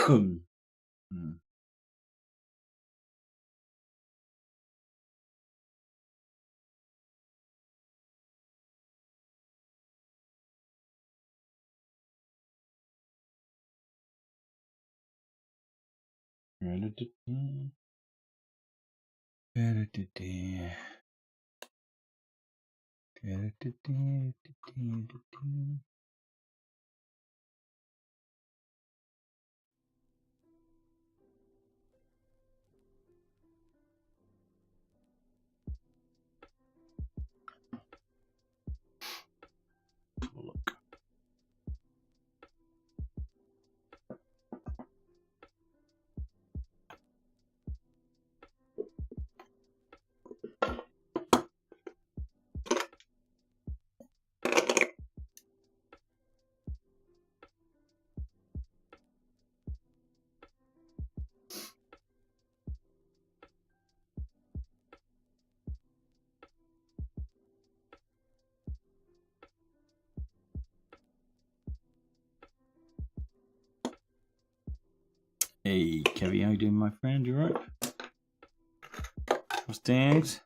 Hmm. Look. Hey, Kevin, how you doing, my friend? You right? What's things?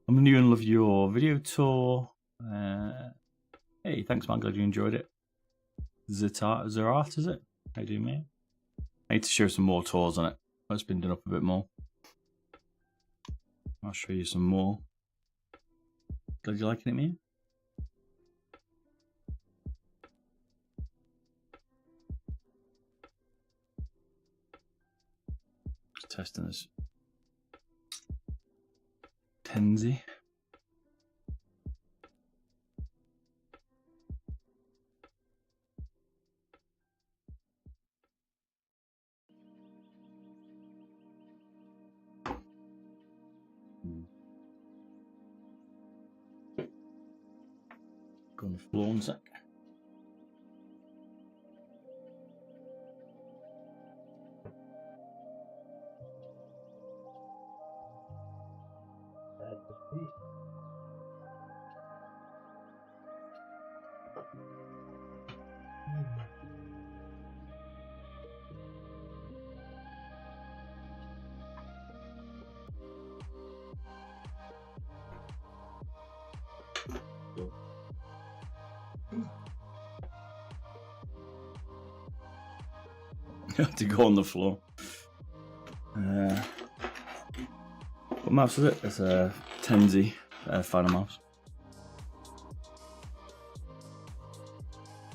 I'm new and love your video tour. Hey, thanks, man. Glad you enjoyed it. Zerat, is it? How you doing, mate? I need to show some more tours on it. It's been done up a bit more. I'll show you some more. Glad you liking it, man. Just testing this Tenzi. Go on the floor in a sec. To go on the floor. What mouse is it? It's a Tenzi Finalmouse.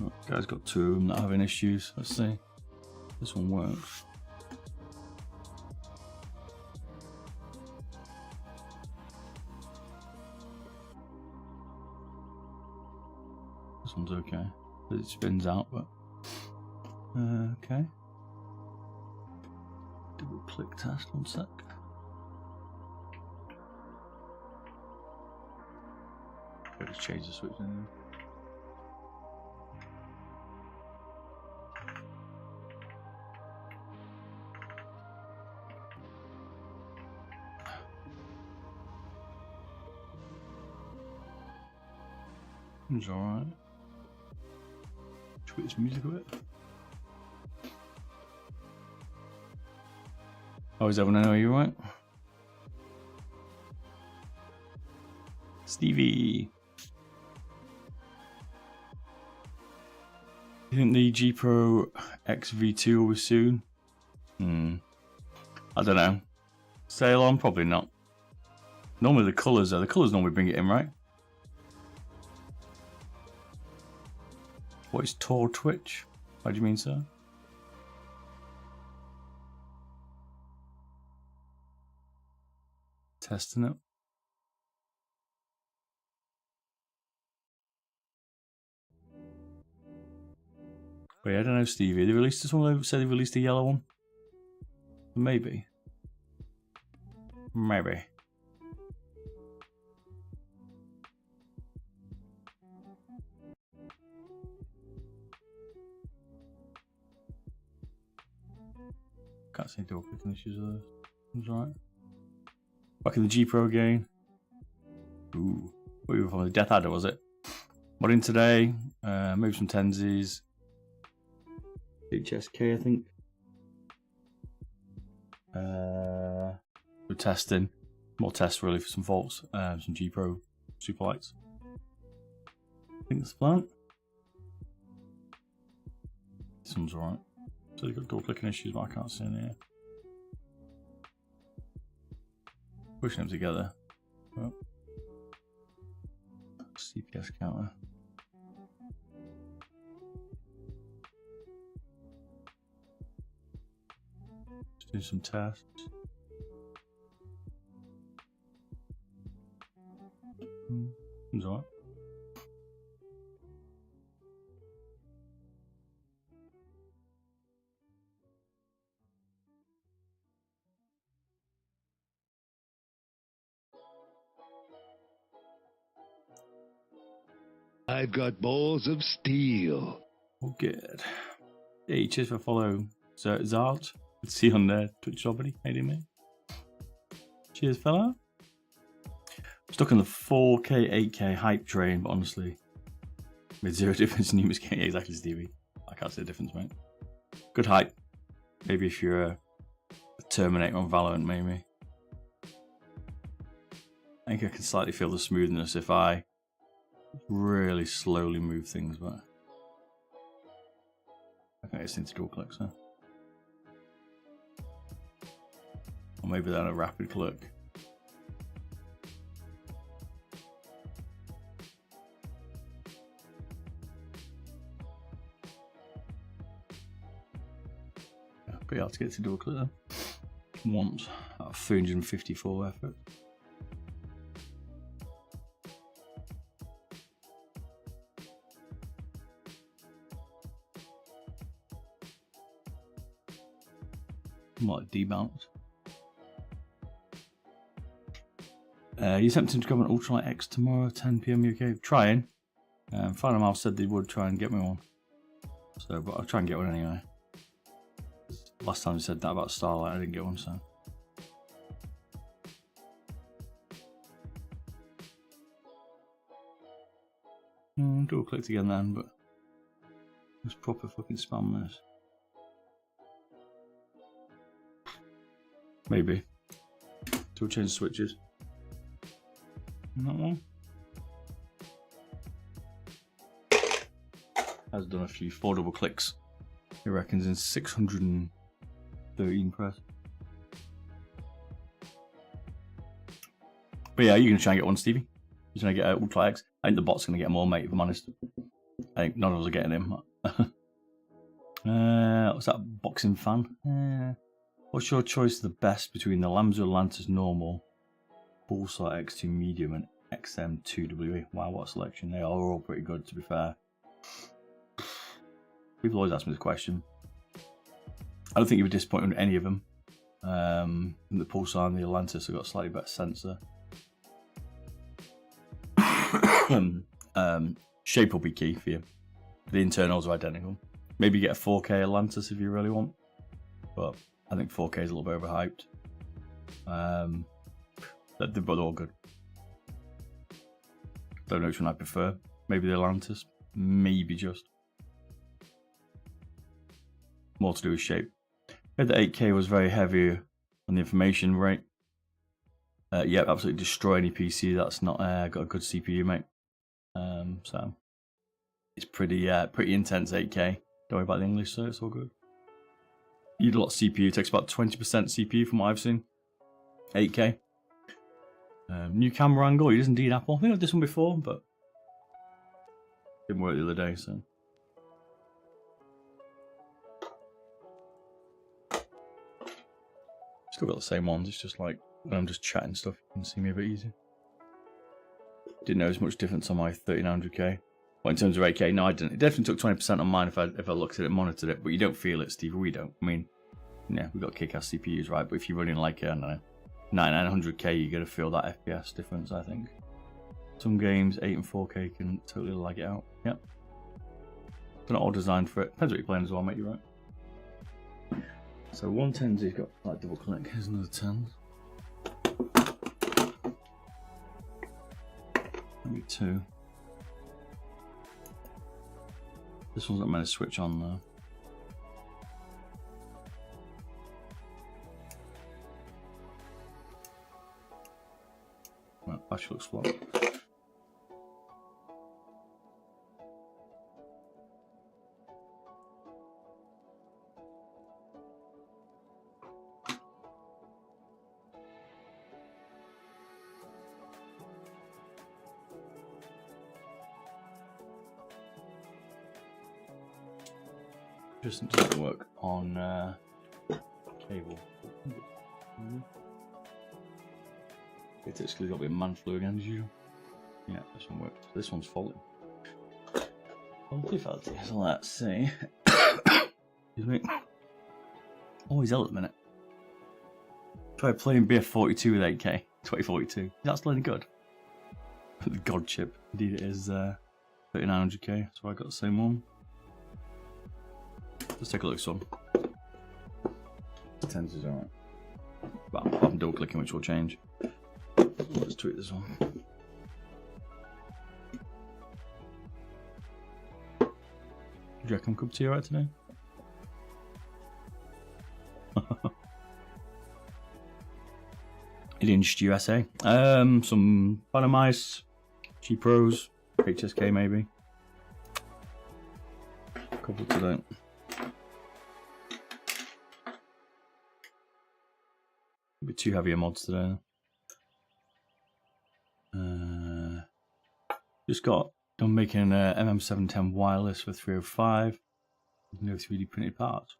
Oh, guy's got two of them that are having issues. Let's see. This one works. This one's okay. It spins out, but okay. Double click test, 1 sec. I'll just change the switch in. It's alright. Should we get this music a bit? Oh, is everyone know you right? Stevie. You think the G Pro X V2 will be soon? I don't know. Sale on? Probably not. Normally the colours normally bring it in, right? What is Tor Twitch? What do you mean, sir? Testing it. Wait, I don't know, Stevie. They released this one? They said they released a yellow one? Maybe. Maybe. Can't see double clicking issues of those. That's right. Back in the G Pro again. Ooh. What were you from? The Death Adder, was it? Modding today, move some Tenzes. HSK, I think. We're testing. More tests really for some faults. Some G Pro Superlights. I think that's the plan. This one's alright. So you've got door clicking issues, but I can't see in here. Pushing them together. Oh. CPS counter. Just do some tests. Seems alright. I've got balls of steel. Oh, good. Hey, cheers for follow, Zart. Good to see you on there, Twitch buddy. How you doing, mate? Cheers, fella. Stuck on the 4K, 8K hype train, but honestly, made zero difference in numerous games. Yeah, exactly, Stevie. I can't see the difference, mate. Good hype. Maybe if you're a Terminator on Valorant, maybe. I think I can slightly feel the smoothness if I really slowly move things, but I think I just need to dual click, so. Or maybe then a rapid click. Pretty hard to get to dual click then. Once out of 354 effort. Might debounce. You attempting to grab an Ultralight X tomorrow, 10 PM UK? Trying. Finalmouse said they would try and get me one. So, but I'll try and get one anyway. Last time they said that about Starlight, I didn't get one, so. Double clicked again then, but it's proper fucking spam this. Maybe. So we'll change switches. And that one. Has done a few 4 double clicks. He reckons in 613 press. But yeah, you're gonna try and get one, Stevie. You're gonna get Ultra X. I think the bot's gonna get more, mate, if I'm honest. I think none of us are getting him. What's that? Boxing fan? What's your choice of the best between the Lamzo Atlantis normal, Bullseye X2 medium, and XM2WE? Wow, what a selection. They are all pretty good, to be fair. People always ask me this question. I don't think you were disappointed with any of them. The Pulsar and the Atlantis have got a slightly better sensor. Shape will be key for you. The internals are identical. Maybe get a 4K Atlantis if you really want. But I think 4K is a little bit overhyped. They're both all good. Don't know which one I prefer. Maybe the Atlantis. Maybe just. More to do with shape. I heard the 8K was very heavy on the information rate. Yep, absolutely destroy any PC that's not got a good CPU, mate. So it's pretty intense 8K. Don't worry about the English, so it's all good. You need a lot of CPU. It takes about 20% CPU from what I've seen. 8K. New camera angle. It is indeed Apple. I think I've done this one before, but didn't work the other day, so. Still got the same ones. It's just like when I'm just chatting stuff, you can see me a bit easier. Didn't notice much difference on my 1300K. Well, in terms of 8K, no, I didn't. It definitely took 20% on mine if I looked at it and monitored it, but you don't feel it, Steve. We don't. I mean, yeah, we've got kick-ass CPUs, right? But if you're running like, I don't know, 9900K, you're going to feel that FPS difference, I think. Some games, 8 and 4K can totally lag it out. Yep. They're not all designed for it. Depends what you're playing as well, mate, you're right. So 110's he's got like double click. Here's another 10. Maybe 2. This one's not meant to switch on though. Well, battery looks flat. Just doesn't work on cable. It's actually got a bit of man flu again, as usual. Yeah, this one worked. This one's faulty. Faulty. So let's see. Excuse me. Oh, he's ill at the minute. Try playing BF42 with 8K. 2042. Is that still any good? The God chip. Indeed, it is 3900K. So I got the same one. Let's take a look at some. Tenz is alright. But I'm double clicking, which will change. Let's tweak this one. Do you reckon cup of tea alright today? Inch USA. Some Finalmouse, G Pros, HSK maybe. A couple today. A bit too heavier mods today. Just got done making an MM710 wireless for 305. No 3D printed parts.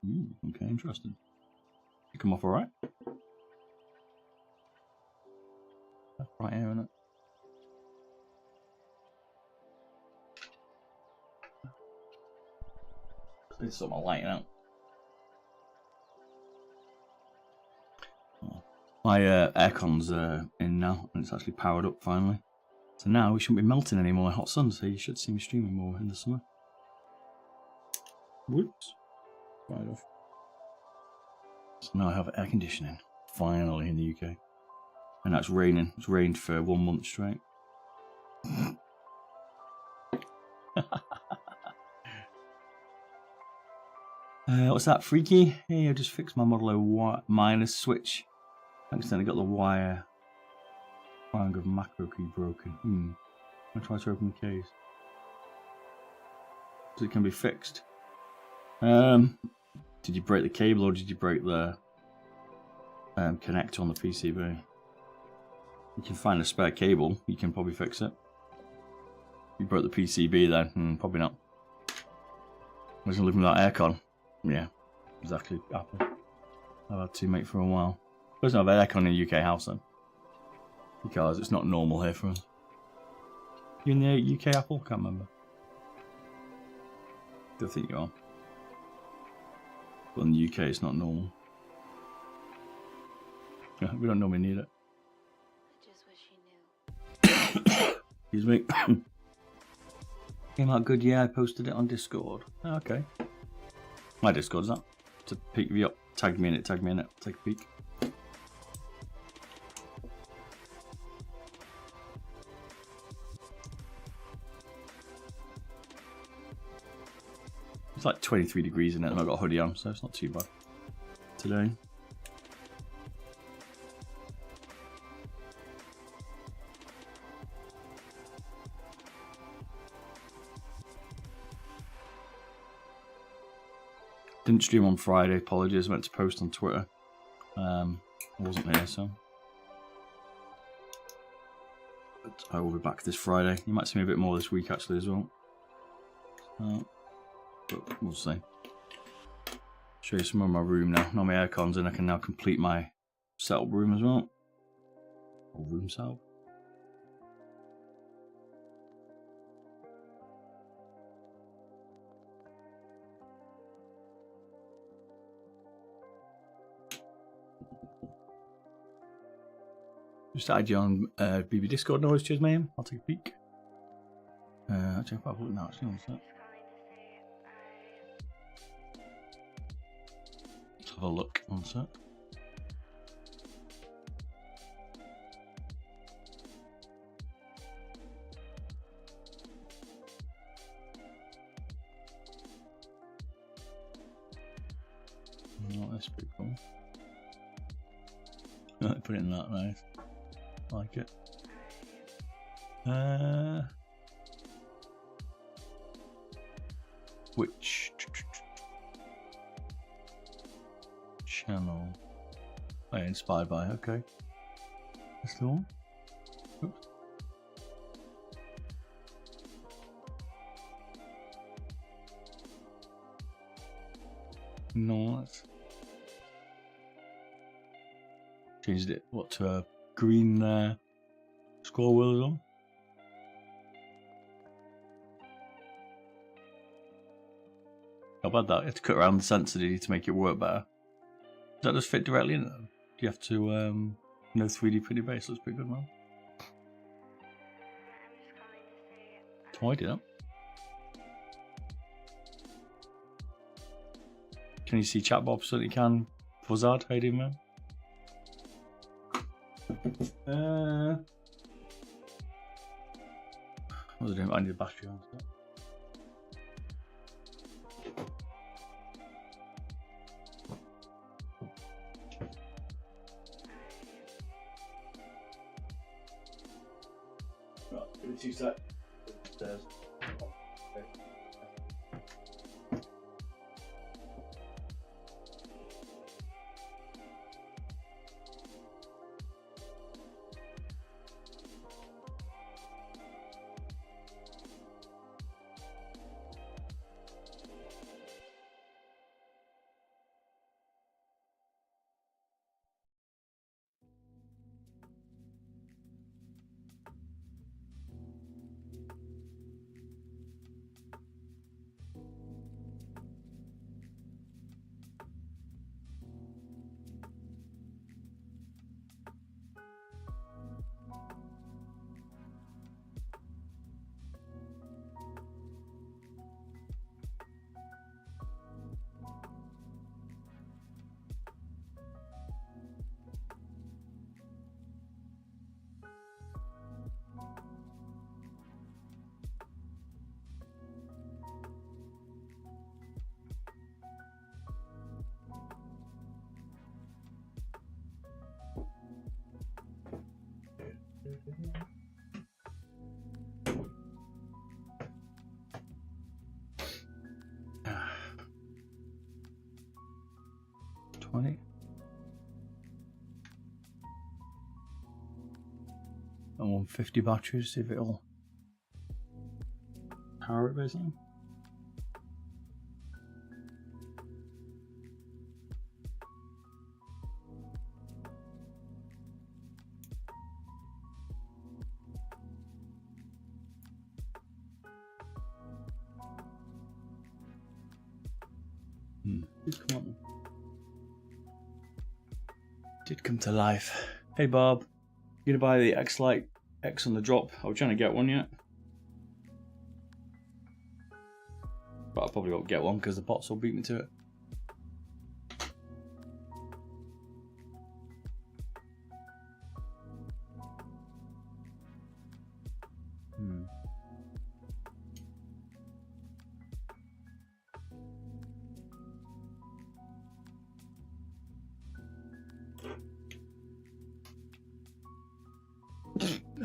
Okay, interesting. You come off alright? Right here, isn't it? It's sort of lighting out. My aircon's in now, and it's actually powered up finally. So now we shouldn't be melting anymore in hot sun, so you should see me streaming more in the summer. Whoops. Right off. So now I have air conditioning, finally, in the UK. And that's raining. It's rained for 1 month straight. What's that, Freaky? Hey, I just fixed my Model O minus switch. Thanks, then I got the wire. Triangle of macro key broken. I try to open the case. So it can be fixed. Did you break the cable or did you break the connector on the PCB? You can find a spare cable, you can probably fix it. If you broke the PCB then, probably not. I was living without aircon. Yeah, exactly. Apple. I've had to make for a while. There's no aircon in a UK house then. Because it's not normal here for us. You in the UK Apple? Can't remember. Don't think you are. But in the UK it's not normal. Yeah, we don't normally need it. Excuse me. Came out good, yeah, I posted it on Discord. Oh, okay. My Discord, is that? To pick me up, tag me in it, take a peek. It's like 23 degrees in it and I've got a hoodie on, so it's not too bad today. Didn't stream on Friday, apologies. I meant to post on Twitter. I wasn't here, so. But I will be back this Friday. You might see me a bit more this week, actually, as well. But we'll see. Show you some of my room now. Now my aircon's in, I can now complete my setup room as well. Or room setup. Just add you on BB Discord noise, cheers, ma'am. I'll take a peek. Actually, I'll have a look now, actually, one sec. Let's have a look, one sec. That's pretty cool. Put it in that nice. Like it. Which channel? Oh, inspired by. Okay. That's the one. Oops. Nice. Changed it. What to a green scroll wheel on? How about that? You have to cut around the sensor to make it work better. Does that just fit directly in there? Do you have to no 3D printed base? Looks pretty good, man. Tidy that. Can you see chat Bob? Certainly can. Fuzzard, how you doing, man? What was I doing? I need a battery on. Right, give me 2 seconds. There's. I want 50 batteries, see if it'll power it basically. Come on. Did come to life. Hey Bob, you gonna buy the X-Lite X on the drop? I was trying to get one yet, but I probably won't get one because the bots will beat me to it.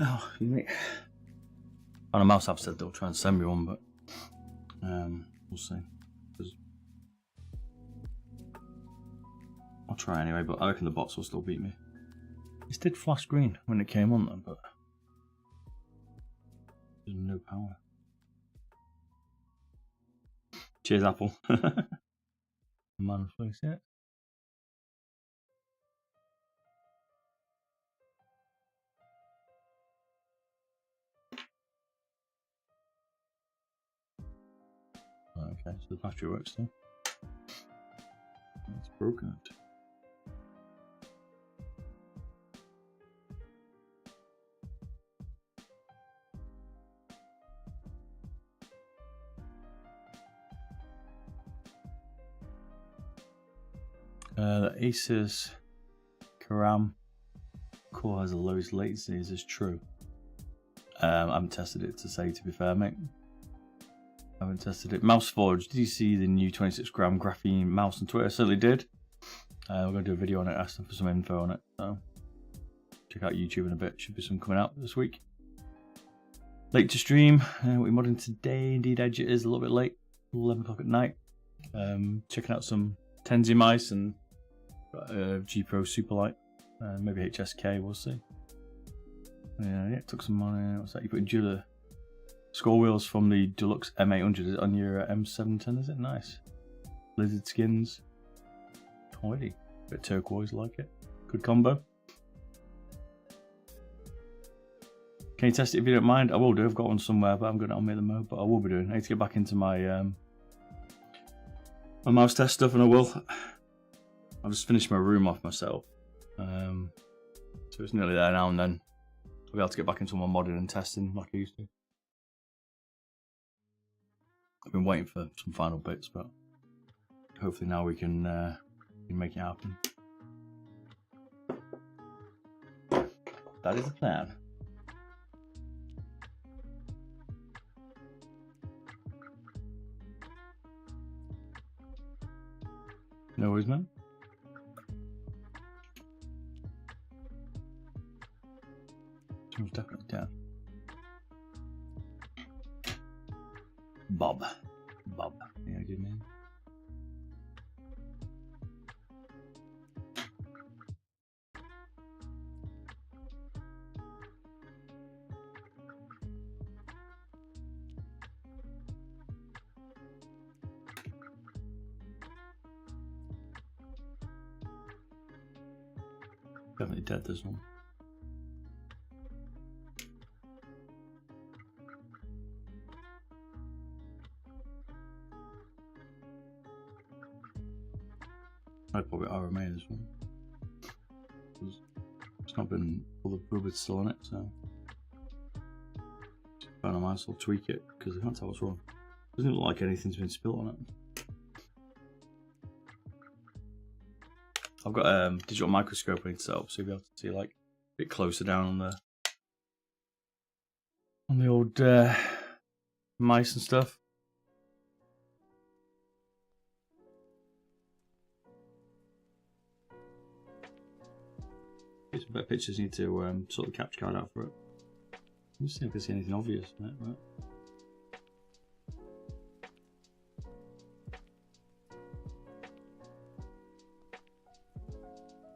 Oh, mate. On a mouse app said they'll try and send me one, but we'll see. I'll try anyway, but I reckon the bots will still beat me. It did flash green when it came on then, but there's no power. Cheers, Apple. Man, face it. Okay, so the battery works still. It's broken. The Asus Karam core has the lowest latency. Is this true? I haven't tested it to say, to be fair, mate. I haven't tested it. Mouse Forge, did you see the new 26 gram graphene mouse on Twitter? I certainly did. We're going to do a video on it, ask them for some info on it. So check out YouTube in a bit. Should be some coming out this week. Late to stream. We're modding today. Indeed, Edge it is a little bit late. 11 o'clock at night. Checking out some Tenz mice and G Pro Superlight. Maybe HSK, we'll see. Yeah, took some money. What's that? You put dual score wheels from the Deluxe M800 on your M710, is it? Nice. Lizard skins. Already. Bit turquoise, like it. Good combo. Can you test it if you don't mind? I will do. I've got one somewhere, but I'm going to on me at the moment. But I will be doing. I need to get back into my my mouse test stuff, and I will. I've just finished my room off myself, so it's nearly there now. And then I'll be able to get back into my modding and testing like I used to. I've been waiting for some final bits, but hopefully now we can make it happen. That is the plan. No worries, man. Someone's definitely down. Bob. Yeah, good name. Definitely dead, this one. I'd probably RMA this one. It's not been all the rubber's still on it, so I might as well tweak it because I can't tell what's wrong. Doesn't look like anything's been spilled on it. I've got a digital microscope I need to set up so you'll be able to see like a bit closer down on the old mice and stuff. Get some better pictures. Need to sort the capture card out for it. Let's see if I can see anything obvious in it, right?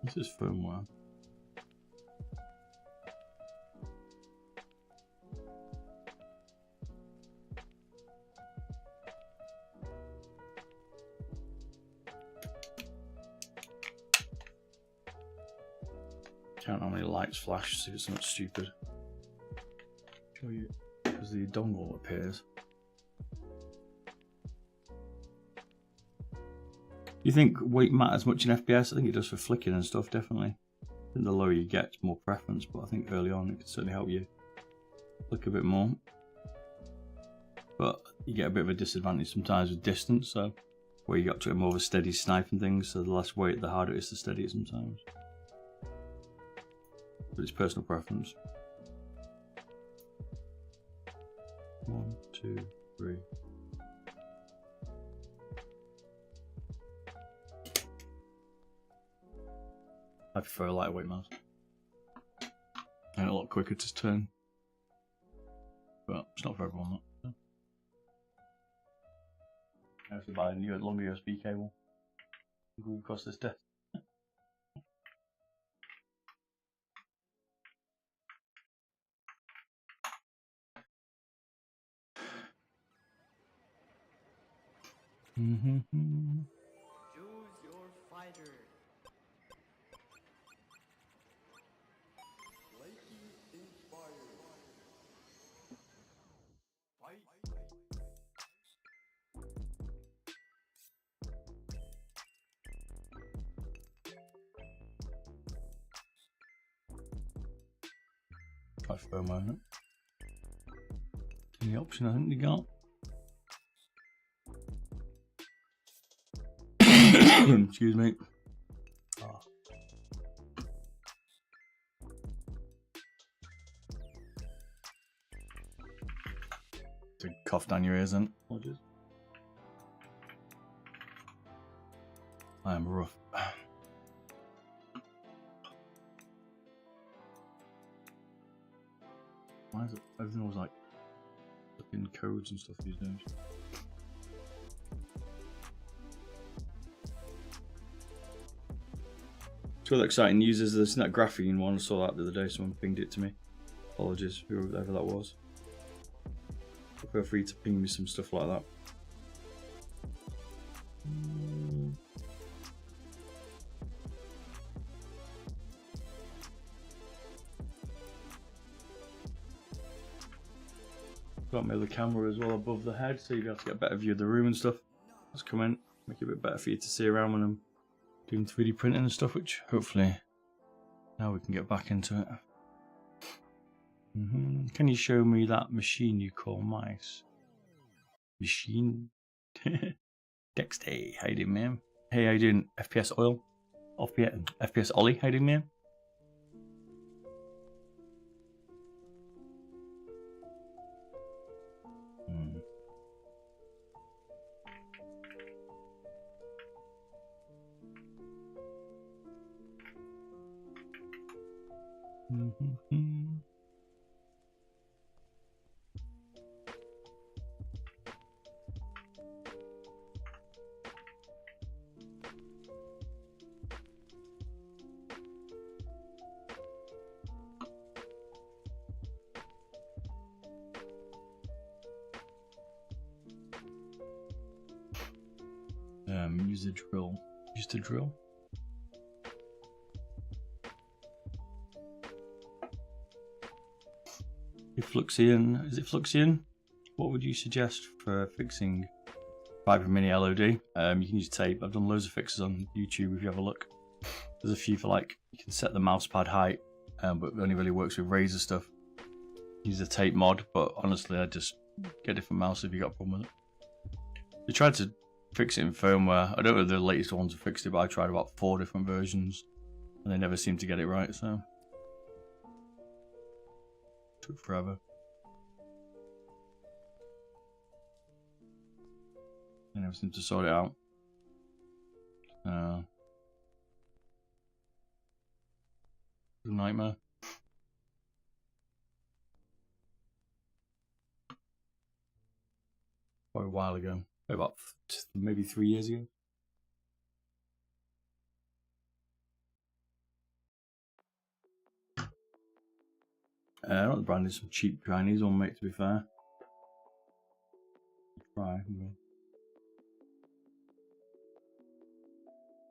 This is firmware. Count how many lights flash, see if it's not stupid. Show you because the dongle appears. You think weight matters much in FPS? I think it does for flicking and stuff, definitely. I think the lower you get, it's more preference, but I think early on it can certainly help you flick a bit more. But you get a bit of a disadvantage sometimes with distance, so where you got to get more of a steady snipe and things, so the less weight, the harder it is to steady it sometimes. But it's personal preference. 1, 2, 3. I prefer a lightweight mouse. And a lot quicker to turn. But it's not for everyone, that. I have to buy a new longer USB cable. It will cost this death. Choose your fighter. Lightning inspired. Fight. Try firmware on it. The option I think we got. Excuse me. Oh. To cough down your ears, then. Apologies. I am rough. Why is it? Everything was like fucking codes and stuff these days. It's really exciting news is there's that graphene one. I saw that the other day. Someone pinged it to me. Apologies, whoever that was. Feel free to ping me some stuff like that. Got my other camera as well above the head, so you'll be able to get a better view of the room and stuff. Let's come in, make it a bit better for you to see around when I'm doing 3D printing and stuff, which hopefully now we can get back into it. Can you show me that machine you call mice? Machine? Dexter, how you doing, man? Hey, how you doing? FPS Oil? FPS Ollie, how you doing, man? Use a drill. Use the drill. Fluxion, is it Fluxion? What would you suggest for fixing Viper Mini LOD? You can use tape. I've done loads of fixes on YouTube if you have a look. There's a few for like, you can set the mouse pad height, but it only really works with Razer stuff. Use the tape mod, but honestly, I'd just get a different mouse if you got a problem with it. They tried to fix it in firmware. I don't know if the latest ones have fixed it, but I tried about 4 different versions and they never seemed to get it right, so took forever. They never seemed to sort it out. A nightmare. Quite a while ago. About maybe 3 years ago. I want the brand is some cheap Chinese one, mate, to be fair. Try.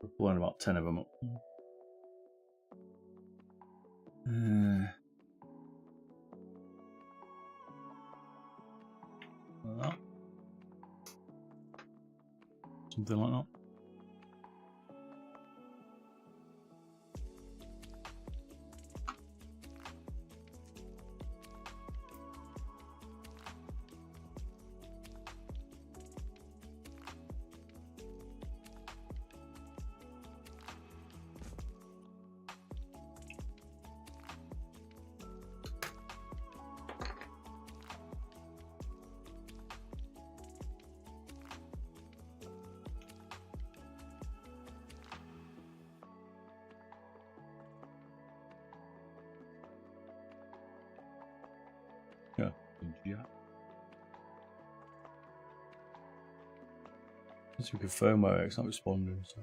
We're pulling about 10 of them up. Like that. Something like that. Yeah. Let's see if we can firmware it, it's not responding, so.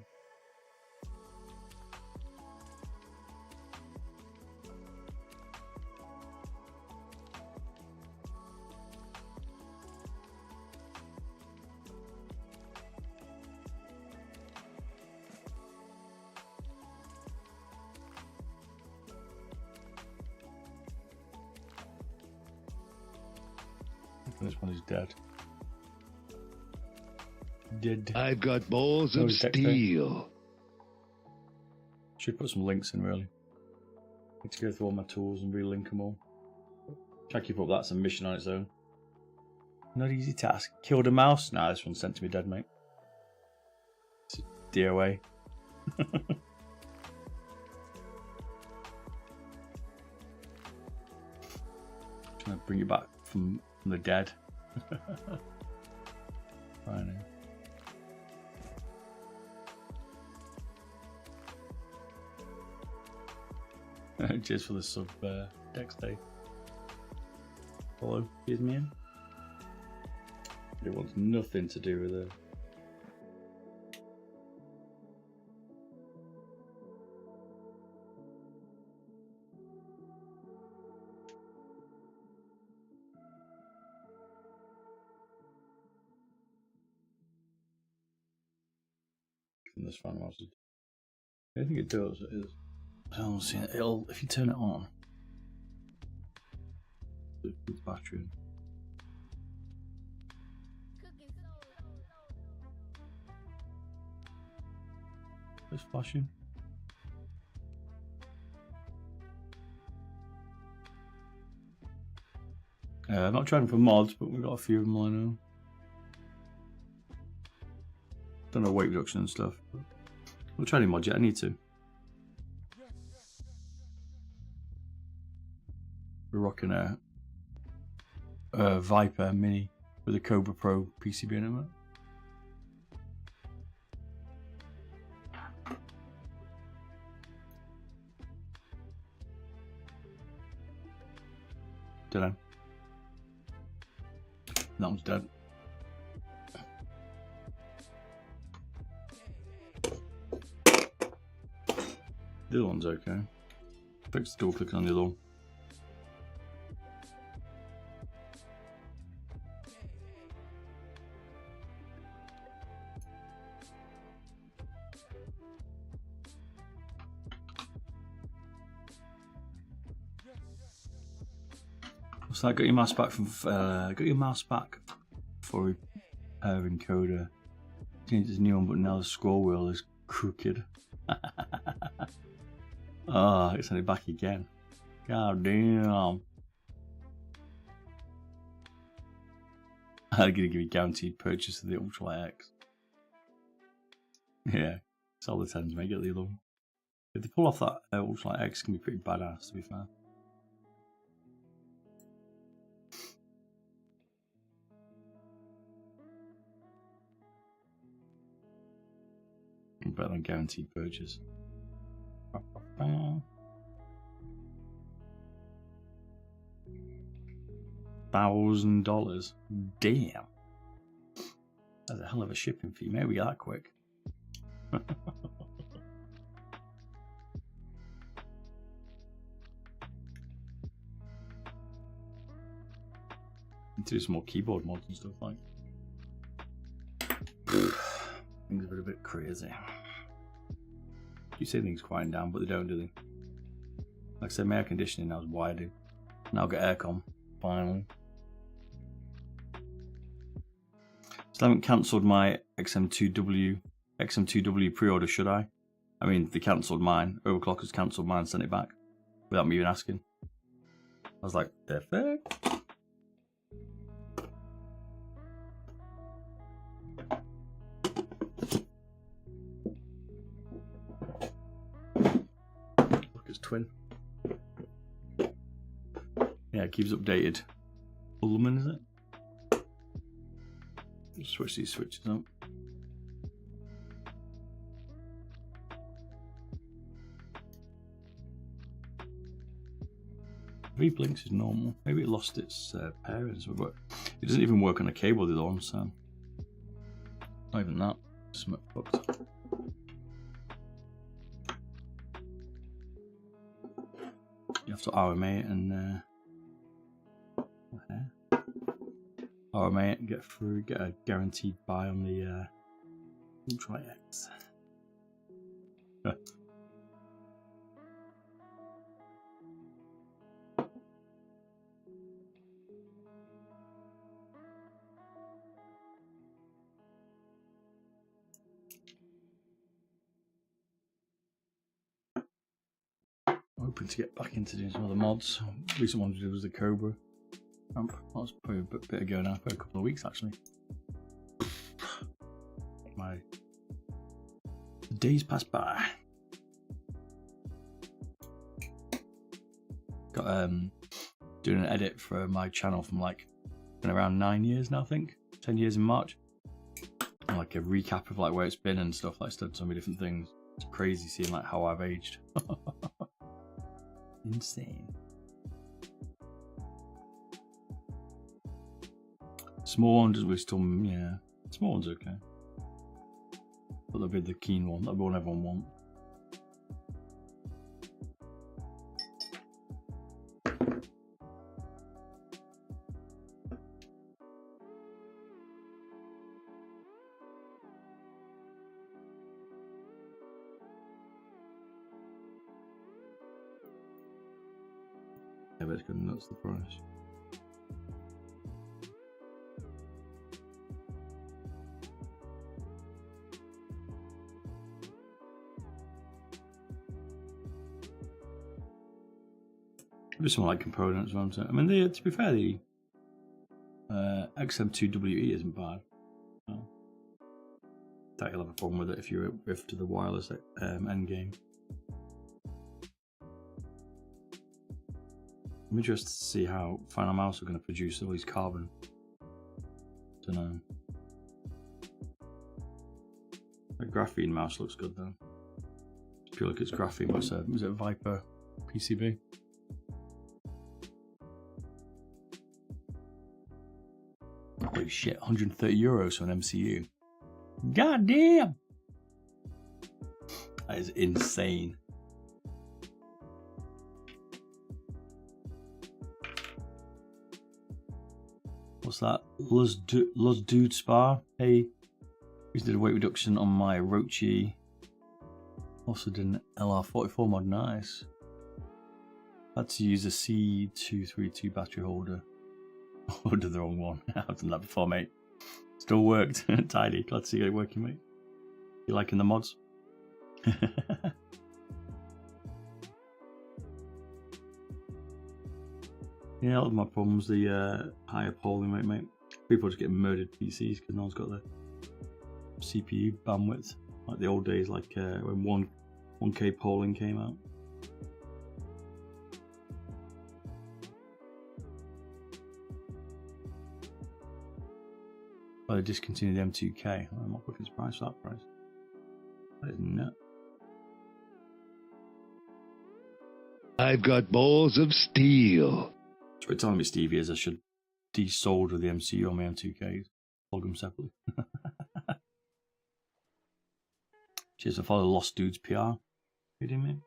This one is dead. Dead. I've got balls of steel. Should put some links in, really. Need to go through all my tools and relink them all. Try to keep up, that's a mission on its own. Not easy task. Killed a mouse? Nah, this one's sent to me dead, mate. It's DOA. Trying to bring it back from the dead. Right now. Cheers for the sub, Dexter. Follow, excuse me. It wants nothing to do with it. From this Finalmouse. I think it does. It is. I don't see it. It'll if you turn it on. The battery. It's flashing. I'm not trying for mods, but we've got a few of them I know. Don't know weight reduction and stuff. But we'll try any mod yet. I need to. We're rocking a Viper Mini with a Cobra Pro PCB in it. Don't know. That one's dead. The other one's okay. Fix the double click on the other one. So I got your mouse back from got your mouse back for encoder. Changed this new one, but now the scroll wheel is crooked. Oh, it's only back again. God damn. I'm gonna give you guaranteed purchase of the Ultralight X. Yeah, sell the Tenz, mate. Get the other one. If they pull off that Ultralight X, it can be pretty badass, to be fair. Better than guaranteed purchase. $1,000. Damn. That's a hell of a shipping fee. Maybe we get that quick. Need to do some more keyboard mods and stuff like. Things are a bit crazy. You say things quieten down, but they don't, do they? Like I said, my air conditioning now is wired. Now I've got aircon, finally. Still haven't cancelled my XM2W pre-order, should I? I mean, they cancelled mine. Overclockers cancelled mine, sent it back without me even asking. I was like, perfect. Twin. Yeah, it keeps updated. Ullman, is it? Just switch these switches up. V-Blinks is normal. Maybe it lost its pairings, but it doesn't even work on a cable, the other one, so not even that. Something fucked. You have to RMA it and RMA it and get through, get a guaranteed buy on the Ultralight X. Hoping to get back into doing some other mods. Recent one to do was the Cobra ramp. That was probably a bit ago now, probably a couple of weeks actually. The days pass by. Got doing an edit for my channel from like been around 9 years now, I think. 10 years in March. And like a recap of like where it's been and stuff, like done so many different things. It's crazy seeing like how I've aged. Insane. Small ones we still, yeah. Small ones okay. But that'll be the keen one. That'll be one everyone wants. Yeah, but it's good nuts the price. Maybe some like components. I mean, to be fair, the XM2WE isn't bad. No. That you'll have a problem with it if you riff to the wireless end game. I'm interested to see how Finalmouse are going to produce all these carbon. Don't know. The graphene mouse looks good though. I feel like it's graphene. What's that? Is it a Viper PCB? Holy shit, €130 for an MCU. God damn! That is insane. What's that? Luz Dude Spa. Hey, we did a weight reduction on my Rochi. Also did an LR44 mod. Nice. Had to use a C232 battery holder. Ordered the wrong one. I've done that before, mate. Still worked. Tidy. Glad to see it working, mate. You liking the mods? Yeah, a lot of my problems, the higher polling rate, mate. People just getting murdered PCs because no one's got the CPU bandwidth. Like the old days, like when 1K polling came out. Well, they discontinued the M2K. I'm not looking surprised for that price. That is nuts. I've got balls of steel. So what you're telling me, Stevie, is I should desolder the MCU on my M2Ks. Plug them separately. Cheers to follow Lost Dudes PR. What do you mean?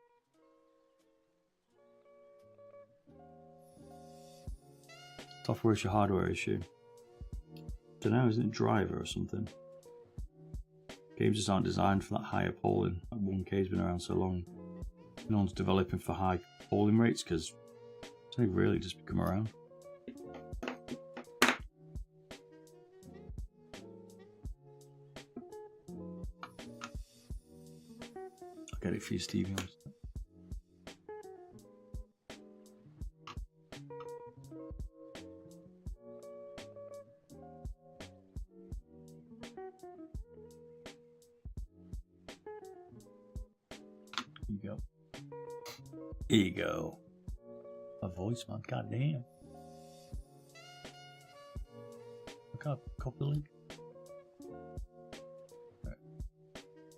Software issue, hardware issue. Don't know, isn't it driver or something? Games just aren't designed for that higher polling. Like 1K's been around so long. No one's developing for high polling rates because it's only really just become around. I'll get it for you, Stevie. Here you go. Here you go. A voice, man. God damn. Look up. Copy the link. Right.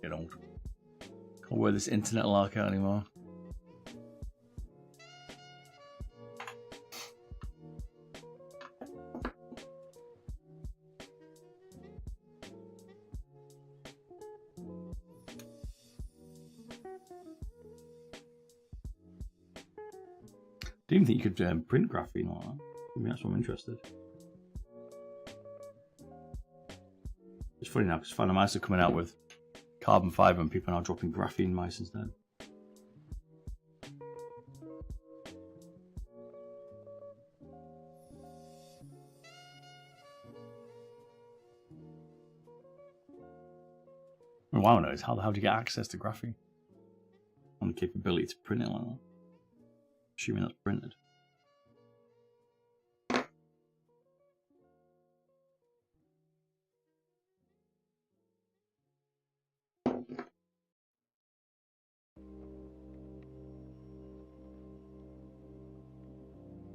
Get on. Can't wear this internet lark out anymore. I didn't think you could print graphene like that. I mean, that's what I'm interested. It's funny now because Finalmouse are coming out with carbon fiber and people are now dropping graphene mice instead. What I want to know is how do you get access to graphene? And the capability to print it like that. Assuming that's printed.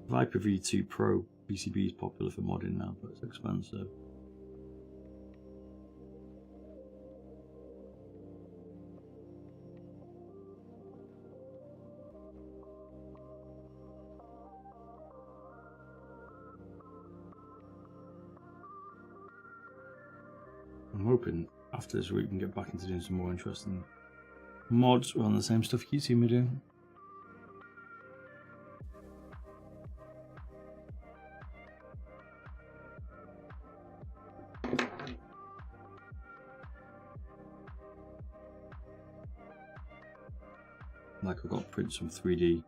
Viper V2 Pro PCB is popular for modding now, but it's expensive. hoping after this week we can get back into doing some more interesting mods on the same stuff you keep seeing me doing. Like I've got to print some 3D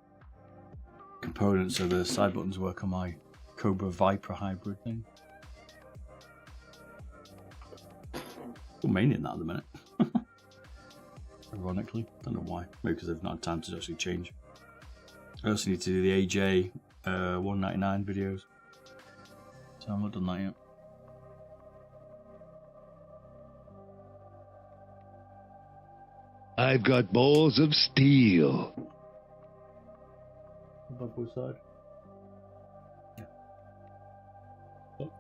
components so the side buttons work on my Cobra Viper hybrid thing. I'm mainly in that at the minute. Ironically, don't know why. Maybe because I've not had time to actually change. I also need to do the AJ 199 videos, so I've not done that yet. I've got balls of steel. Both side. Yeah. Oh.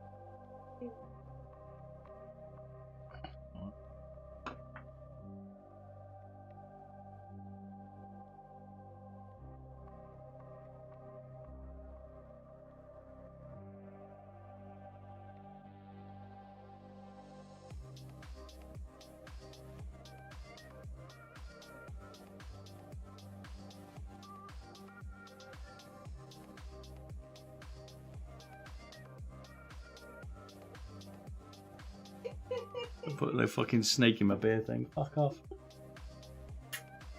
Put the fucking snake in my beer thing. Fuck off.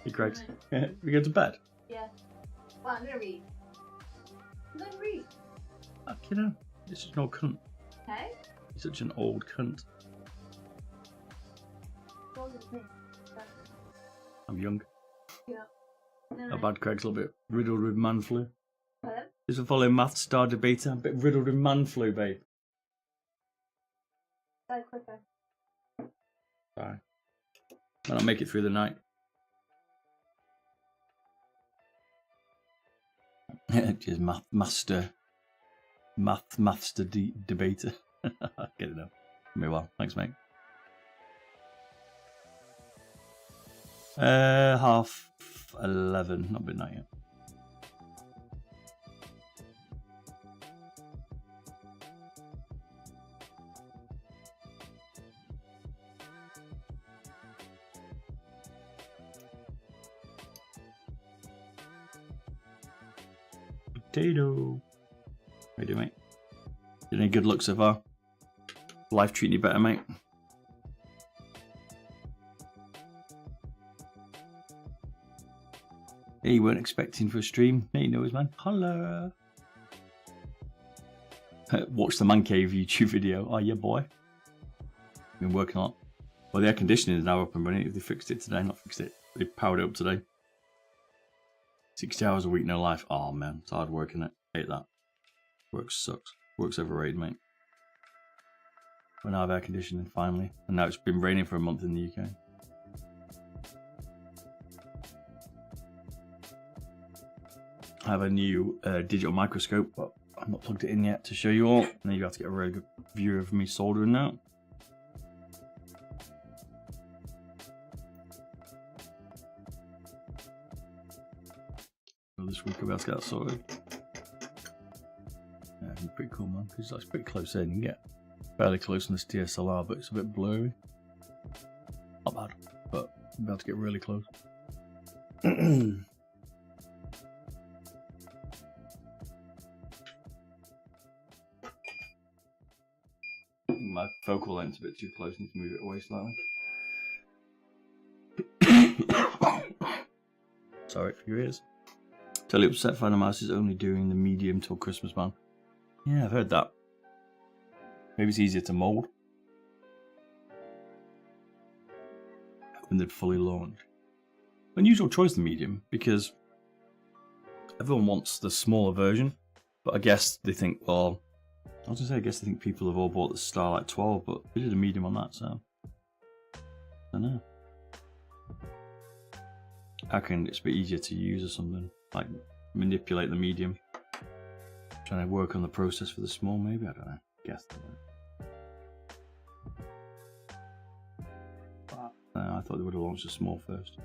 Hey, Greg. Yeah, we go to bed? Yeah. Well, I'm gonna read. I'm gonna read. Fuck you know. You're such an old cunt. Okay? You're such an old cunt. What was me? I'm young. Yeah. No, Not bad, Craig's a little bit riddled with man flu. Pardon? This will follow math star debater. A bit riddled with man flu, babe. Go quicker. Sorry. I'll make it through the night. Just mathster debater. Get it now. Very well. Thanks, mate. 11:30. Not midnight yet. Potato. How you doing, mate? Any good luck so far? Life treating you better, mate? Hey, you weren't expecting for a stream? Hey, you know his man. Hello. Watch the Man Cave YouTube video. Oh, yeah, boy. Been working on it. Well, the air conditioning is now up and running. They fixed it today. Not fixed it. They powered it up today. 60 hours a week, no life. Oh, man. It's hard work, innit? Hate that. Work sucks. Work's overrated, mate. We now have air conditioning, finally. And now it's been raining for a month in the UK. I have a new digital microscope, but I've not plugged it in yet to show you all. And then you have to get a really good view of me soldering now. So this week I'll be able to get that sorted. Yeah, it'd be pretty cool, man, because that's pretty close in. You can get fairly close on this DSLR, but it's a bit blurry. Not bad, but I'll be able to get really close. My focal length's a bit too close. I need to move it away slightly. Sorry for your ears. Totally upset Finalmouse is only doing the medium till Christmas, man. Yeah, I've heard that. Maybe it's easier to mould when they're fully launched. Unusual choice, the medium, because everyone wants the smaller version, but I guess they think, well, I was gonna say, I guess I think people have all bought the Starlight 12, but we did a medium on that, so I don't know. I reckon it's a bit easier to use or something, like manipulate the medium. Trying to work on the process for the small, maybe, I don't know. Guess that. I thought they would have launched the small first.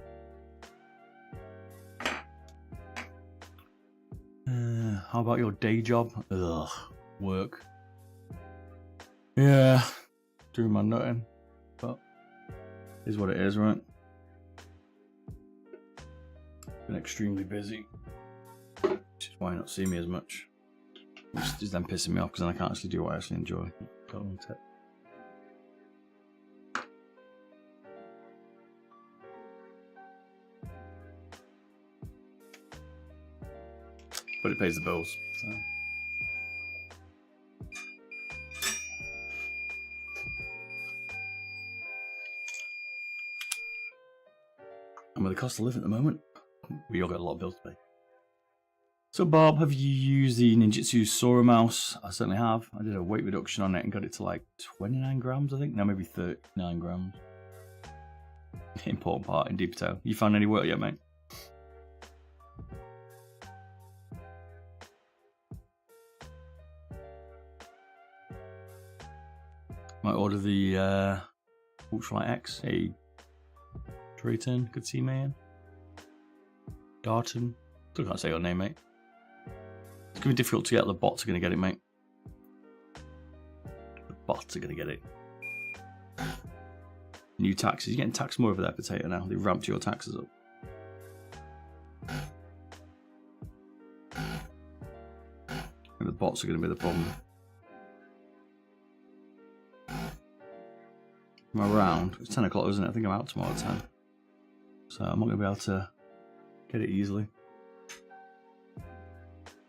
How about your day job? Ugh, work. Yeah, doing my nutting, but Is what it is, right? Been extremely busy, which is why you not see me as much. Which is then pissing me off because then I can't actually do what I actually enjoy. Got one tip. But it pays the bills. So. And with the cost of living at the moment, we all got a lot of bills to pay. So Bob, have you used the Ninjutsu Sora mouse? I certainly have. I did a weight reduction on it and got it to like 29 grams, I think. No, maybe 39 grams. Important part in deep potato. You found any work yet, mate? Might order the Ultralight X. Hey, Drayton, good to see you, man. Darton. Still can't say your name, mate. It's going to be difficult to get. The bots are going to get it, mate. The bots are going to get it. New taxes. You're getting taxed more over there, Potato, now. They've ramped your taxes up. And the bots are going to be the problem. Am I around? It's 10 o'clock, isn't it? I think I'm out tomorrow at 10. So I'm not going to be able to get it easily.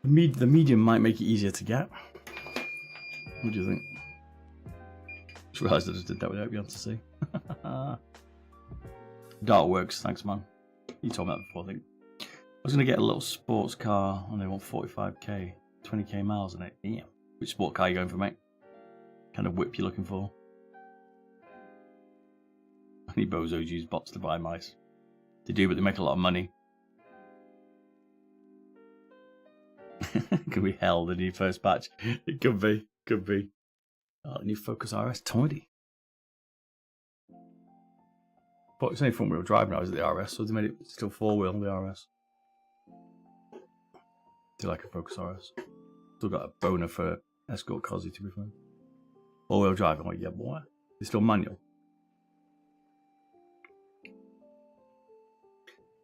The medium might make it easier to get. What do you think? Just realised I just did that without being able to see. Dark works, thanks man. You told me that before, I think. I was going to get a little sports car and they want 45k, 20k miles in it. Damn. Which sport car are you going for, mate? Kind of whip you looking for? Any bozos use bots to buy mice. They do, but they make a lot of money. Could be hell, the new first batch. It could be. Could be. Oh, the new Focus RS tidy. But it's only front wheel drive now, is it, the RS? So they made it still four wheel, the RS. Do like a Focus RS. Still got a boner for Escort Cozzy, to be fair. Four wheel drive, I'm like, yeah, boy. It's still manual.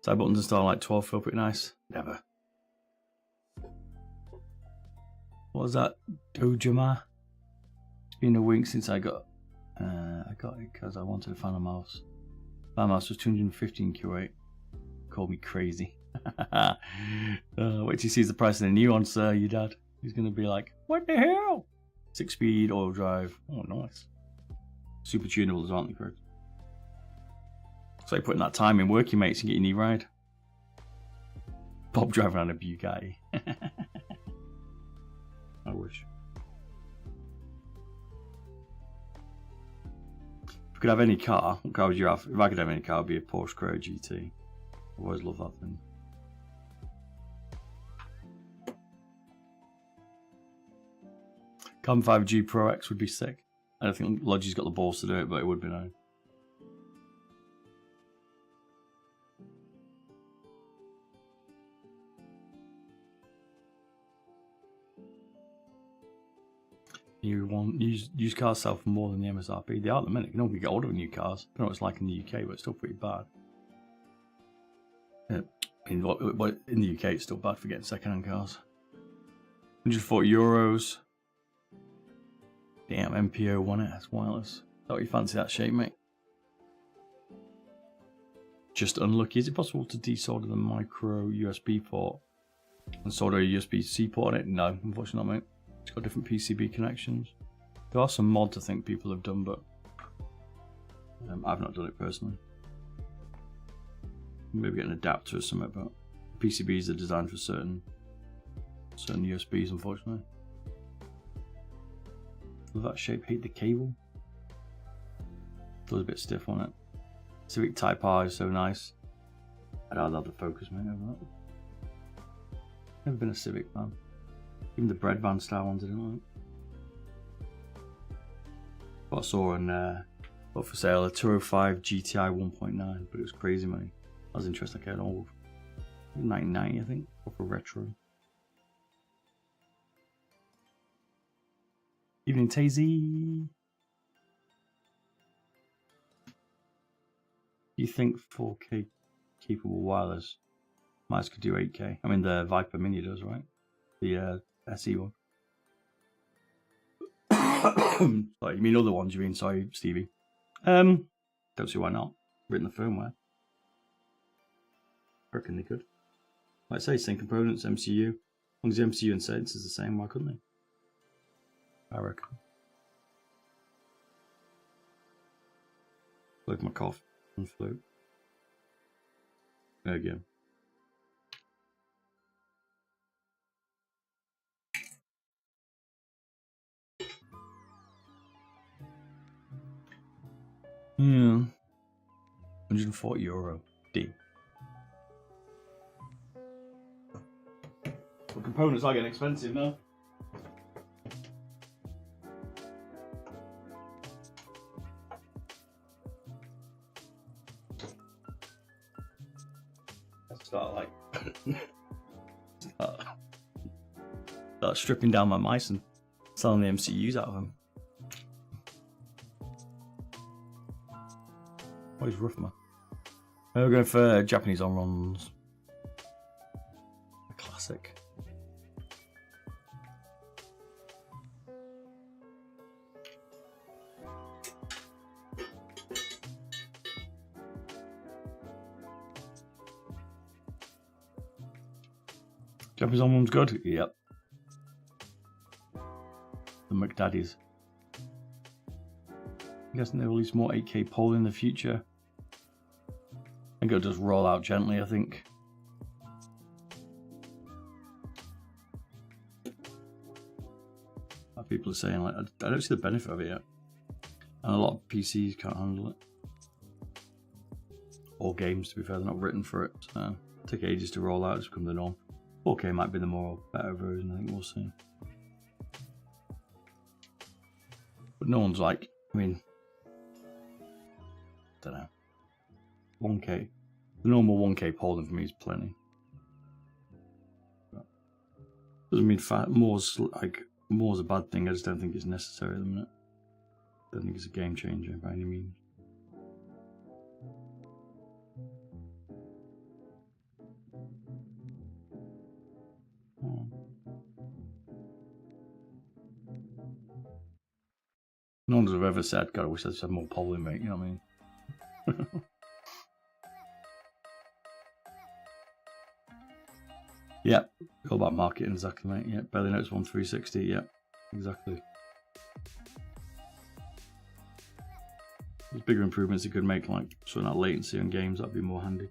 Side buttons install like 12 feel pretty nice. Never. What was that? Dojama? It's been a week since I got it because I wanted a Finalmouse. Finalmouse was 215 Q8. Called me crazy. Wait till he sees the price of the new one, sir, you dad. He's gonna be like, what the hell? 6-speed all drive. Oh, nice. Super tunables, aren't they, Chris? It's like putting that time in working, mates, and getting your knee ride. Bob driving on a Bugatti. I wish. If you could have any car, what car would you have? If I could have any car, it would be a Porsche Carrera GT. I've always loved that thing. Carbon 5G Pro X would be sick. I don't think Logi's got the balls to do it, but it would be nice. Used cars sell for more than the MSRP. They are at the minute. You can only get older new cars. I don't know what it's like in the UK, but it's still pretty bad. In the UK, it's still bad for getting second-hand cars. €140. Damn, MPO 1S wireless. Is that what you fancy that shape, mate? Just unlucky. Is it possible to desolder the micro USB port and solder a USB-C port on it? No, unfortunately not, mate. It's got different PCB connections. There are some mods I think people have done, but I've not done it personally. Maybe get an adapter or something, but PCBs are designed for certain USBs, unfortunately. Love that shape. Hate the cable. Feels a bit stiff on it. Civic Type R is so nice. I'd rather have the Focus, mate, over that. Never been a Civic fan. Even the bread van style ones I didn't like. What I saw on got for sale a 205 GTI 1.9, but it was crazy money. I was interested. I had old 1990, I think, proper retro. Evening, Tazy. you think 4K capable wireless mice could do 8K? I mean, the Viper Mini does, right? The SE one. Sorry, you mean other ones? You mean, sorry, Stevie. Don't see why not. Written the firmware. I reckon they could. Like I say, same components, MCU. As long as the MCU and Sense is the same, why couldn't they? I reckon. Look, my cough and flu. There again. Yeah. €140. D. Well, components are getting expensive now. Let's start like start stripping down my mice and selling the MCUs out of them. What is rough, man? We're going for Japanese on-runs. A classic. Japanese on-run's good? Yep. The McDaddies. I'm guessing they'll release more 8K poll in the future. I think it'll just roll out gently, I think. People are saying, like, I don't see the benefit of it yet. And a lot of PCs can't handle it. Or games, to be fair, they're not written for it. So it'll take ages to roll out, it's become the norm. 4K might be the more better version, I think we'll see. But no one's like, I mean, don't know. 1K. The normal 1K polling for me is plenty. But doesn't mean more's a bad thing. I just don't think it's necessary at the minute. I don't think it's a game changer by any means. No one's ever said, God, I wish I'd had more polling, mate. You know what I mean? Yeah, all about marketing, exactly, mate. Yeah, Belly Notes 1360. Yeah, exactly. There's bigger improvements it could make, like sorting out latency on games. That'd be more handy.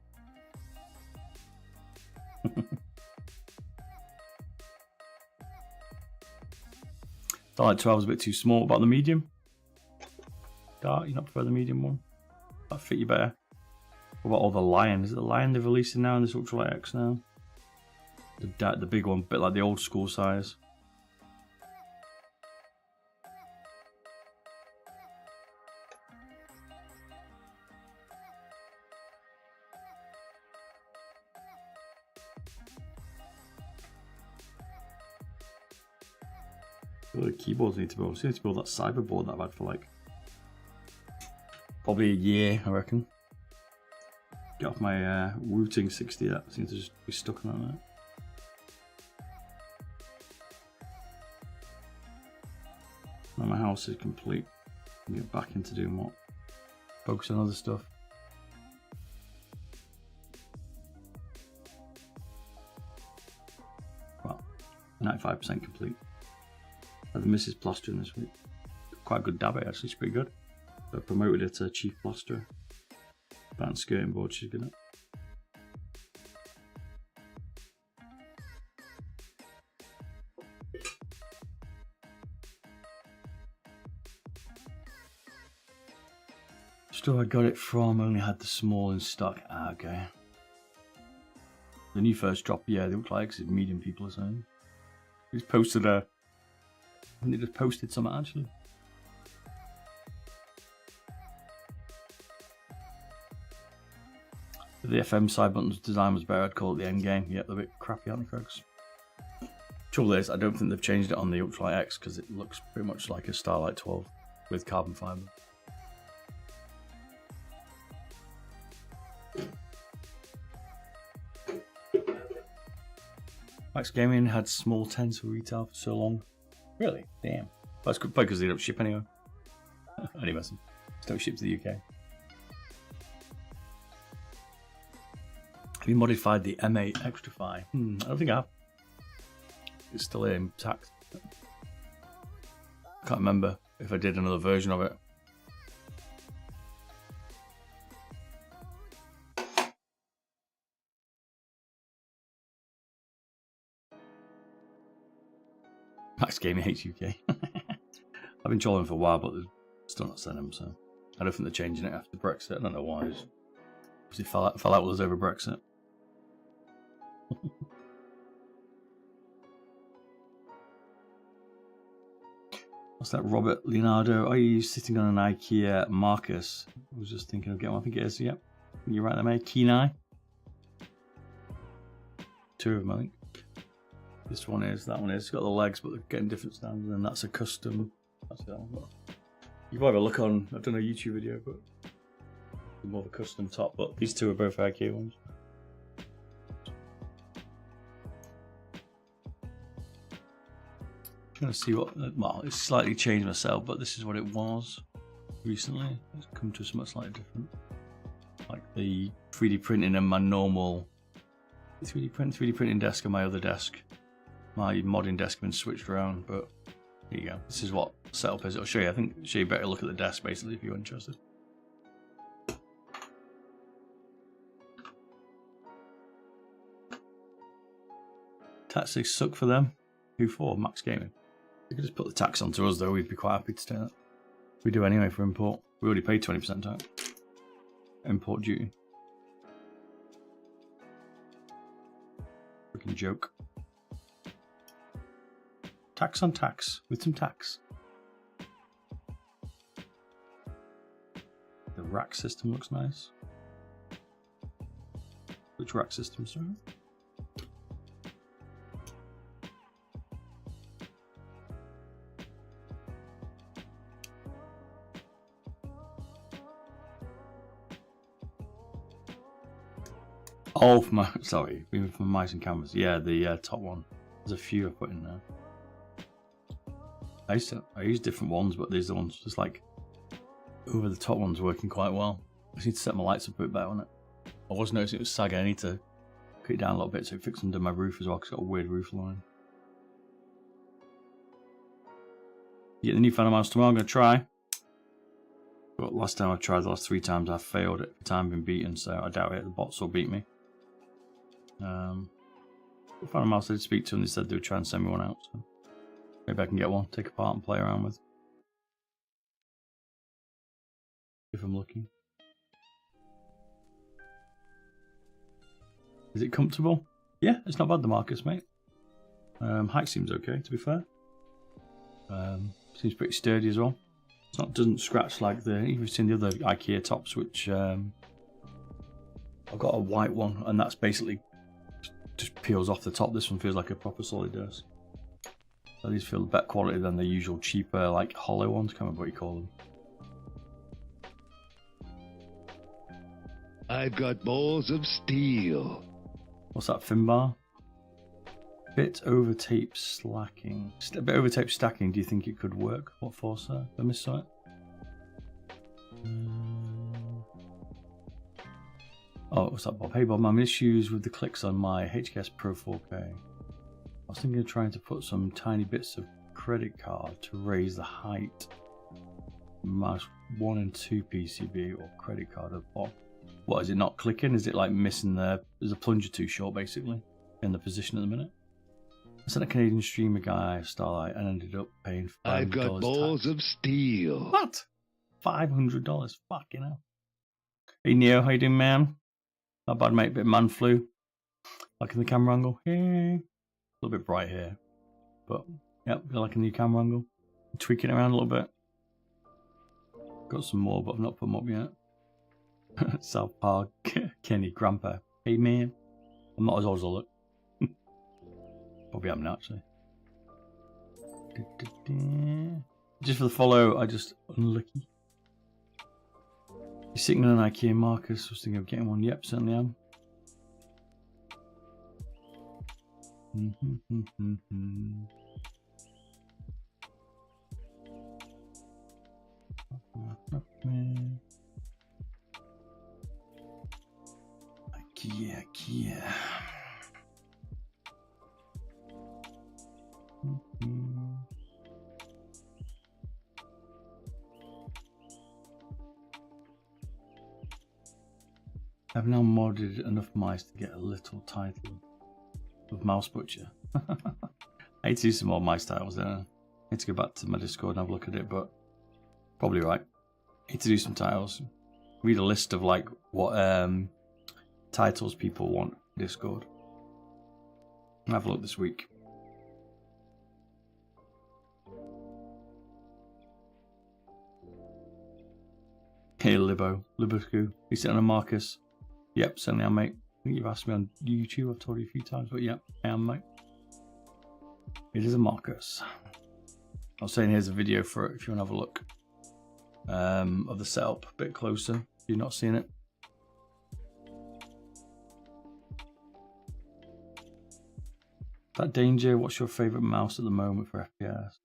Starlight 12 is a bit too small. About the medium? Dart, you not prefer the medium one? That'd fit you better. What about all the Lion? Is it the Lion they're releasing now in this Ultralight X now? The big one, bit like the old school size. The keyboards need to build. I need to build that cyberboard that I've had for like probably a year, I reckon. Get off my routing 60. That seems to just be stuck on that now. Now my house is complete. I can get back into doing what? Focus on other stuff. Well, 95% complete. I had the missus plastering this week. Quite a good dab at it, actually, it's pretty good. So I promoted her to chief plasterer. Band skirting board, she's good at. Store I got it from, only had the small in stock. Ah, okay. The new first drop, yeah, they look like it's medium, people are saying. He's posted a. I think they just posted something actually. The FM side buttons design was better, I'd call it the end game. Yeah, they're a bit crappy, aren't they, folks? Trouble is, I don't think they've changed it on the Ultralight X because it looks pretty much like a Starlight 12 with carbon fiber. Max Gaming had small Tenz for retail for so long. Really? Damn. That's good because they don't ship anyway. Only messing. Just don't ship to the UK. Have you modified the M8 Extrafy? I don't think I have. It's still intact. I can't remember if I did another version of it. Max Gaming hates UK. I've been trolling for a while, but they're still not sending them, so I don't think they're changing it after Brexit. I don't know why. Because it fell out with us over Brexit. What's that, Robert Leonardo? Are you sitting on an IKEA Marcus? I was just thinking of getting one. I think it is, yep. You're right there, mate. Kenai. 2 of them, I think. This one is, that one is. It's got the legs, but they're getting different standards, and that's a custom. That's that one. You might have a look on, I've done a YouTube video, but more of a custom top, but these 2 are both IKEA ones. Trying to see what, well, it's slightly changed myself, but this is what it was recently. It's come to something slightly different. Like the 3D printing and my normal 3D printing desk on my other desk. My modding desk has been switched around, but there you go. This is what setup is. I'll show you. I think show you better look at the desk basically if you're interested. Taxes suck for them. Who for? Max Gaming. They could just put the tax onto us though. We'd be quite happy to do that. We do anyway for import. We already paid 20% tax. Import duty. Freaking joke. Tax on tax with some tax. The rack system looks nice. Which rack system, sorry? Oh, for my, sorry, even for mice and cameras. Yeah, the top one. There's a few I put in there. I use different ones, but these are the ones just like over the top ones working quite well. I just need to set my lights up a bit better on it. I was noticing it was sagging. I need to cut it down a little bit so it fits under my roof as well, because it's got a weird roof line. Get the new Finalmouse tomorrow. I'm going to try. But last time I tried, the last 3 times I failed it. Time been beaten, so I doubt it. The bots will beat me. Finalmouse, I did speak to them. They said they would try and send me one out. So maybe I can get one, take apart and play around with. If I'm lucky. Is it comfortable? Yeah, it's not bad, the Marcus, mate. Height seems okay, to be fair. Seems pretty sturdy as well. It's not, doesn't scratch like you've seen the other IKEA tops, which I've got a white one, and that's basically just peels off the top. This one feels like a proper solid desk. So these feel better quality than the usual cheaper, like hollow ones. Can't remember what you call them. I've got balls of steel. What's that, Finbar? Bit over tape slacking. A bit over tape stacking, do you think it could work? What for, sir? I missed it. Oh, what's that, Bob? Hey, Bob, I'm issues with the clicks on my HSK Pro 4K. I was thinking of trying to put some tiny bits of credit card to raise the height. Mouse 1 and 2 PCB or credit card of Bob. What, is it not clicking? Is it like missing the... Is the plunger too short, basically, in the position at the minute? I sent a Canadian streamer guy Starlight and ended up paying $500. I've got balls tax. of steel. What? $500? Fucking hell. Hey Neo, how you doing, man? Not bad, mate. Bit of man flu. Liking the camera angle. Hey. A little bit bright here. But, yep, liking the camera angle. Tweaking it around a little bit. Got some more, but I've not put them up yet. South Park, Kenny, Grandpa. Hey, man. I'm not as old as I look. Probably am now, actually. Just for the follow, I just unlucky. You're sitting on an IKEA Marcus. I was thinking of getting one. Yep, certainly am. IKEA. I've now modded enough mice to get a little title of Mouse Butcher. I need to do some more mice titles there. I need to go back to my Discord and have a look at it, but probably right. I need to do some titles. Read a list of like what titles people want in Discord. I'll have a look this week. Hey Liboscu. You sitting on Marcus? Yep, certainly am, mate. I think you've asked me on YouTube, I've told you a few times, but yep, I am, mate. It is a Marcus. I was saying here's a video for it if you want to have a look. Of the setup a bit closer if you've not seen it. That Danger, what's your favourite mouse at the moment for FPS?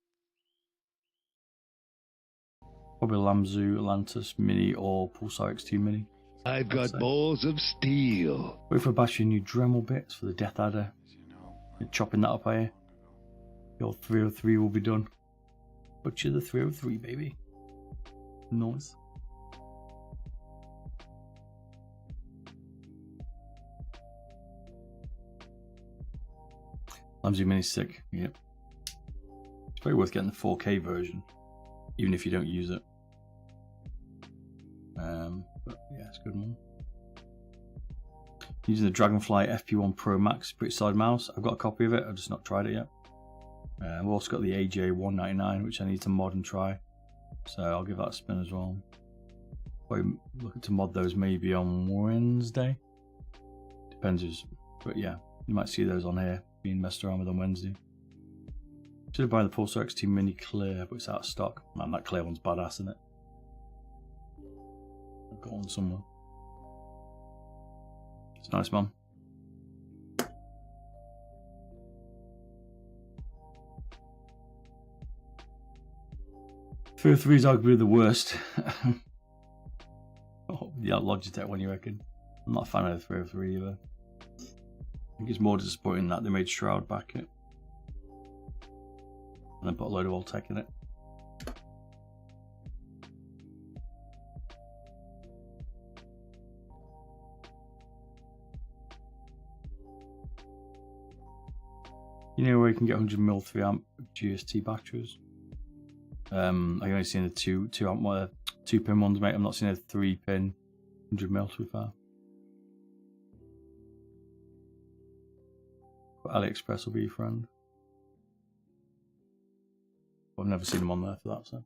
Probably Lamzu, Atlantis Mini or Pulsar X2 Mini. I've got balls of steel. Wait for a batch of new Dremel bits for the Death Adder. You're chopping that up here. Your 303 will be done. Butcher the 303, baby. Nice. Lamzu Mini sick. Yep. It's very worth getting the 4K version, even if you don't use it. But yeah, it's a good one. Using the Dragonfly FP1 Pro Max, pretty solid mouse. I've got a copy of it, I've just not tried it yet. I've also got the AJ199, which I need to mod and try. So I'll give that a spin as well. Probably looking to mod those maybe on Wednesday. Depends, but yeah, you might see those on here being messed around with on Wednesday. Should have buy the Pulsar X2 Mini Clear, but it's out of stock. Man, that clear one's badass, isn't it? I've got one somewhere. It's nice, man. Three is arguably the worst. Oh, yeah, Logitech one, you reckon? I'm not a fan of the 303 either. I think it's more disappointing that they made Shroud back it. And then put a load of old tech in it. You know where you can get 100mm 3A GST batteries? I've only seen the 2-pin ones, mate. I've not seen a 3-pin 100mm so far. But AliExpress will be your friend. I've never seen them on there for that, so.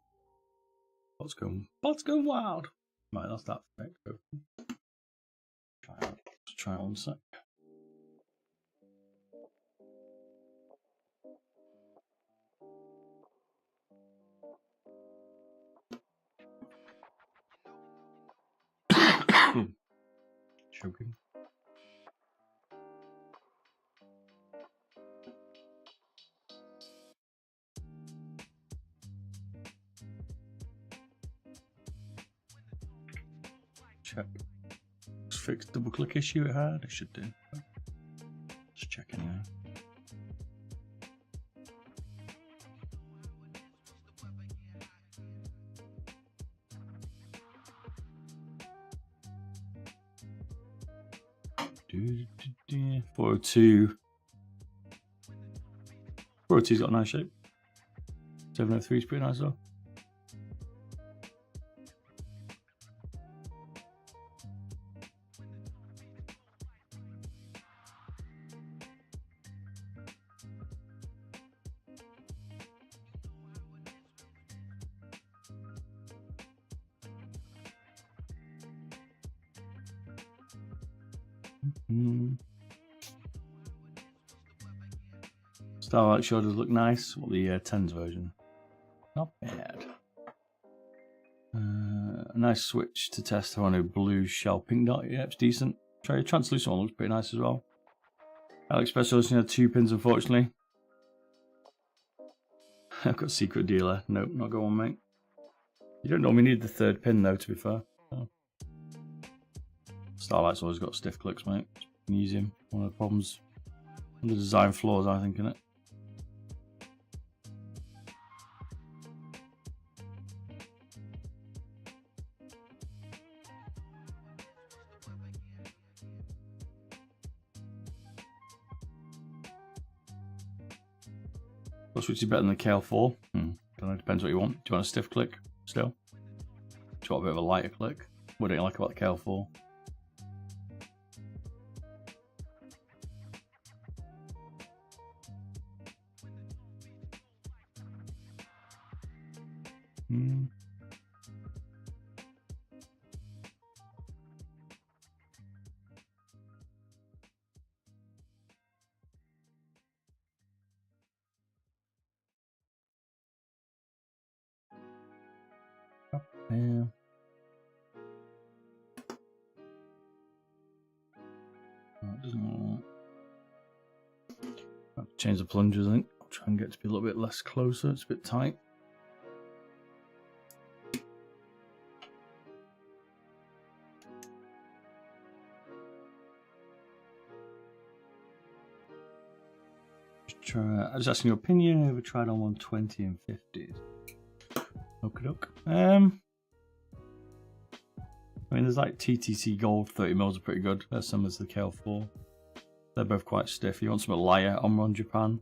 Let's go wild. Right, that's that effect. Let's try it one sec. Choking. Check. Fixed double click issue it had. It should do. Just check anyway. Do, 402. 402's got a nice shape. 703 is pretty nice though. Starlight sure does look nice. What the Tenz version? Not bad. A nice switch to test on a blue shell pink dot. Yeah, it's decent. Try a translucent one, looks pretty nice as well. AliExpress only had 2 pins, unfortunately. I've got secret dealer. Nope, not got one, mate. You don't normally need the 3rd pin, though, to be fair. Oh. Starlight's always got stiff clicks, mate. You can use him. One of the problems on the design flaws, I think, innit? Which is better than the KL4? Don't know, depends what you want. Do you want a stiff click still? Do you want a bit of a lighter click? What do you like about the KL4? Yeah. I'll change the plungers, I think. I'll try and get it to be a little bit less closer. It's a bit tight. I was asking your opinion. Have you tried on 120 and 50s? Okie doke. I mean, there's like TTC Gold 30mm are pretty good. They're similar to the KL4. They're both quite stiff. You want something lighter, Omron Japan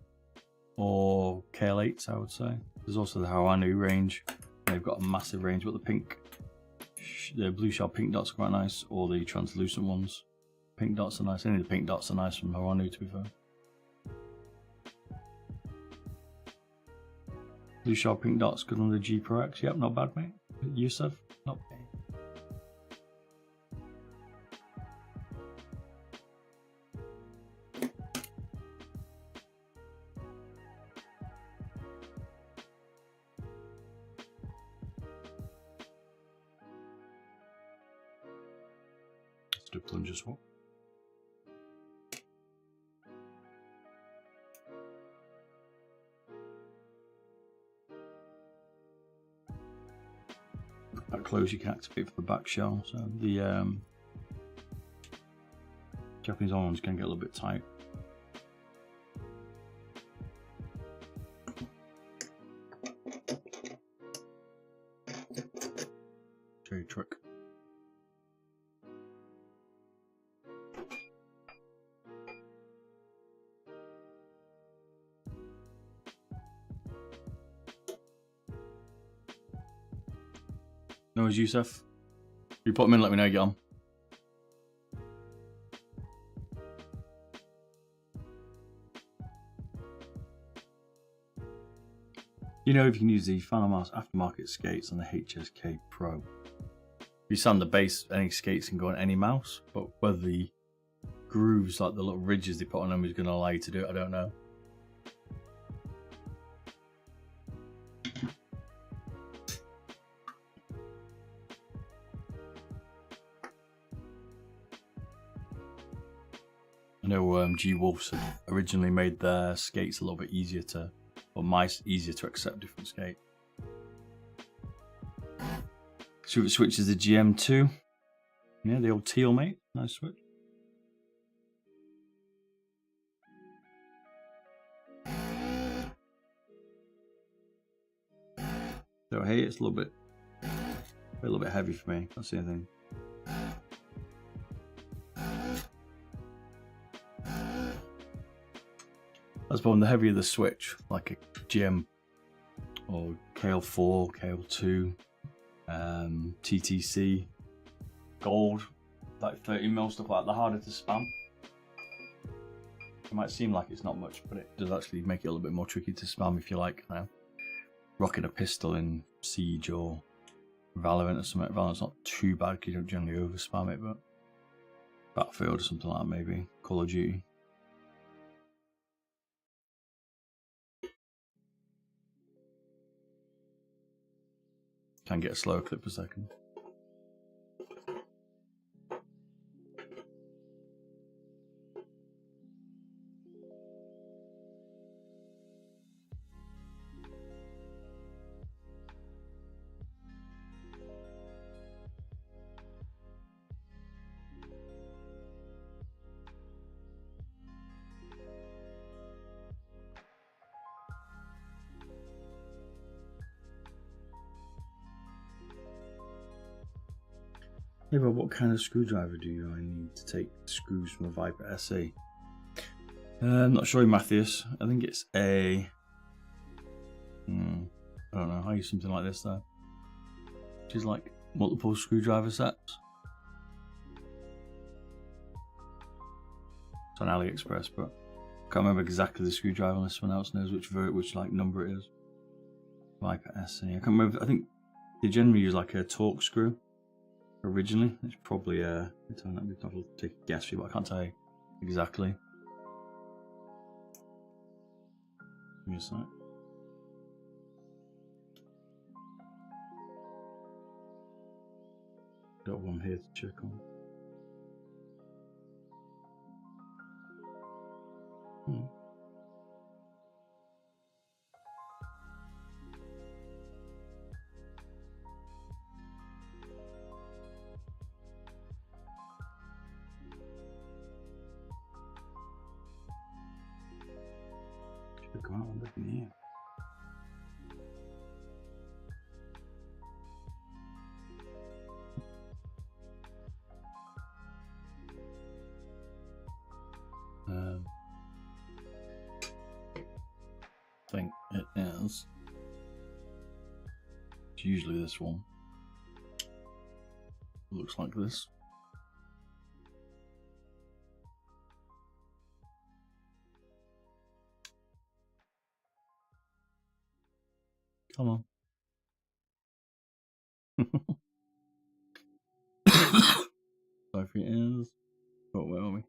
or KL8s, I would say. There's also the Hawanu range. They've got a massive range, but the blue shell pink dots are quite nice, or the translucent ones. Pink dots are nice. Any of the pink dots are nice from Hawanu, to be fair. Blue shell pink dots good on the G Pro X. Yep, not bad, mate. Yusuf, not bad. Let's do plunger swap. That close you can activate for the back shell, so the Japanese ones can get a little bit tight. Show you a trick. No, it's Yusuf. If you put them in, let me know how you get on. You know if you can use the Finalmouse aftermarket skates on the HSK Pro. If you sand the base, any skates can go on any mouse, but whether the grooves, like the little ridges they put on them, is going to allow you to do it, I don't know. I know G-Wolves had originally made their skates a little bit easier to, or mice easier to accept different skate. So it switches the GM2. Yeah, the old teal, mate. Nice switch. So hey, it's a little bit heavy for me. Can't see anything. I suppose the heavier the switch, like a GM or KL4, KL2, TTC, Gold, like 30mm stuff like that, the harder to spam. It might seem like it's not much, but it does actually make it a little bit more tricky to spam if you like, rocking a pistol in Siege or Valorant or something. Valorant's not too bad because you don't generally over spam it, but Battlefield or something like that, maybe. Call of Duty. Can get a slower clip per second. Yeah, but what kind of screwdriver do I need to take screws from a Viper SE? I'm not sure, Matthias. I think it's a... I don't know. I use something like this though. Which is like multiple screwdriver sets. It's on AliExpress, but I can't remember exactly the screwdriver unless someone else knows which like number it is. Viper SE. I can't remember. I think they generally use like a Torque screw originally. It's probably a... Let me take a guess for you, but I can't tell you exactly. Give me a sec. Got one here to check on. Should have gone out and look in here. I think it is. It's usually this one. It looks like this. Come on. Sorry for your ears. Oh, where are we?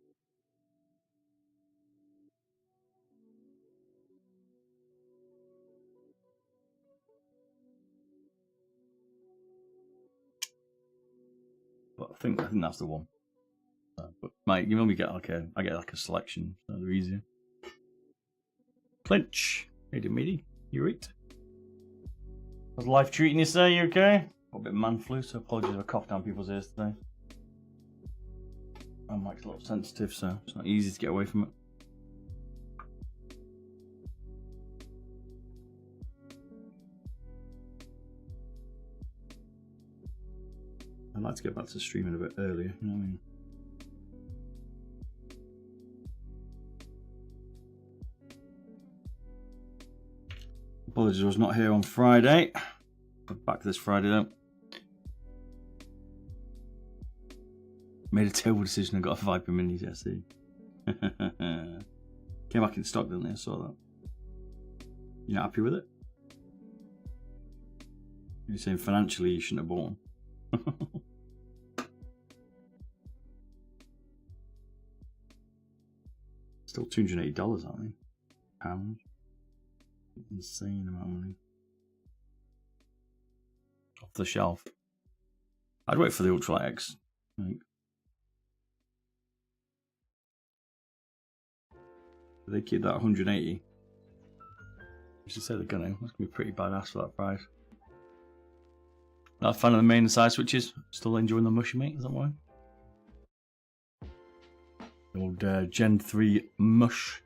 But I think that's the one. But mate, you normally get like I get like a selection, so they're easier. Clinch, hey matey, you right? How's life treating you, sir? You okay? Got a bit of man flu, so apologies if I coughed down people's ears today. My mic's a little sensitive, so it's not easy to get away from it. I'd like to get back to streaming a bit earlier, you know what I mean? Apologies, I was not here on Friday. But back this Friday though. Made a terrible decision and got a Viper Mini SE. Came back in stock, didn't they? I saw that. You're not happy with it? You're saying financially you shouldn't have bought one. Still $280, aren't they? Pounds. Insane amount of money. Off the shelf. I'd wait for the Ultralight X. Like, they keep that 180. You should say they're gonna. That's gonna be pretty badass for that price. Not a fan of the main and side switches. Still enjoying the mushy, mate. Is that why? The old Gen 3 mush.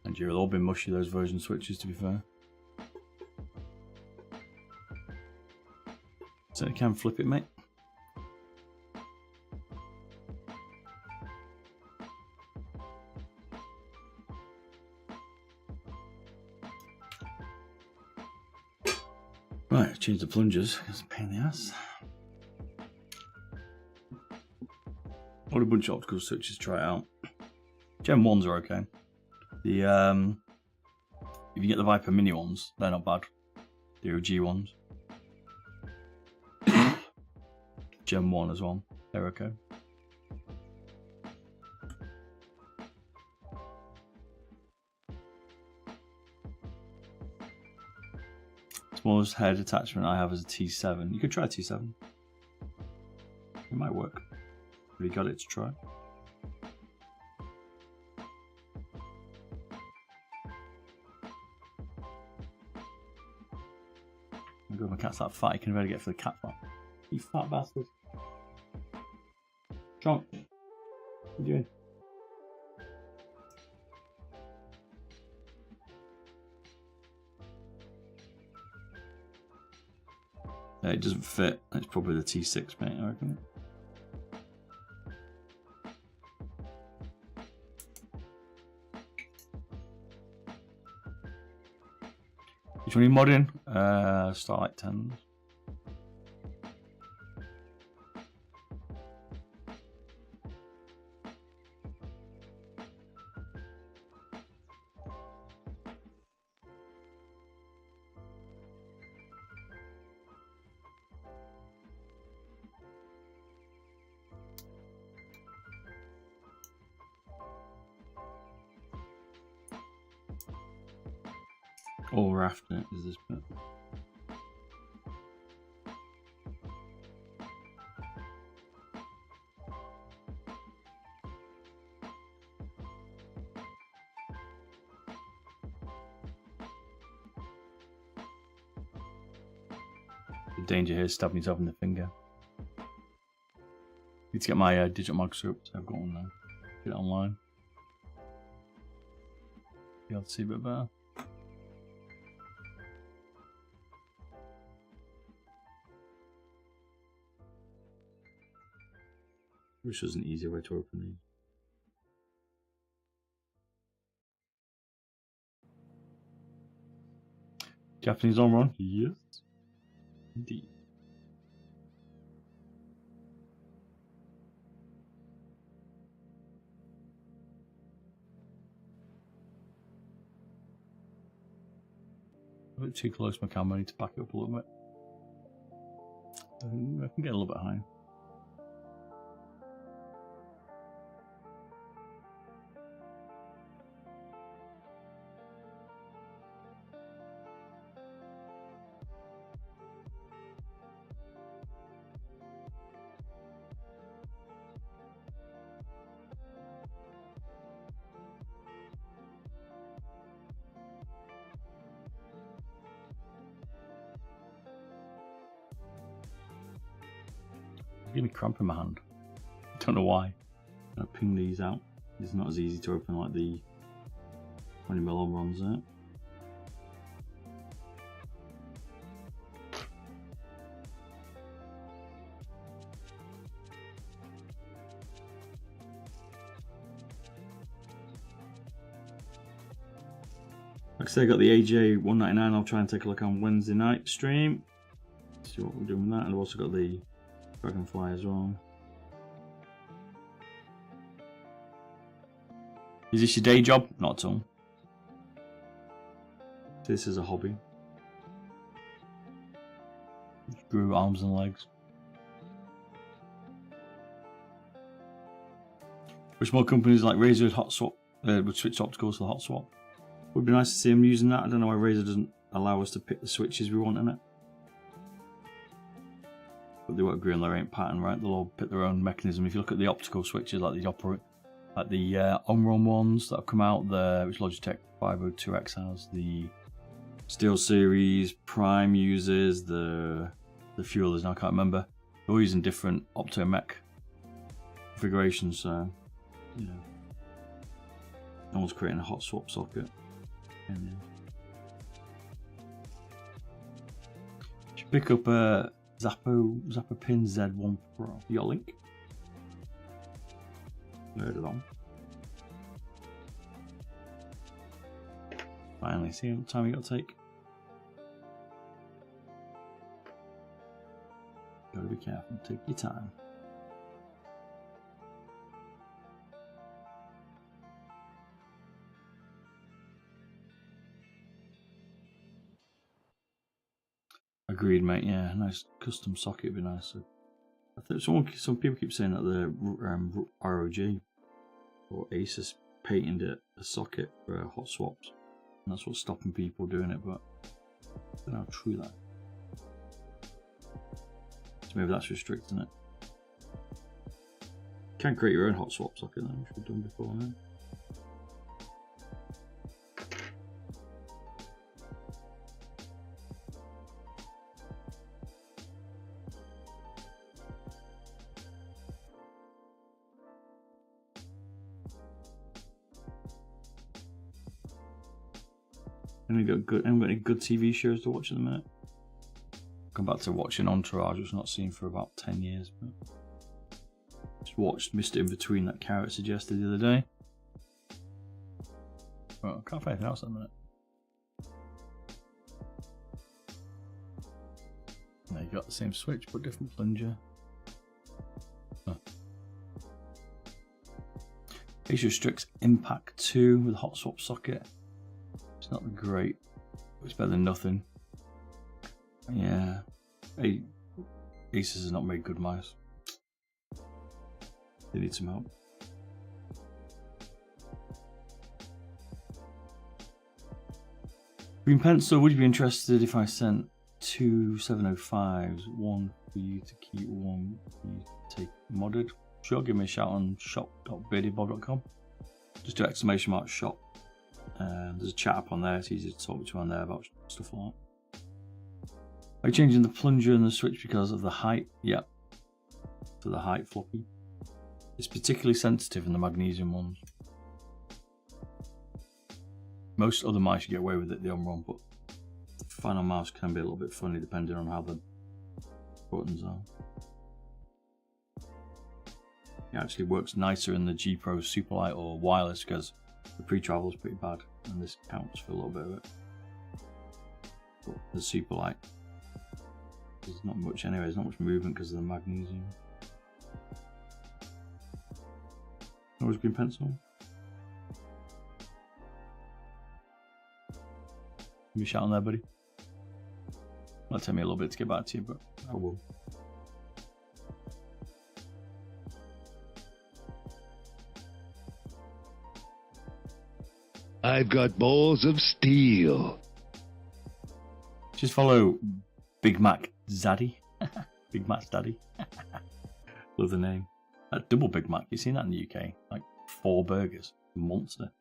And you've all been mushy, those version switches, to be fair. So you can flip it, mate. Right, change the plungers. It's a pain in the ass. What a bunch of optical switches to try it out. Gen 1s are okay. The if you get the Viper Mini ones, they're not bad. The OG ones. Gen 1 as well, they're okay. Smallest head attachment I have is a T7. You could try a T7. It might work. Have you got it to try? Oh god, my cat's that fat, you can barely get for the cat fat. You fat bastard. John, what are you doing? It doesn't fit. It's probably the T6, mate, I reckon. Which one are you modding? Starlight Tenz. All we're after is this bit. The danger here is stabbing yourself in the finger. Need to get my digital microscope. I've got one now. Get it online. Be able to see a bit better. Wish there was an easier way to open these. Japanese on run? Yes. Indeed. A bit too close to my camera, I need to back it up a little bit. I can get a little bit higher. Give me cramp in my hand. Don't know why. I'm gonna ping these out. It's not as easy to open like the 20mm ones there. Like I say, I got the AJ 199. I'll try and take a look on Wednesday night stream. See what we're doing with that. And I've also got the Dragonfly as well. Is this your day job? Not at all. This is a hobby. Grew arms and legs. Wish more companies like Razer would hot swap, would switch opticals to the hot swap. Would be nice to see them using that. I don't know why Razer doesn't allow us to pick the switches we want in it. But they won't agree on their own pattern, right? They'll all pick their own mechanism. If you look at the optical switches, like the Omron ones that have come out, which Logitech 502X has, the Steel Series, Prime uses, the few others now I can't remember. They're all using different optomech configurations, so you know, no one's creating a hot swap socket. And, should pick up a Zappa Pin Z1 Pro. Your link. Heard of them. Finally, see how much time you got to take. Gotta be careful. Take your time. Agreed, mate. Yeah, nice custom socket would be nice. I think some people keep saying that the ROG or Asus patented a socket for hot swaps, and that's what's stopping people doing it. But I don't know how true that. So maybe that's restricting it. You can create your own hot swap socket, though, which we've done before, right? I haven't got any good TV shows to watch at the minute. Come back to watching Entourage, which I've not seen for about 10 years. But just watched Mr. In Between that Carrot suggested the other day. Well, I can't find anything else at the minute. Now you got the same switch but different plunger. Huh. Ace restricts impact 2 with a hot swap socket. It's not great, but it's better than nothing. Yeah, Asus has not made good mice. They need some help. Green pencil, would you be interested if I sent 2 705s, one for you to keep, one for you to take modded? Sure, give me a shout on shop.beardybob.com. Just do !shop. There's a chat up on there, it's easy to talk to on there about stuff like that. Are you changing the plunger and the switch because of the height? Yep. For the height floppy. It's particularly sensitive in the magnesium ones. Most other mice you get away with it the on-run, but the Finalmouse can be a little bit funny depending on how the buttons are. It actually works nicer in the G Pro Superlight or wireless because the pre-travel is pretty bad, and this counts for a little bit of it. But the Superlight, there's not much anyway, there's not much movement because of the magnesium. Always green pencil. Give me a shout on there, buddy. Might take me a little bit to get back to you, but I will. I've got balls of steel. Just follow Big Mac Zaddy. Big Mac's daddy. Love the name. That double Big Mac, you've seen that in the UK? Like 4 burgers. Monster.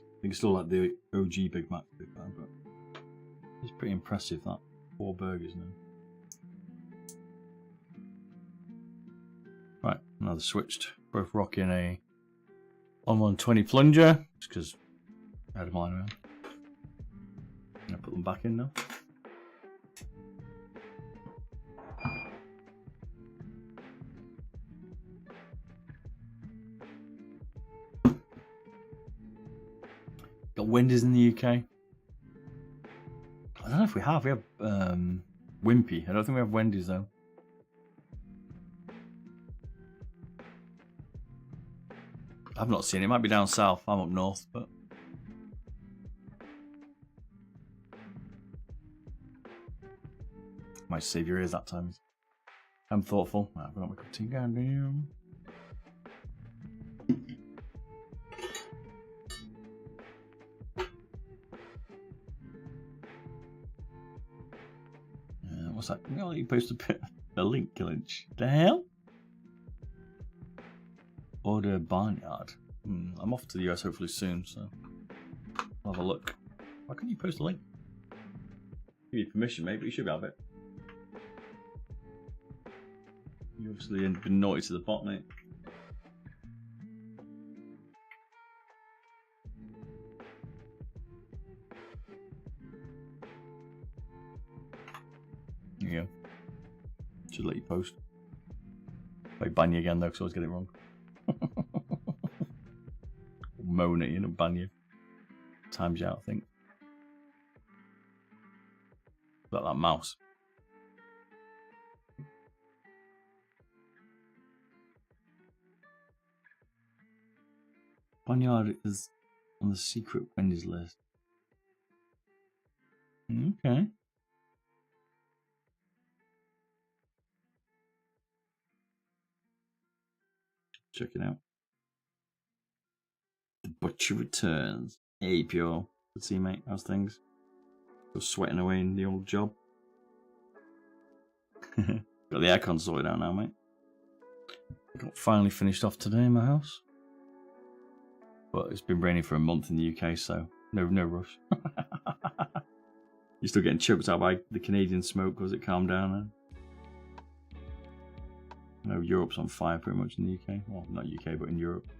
I think it's still like the OG Big Mac, but it's pretty impressive that 4 burgers now. Right, now they're switched. Both rocking a on 120 plunger, just because I had mine around. I'm gonna put them back in now. Got Wendy's in the UK. I don't know if we have. We have Wimpy. I don't think we have Wendy's though. I've not seen it. It might be down south. I'm up north, but might save your ears that time. I'm thoughtful. I've got my cup of tea going down. What's that? Oh, you posted a link, glitch. The hell? Order Barnyard. I'm off to the US hopefully soon, so I'll have a look. Why can't you post a link? Give you permission, mate, but you should have it. You obviously have been naughty to the bot, mate. There you go. Should let you post. I ban you again though, because I always get it wrong. Moan at you and ban you. Times you out, I think. Like that mouse. Barnyard is on the secret Wendy's list. Okay. Check it out. The Butcher returns. Hey, Pure. Let's see, mate. How's things? Still sweating away in the old job. Got the aircon sorted out now, mate. Got finally finished off today in my house. But it's been raining for a month in the UK, so no rush. You're still getting choked out by the Canadian smoke because it calmed down now. I know Europe's on fire pretty much in the UK. Well, not UK, but in Europe.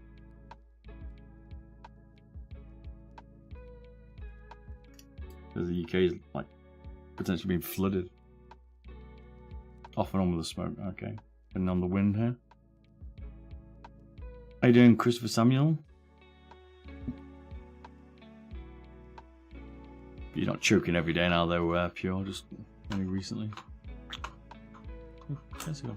Because the UK is like potentially being flooded. Off and on with the smoke, okay. And on the wind here. How you doing, Christopher Samuel? You're not choking every day now though, Pure, just only recently. Ooh, let's go.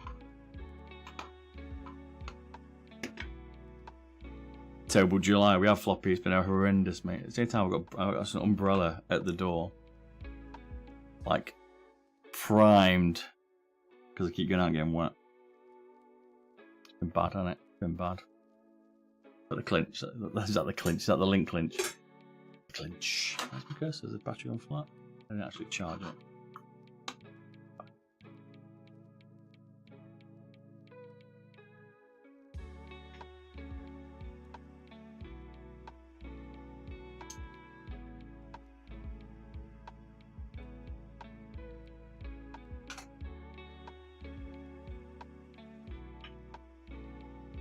Terrible July. We have floppy. It's been horrendous, mate. At the same time, I've got an umbrella at the door, like primed, because I keep going out and getting wet. It's been bad, hasn't it? It's been bad. But the clinch. Is that the clinch? Is that the link clinch? Clinch. That's because there's a battery on flat. I didn't actually charge it.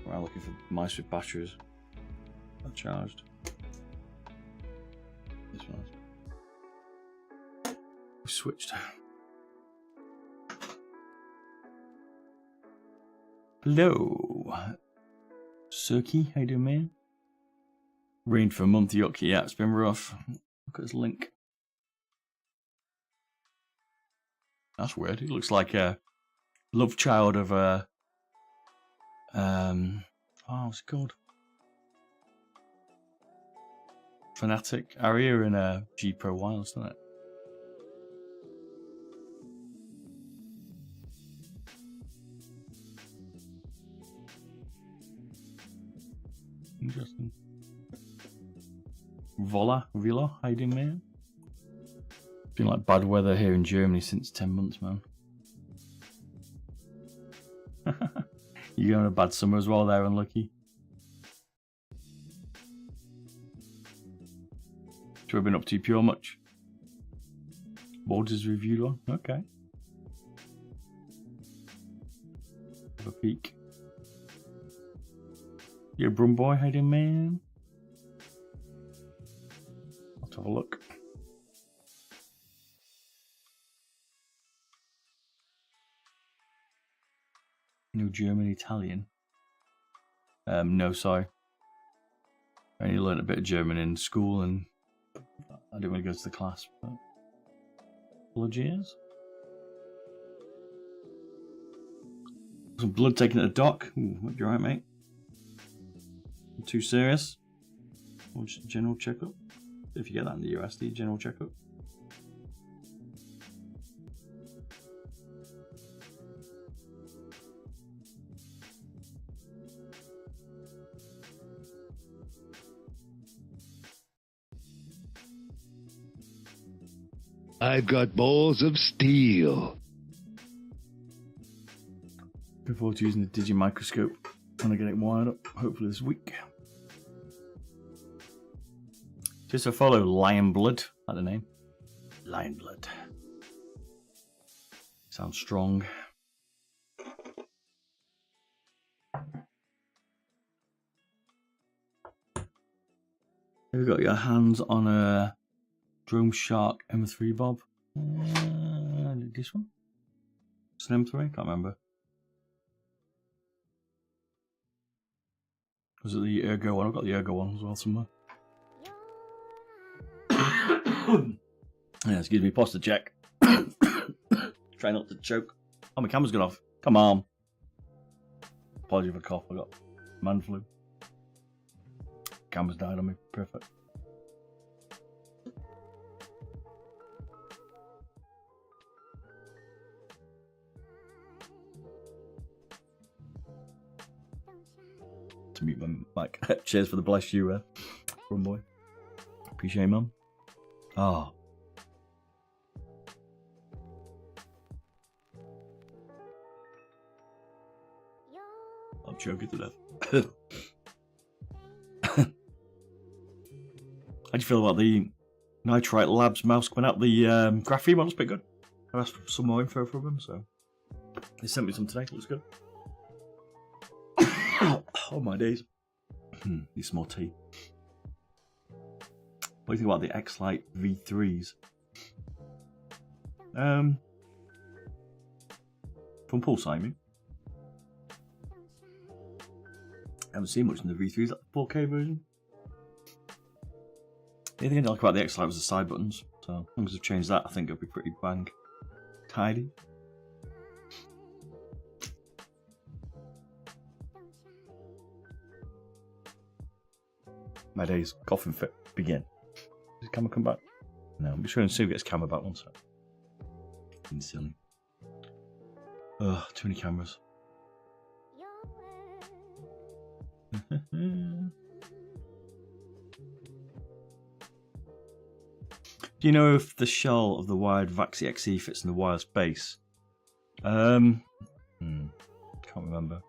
We're looking for mice with batteries. Not charged. This one. We switched. Hello. Surky, how you doing, man? Rained for a month, yuck. Yeah, it's been rough. Look at his link. That's weird. He looks like a love child of a what's it called? Fanatic Aria in a G Pro Wireless, isn't it? Interesting. Villa, how you doing, man? Been like bad weather here in Germany since 10 months, man. You're having a bad summer as well there, unlucky. So we've been up to Pure much? Borders reviewed one? Okay. Have a peek. Yo, Brum Boy, how you doing, man? Let's have a look. No German, Italian. No, sorry. I only learned a bit of German in school and I didn't really go to the class, but apologies. Some blood taken at the dock. Ooh, you alright, mate? Too serious? Or just a general checkup? If you get that in the US, the general checkup. I've got balls of steel. Looking forward to using the Digi microscope when I get it wired up, hopefully this week. Just to follow Lion Blood, like the name. Lion Blood. Sounds strong. Have you got your hands on a Drone Shark M3 Bob? This one? It's an M3? Can't remember. Was it the Ergo one? I've got the Ergo one as well somewhere. Yeah, excuse me, posture check. Try not to choke. Oh, my camera's gone off. Come on. Apologies for cough, I got man flu. Camera's died on me. Perfect. To mute my mic. Cheers for the bless you, Run Boy. Appreciate it, man. Oh. I'm choking to death. How do you feel about the Nitrite Labs mouse coming out? The graphene one was pretty good. I asked for some more info from them, so they sent me some today. It looks good. Oh my days. Need some more tea. What do you think about the X-Lite V3s? From Paul Simon. Haven't seen much in the V3. Is that the 4K version? The only thing I like about the X Lite was the side buttons. So as long as I've changed that, I think it'll be pretty bang tidy. My day's coughing fit begin. Does the camera come back? No, I'm sure Sue gets camera back once. Being silly. Ugh, too many cameras. Do you know if the shell of the wired Vaxi XE fits in the wireless base? Can't remember.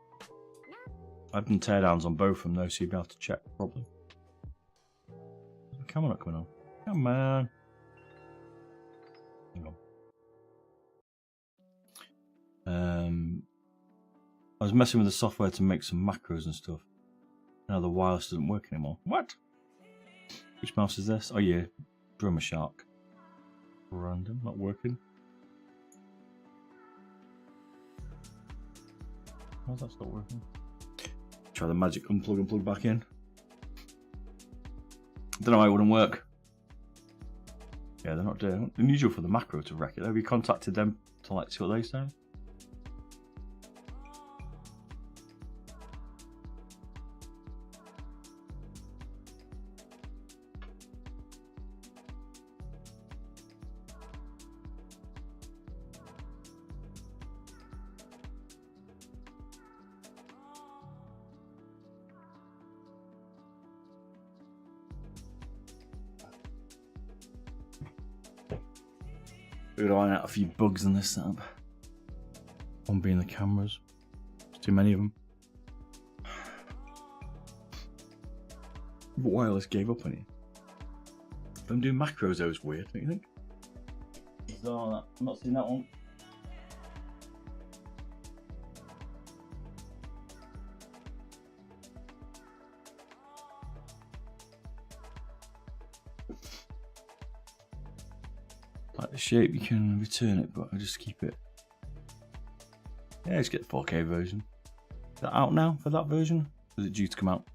I've done teardowns on both of them though, so you'll be able to check probably. The camera not coming on. Come on. Hang on. I was messing with the software to make some macros and stuff. Now the wireless doesn't work anymore. What? Which mouse is this? Oh yeah, Drummer Shark. Random, not working. How's that not working? Try the magic unplug and plug back in. Don't know why it wouldn't work. Yeah, they're not doing. Unusual for the macro to wreck it. Have you contacted them to like see what they say? We're going to iron out a few bugs in this setup. One being the cameras. There's too many of them. Wireless gave up on it. Them doing macros though is weird, don't you think? So, I'm not seeing that one. Like the shape, you can return it, but I just keep it. Yeah, just get the 4K version. Is that out now for that version? Or is it due to come out?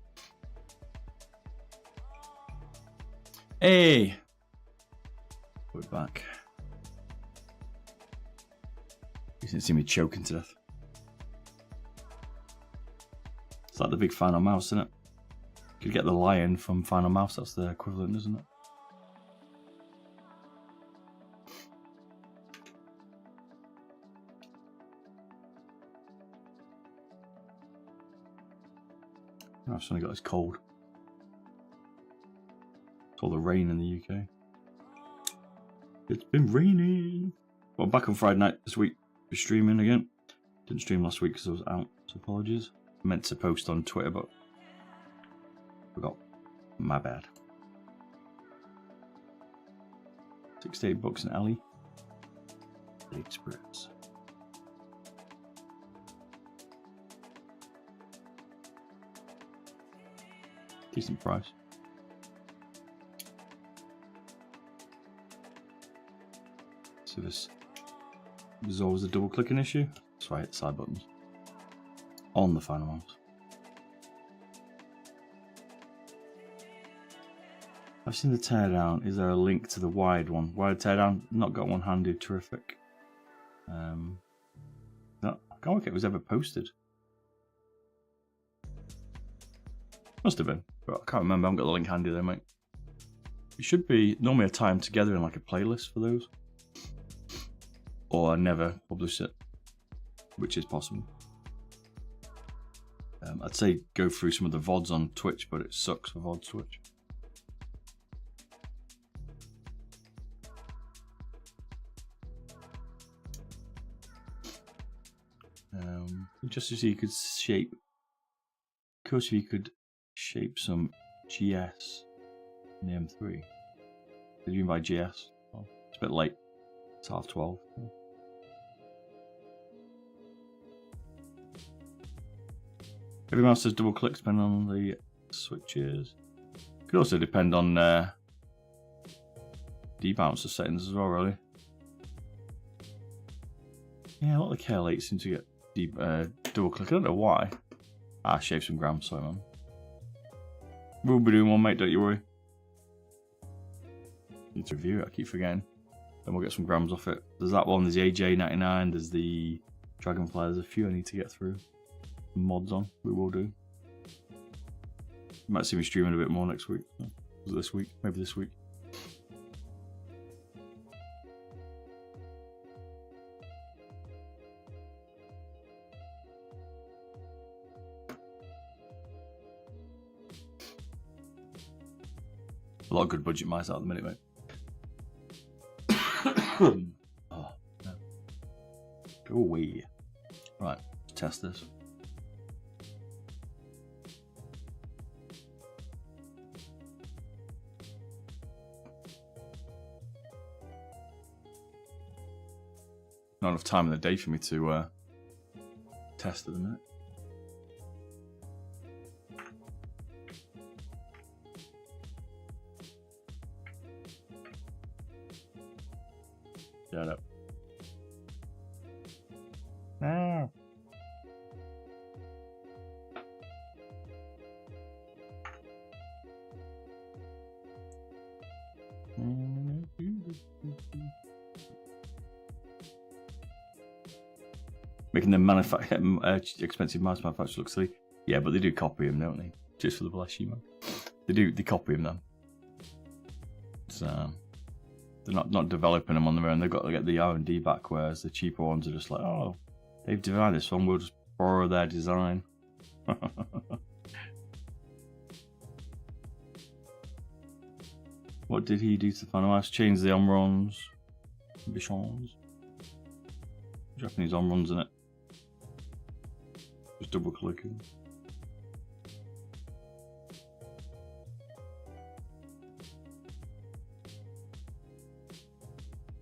Hey! We're back. You didn't see me choking to death. It's like the big Finalmouse, isn't it? You could get the lion from Finalmouse, that's the equivalent, isn't it? I've suddenly got this cold. It's all the rain in the UK. It's been raining. Well, I'm back on Friday night this week for streaming again. Didn't stream last week because I was out, so apologies. I meant to post on Twitter, but forgot. My bad. $68 in Ali. Express. Decent price. So this resolves the double clicking issue. That's why I hit the side buttons on the Finalmouse. I've seen the teardown. Is there a link to the wired one? Wired teardown. Not got one handy. Terrific. No, I can't think it was ever posted. Must have been, but I can't remember. I haven't got the link handy there, mate. It should be normally a time together in like a playlist for those. Or I never publish it, which is possible. I'd say go through some of the VODs on Twitch, but it sucks for VOD Twitch. Just as you could shape, of course, if you could shape some GS in the M3. Did you mean by GS? Well, it's a bit late. It's 12:30. Every mouse does double click depending on the switches. Could also depend on debouncer settings as well, really. Yeah, a lot of the KL8 seem to get double click. I don't know why. Ah, shave some grams, sorry, man. We'll be doing one, mate, don't you worry. Need to review it, I keep forgetting. Then we'll get some grams off it. There's that one, there's the AJ99, there's the Dragonfly, there's a few I need to get through. Mods on, we will do. You might see me streaming a bit more next week. Was it this week? Maybe this week. A lot of good budget mice out at the minute, mate. Oh, no. Go away. Right, let's test this. Not enough time in the day for me to test at the minute. Shut up. No. Making the expensive mouse manufacturers look silly. Yeah, but they do copy them, don't they? Just for the bless you, man. They copy them then. So they're not developing them on their own. They've got to get the R&D back, whereas the cheaper ones are just like, oh, they've designed this one, we'll just borrow their design. What did he do to the Finalmouse? Change the on-runs. Bichons. Japanese on-runs in it. Just double clicking.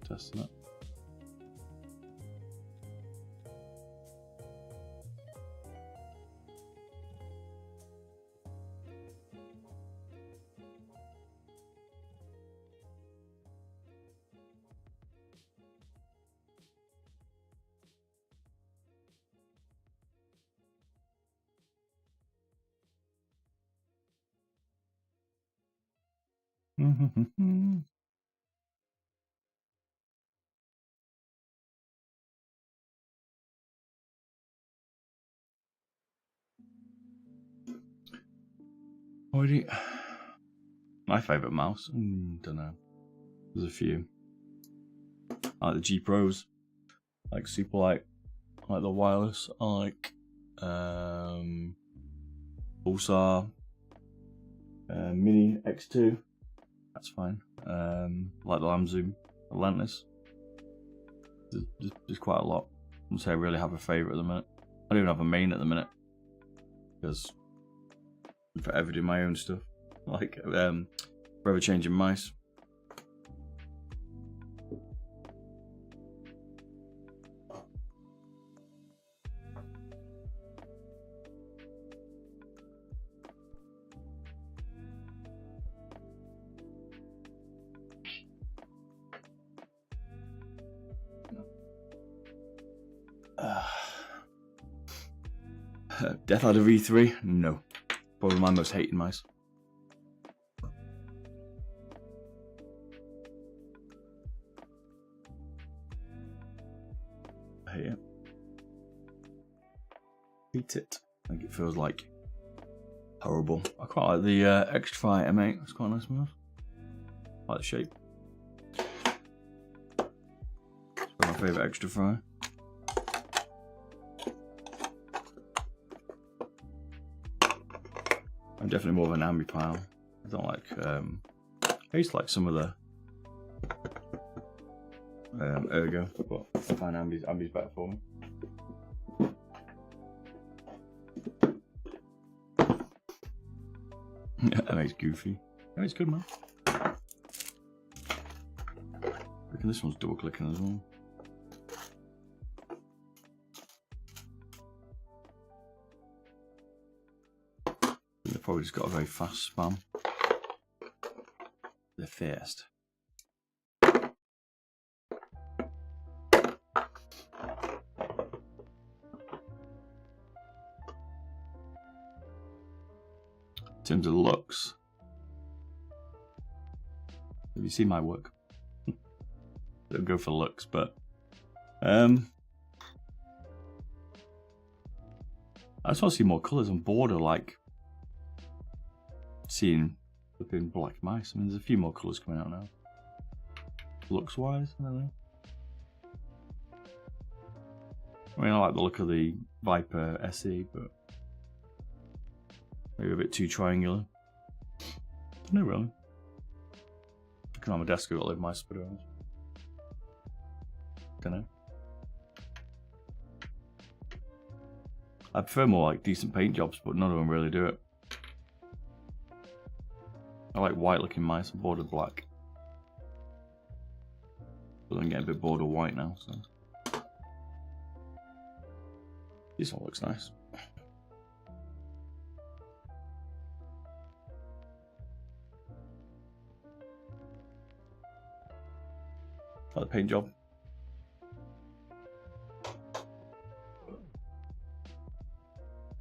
Testing it. Already, my favourite mouse? Don't know. There's a few. I like the G Pros. I like Superlight. I like the wireless. I like Pulsar. Mini X2. That's fine. I like the Lam Zoom. Relentless. There's quite a lot. I wouldn't say I really have a favourite at the minute. I don't even have a main at the minute. Because I'm forever doing my own stuff. Like forever changing mice. Death Adder V3? No. Probably my most hated mice. I hate it. Hate it. I think it feels like horrible. I quite like the Extra M8. That's quite a nice mouse. I like the shape. It's my favourite Extra Fry. I'm definitely more of an ambipile. I don't like. I used to like some of the Ergo, but I find Ambi's better for me. That makes goofy. That makes good, man. I reckon this one's double clicking as well. They've probably just got a very fast spam. They're fast. In terms of looks. Have you seen my work? Don't go for looks, but I just want to see more colours. I'm bored of like seeing flipping black mice. I mean, there's a few more colours coming out now. Looks wise, I don't know. I mean, I like the look of the Viper SE, but maybe a bit too triangular. No, really. Looking on my desk, I've got to leave my spit around. Don't know. I prefer more like decent paint jobs, but none of them really do it. I like white looking mice. I'm bored of black. But I'm getting a bit bored of white now, so. This one looks nice. Like the paint job.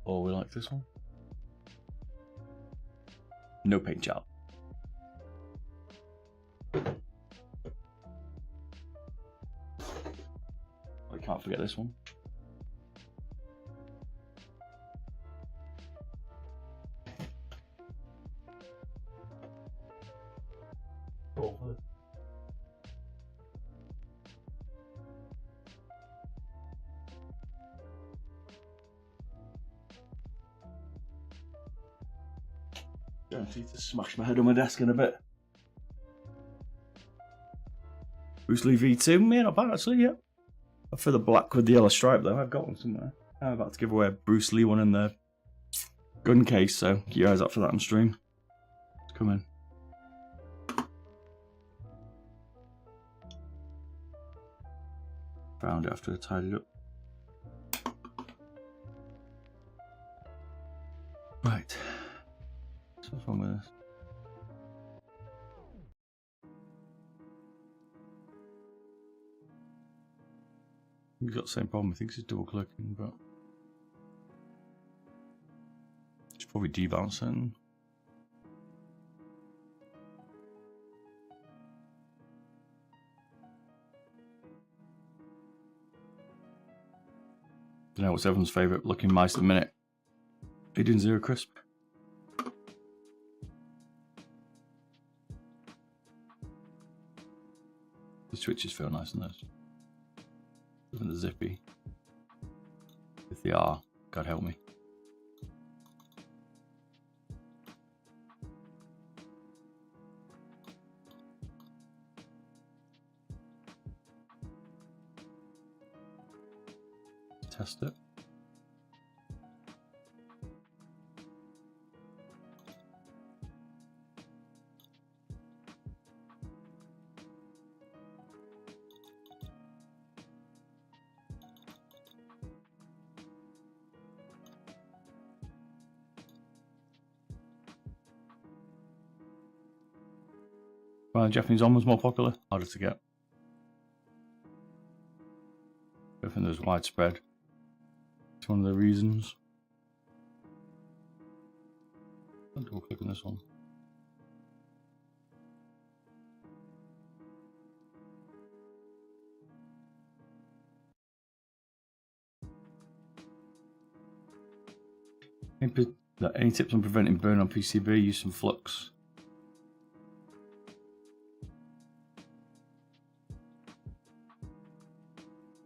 Oh, we like this one. No paint job. I can't forget this one. Oh, guaranteed to smash my head on my desk in a bit. Bruce Lee V2, yeah, not bad actually, yeah. For the black with the yellow stripe though, I've got one somewhere. I'm about to give away a Bruce Lee one in the gun case, so keep your eyes out for that on stream. It's coming. Found it after I tidied it up. Right. So what's wrong with this? He's got the same problem. He thinks he's double clicking, but it's probably debouncing. Don't know what's everyone's favourite looking mice at the minute. Are you doing Zero Crisp? The switches feel nice in those. Even the zippy. If they are, God help me. Test it. Well, Japanese almost more popular, harder to get. I think there's widespread. It's one of the reasons. I'll double click on this one. Any tips on preventing burn on PCB? Use some flux.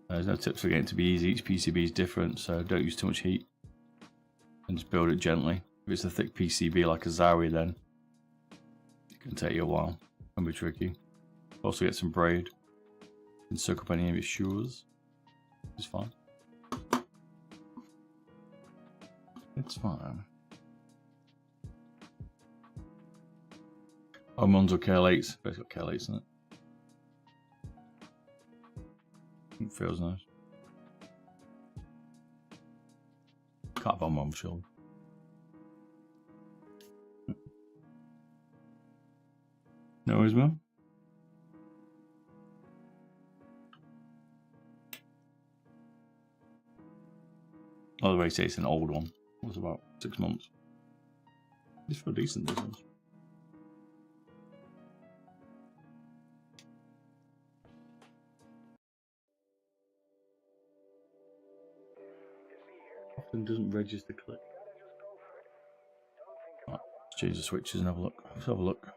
There's no tips for getting it to be easy. Each PCB is different, so don't use too much heat. And just build it gently. If it's a thick PCB like a Zowie, then it can take you a while. It can be tricky. Also get some braid. You can soak up any of your shoes. It's fine. It's fine. Oh, mine's got KL8s. Both got KL8s in it. It feels nice. Can't have on my shoulder. No worries, man. By the way, say it's an old one. It was about 6 months. These feel decent, these ones. Often doesn't register click. Right, let's change the switches and have a look. Let's have a look.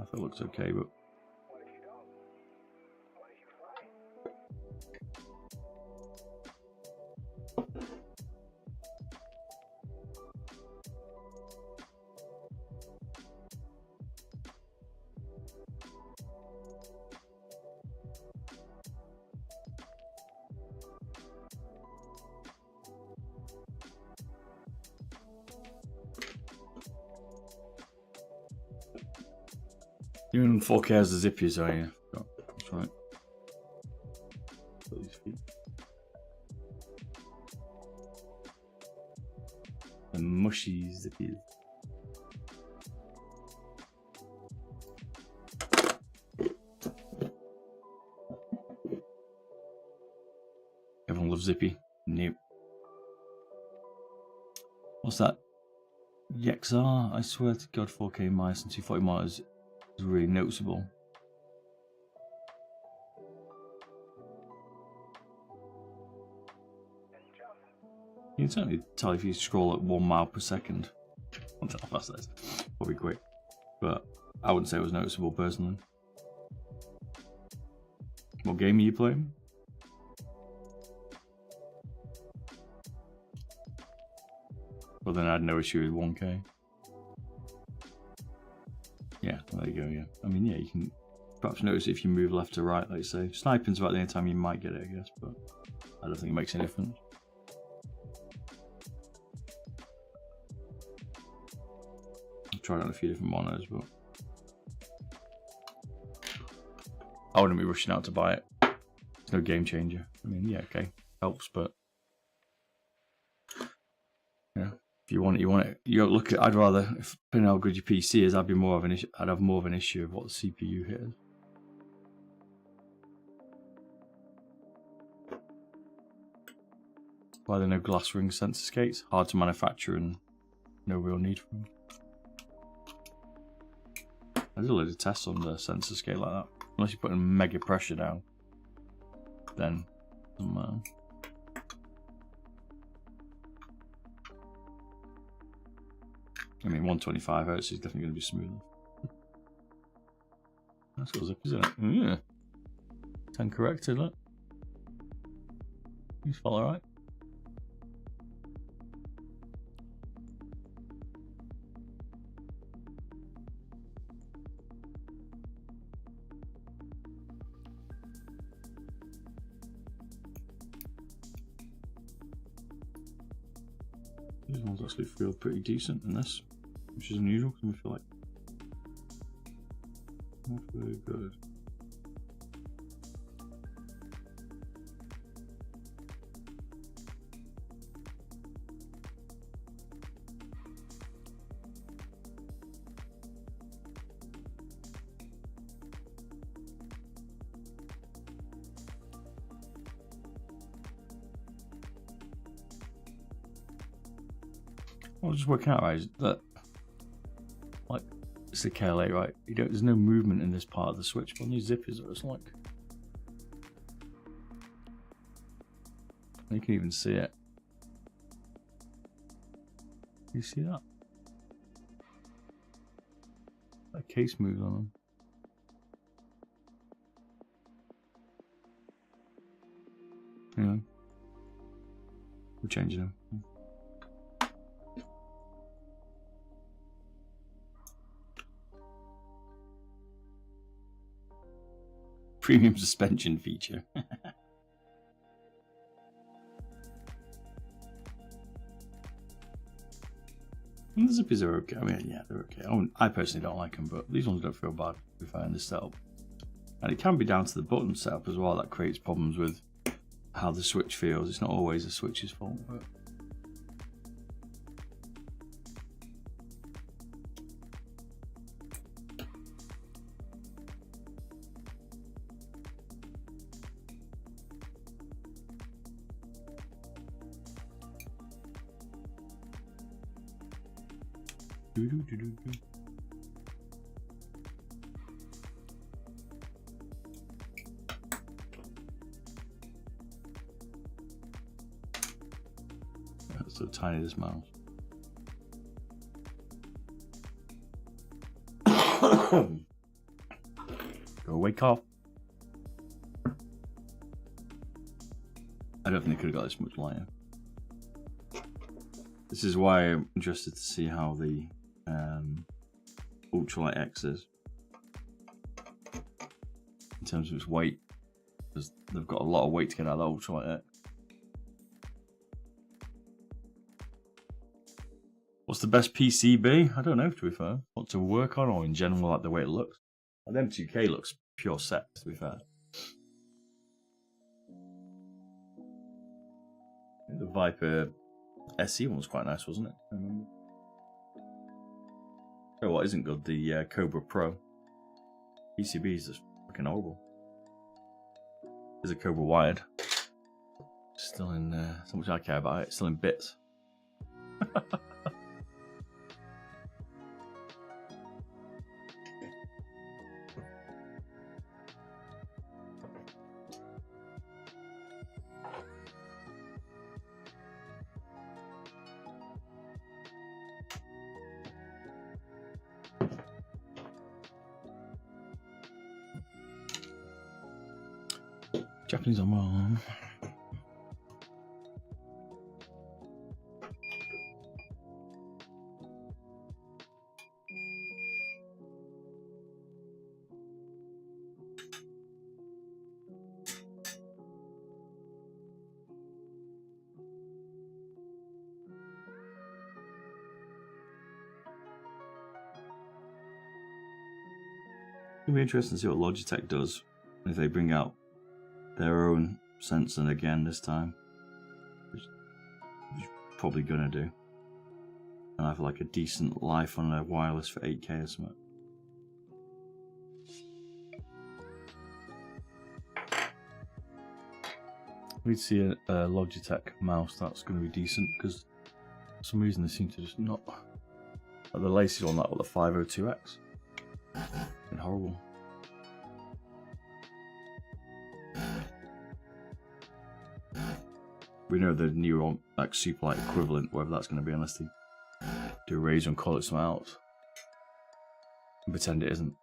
I thought it looks okay, but even 4K has the zippies, are you? Oh, that's right. Got these feet. The mushy zippies. Everyone loves zippy. Nope. What's that? Yexar? I swear to God, 4K mice and 240 monitors is really noticeable. You can certainly tell if you scroll at 1 mile per second. I don't know how fast that is. Probably quick. But I wouldn't say it was noticeable personally. What game are you playing? Well, then I had no issue with 1K. Yeah, well, there you go, yeah. I mean, yeah, you can perhaps notice if you move left to right, like say. Sniping's about the only time you might get it, I guess, but I don't think it makes any difference. I've tried on a few different monitors, but I wouldn't be rushing out to buy it. It's no game changer. I mean, yeah, okay, helps, but yeah. If you want it, you want it. You don't look at. I'd rather, if depending on how good your PC is, I'd have more of an issue of what the CPU hit is. Why there are no glass ring sensor skates? Hard to manufacture and no real need for them. I did a load of tests on the sensor skate like that. Unless you're putting mega pressure down, then it doesn't matter. I mean, 125 Hz is definitely going to be smoother. That's got zip, isn't it? Yeah. 10 corrected, look. You felt alright. These ones actually feel pretty decent in this, which is unusual because we feel like not very good. I was just working out, right, that like it's the KLA, right? There's no movement in this part of the switch, but on these zippers, it's like you can even see it. You see that? That case moves on them. Anyway, we're changing them. Premium suspension feature. And the zippers are okay. I mean, yeah, they're okay. I personally don't like them, but these ones don't feel bad if I find this setup. And it can be down to the button setup as well that creates problems with how the switch feels. It's not always the switch's fault, but Do-do-do-do-do. That's so tiny, this mouse. Go wake up. I don't think they could have got this much lighter. This is why I'm interested to see how the Ultralight X is in terms of its weight, because they've got a lot of weight to get out of the Ultralight X. What's the best PCB? I don't know, to be fair. What to work on, or in general, like the way it looks. And M2K looks pure set, to be fair. The Viper SE one was quite nice, wasn't it? I remember. Oh, what isn't good? The Cobra Pro. PCB is just fucking horrible. There's a Cobra wired. Still in, so much I care about it. Still in bits. Japanese on one. It'll be interesting to see what Logitech does if they bring out their own sensor again this time, which is probably gonna do, and have like a decent life on a wireless for 8K or something. We'd see a Logitech mouse that's going to be decent, because for some reason they seem to just not. Like the latest on that with the 502X. It's horrible. We know the new like Superlight equivalent, whatever that's going to be, unless they do a Razer and call it something else and pretend it isn't.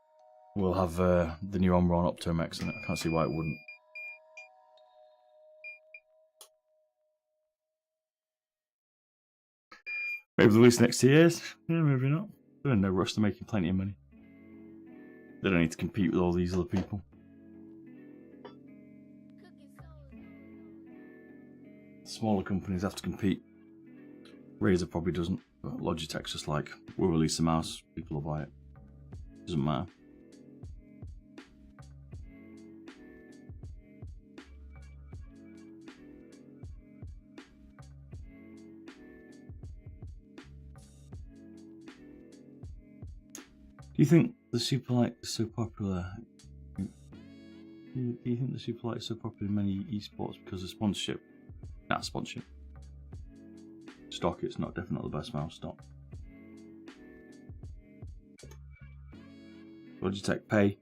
We'll have the new Omron Optome X in it. I can't see why it wouldn't. Maybe release next 2 years. Yeah, maybe not. They're in no rush. They're making plenty of money. They don't need to compete with all these other people. Smaller companies have to compete. Razer probably doesn't, but Logitech's just like, we'll release a mouse, people will buy it. Doesn't matter. Do you think the Superlight is so popular? Do you think the Superlight is so popular in many esports because of sponsorship? Nah, sponsorship. Stock, it's not definitely the best mouse stock. Logitech pay,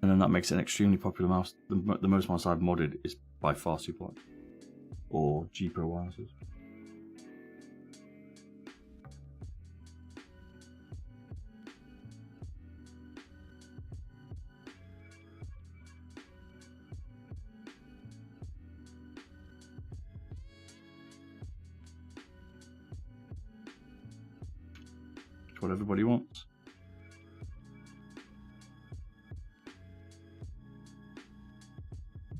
and then that makes it an extremely popular mouse. The most mouse I've modded is by far Superlight or G Pro wirelesses. What everybody wants.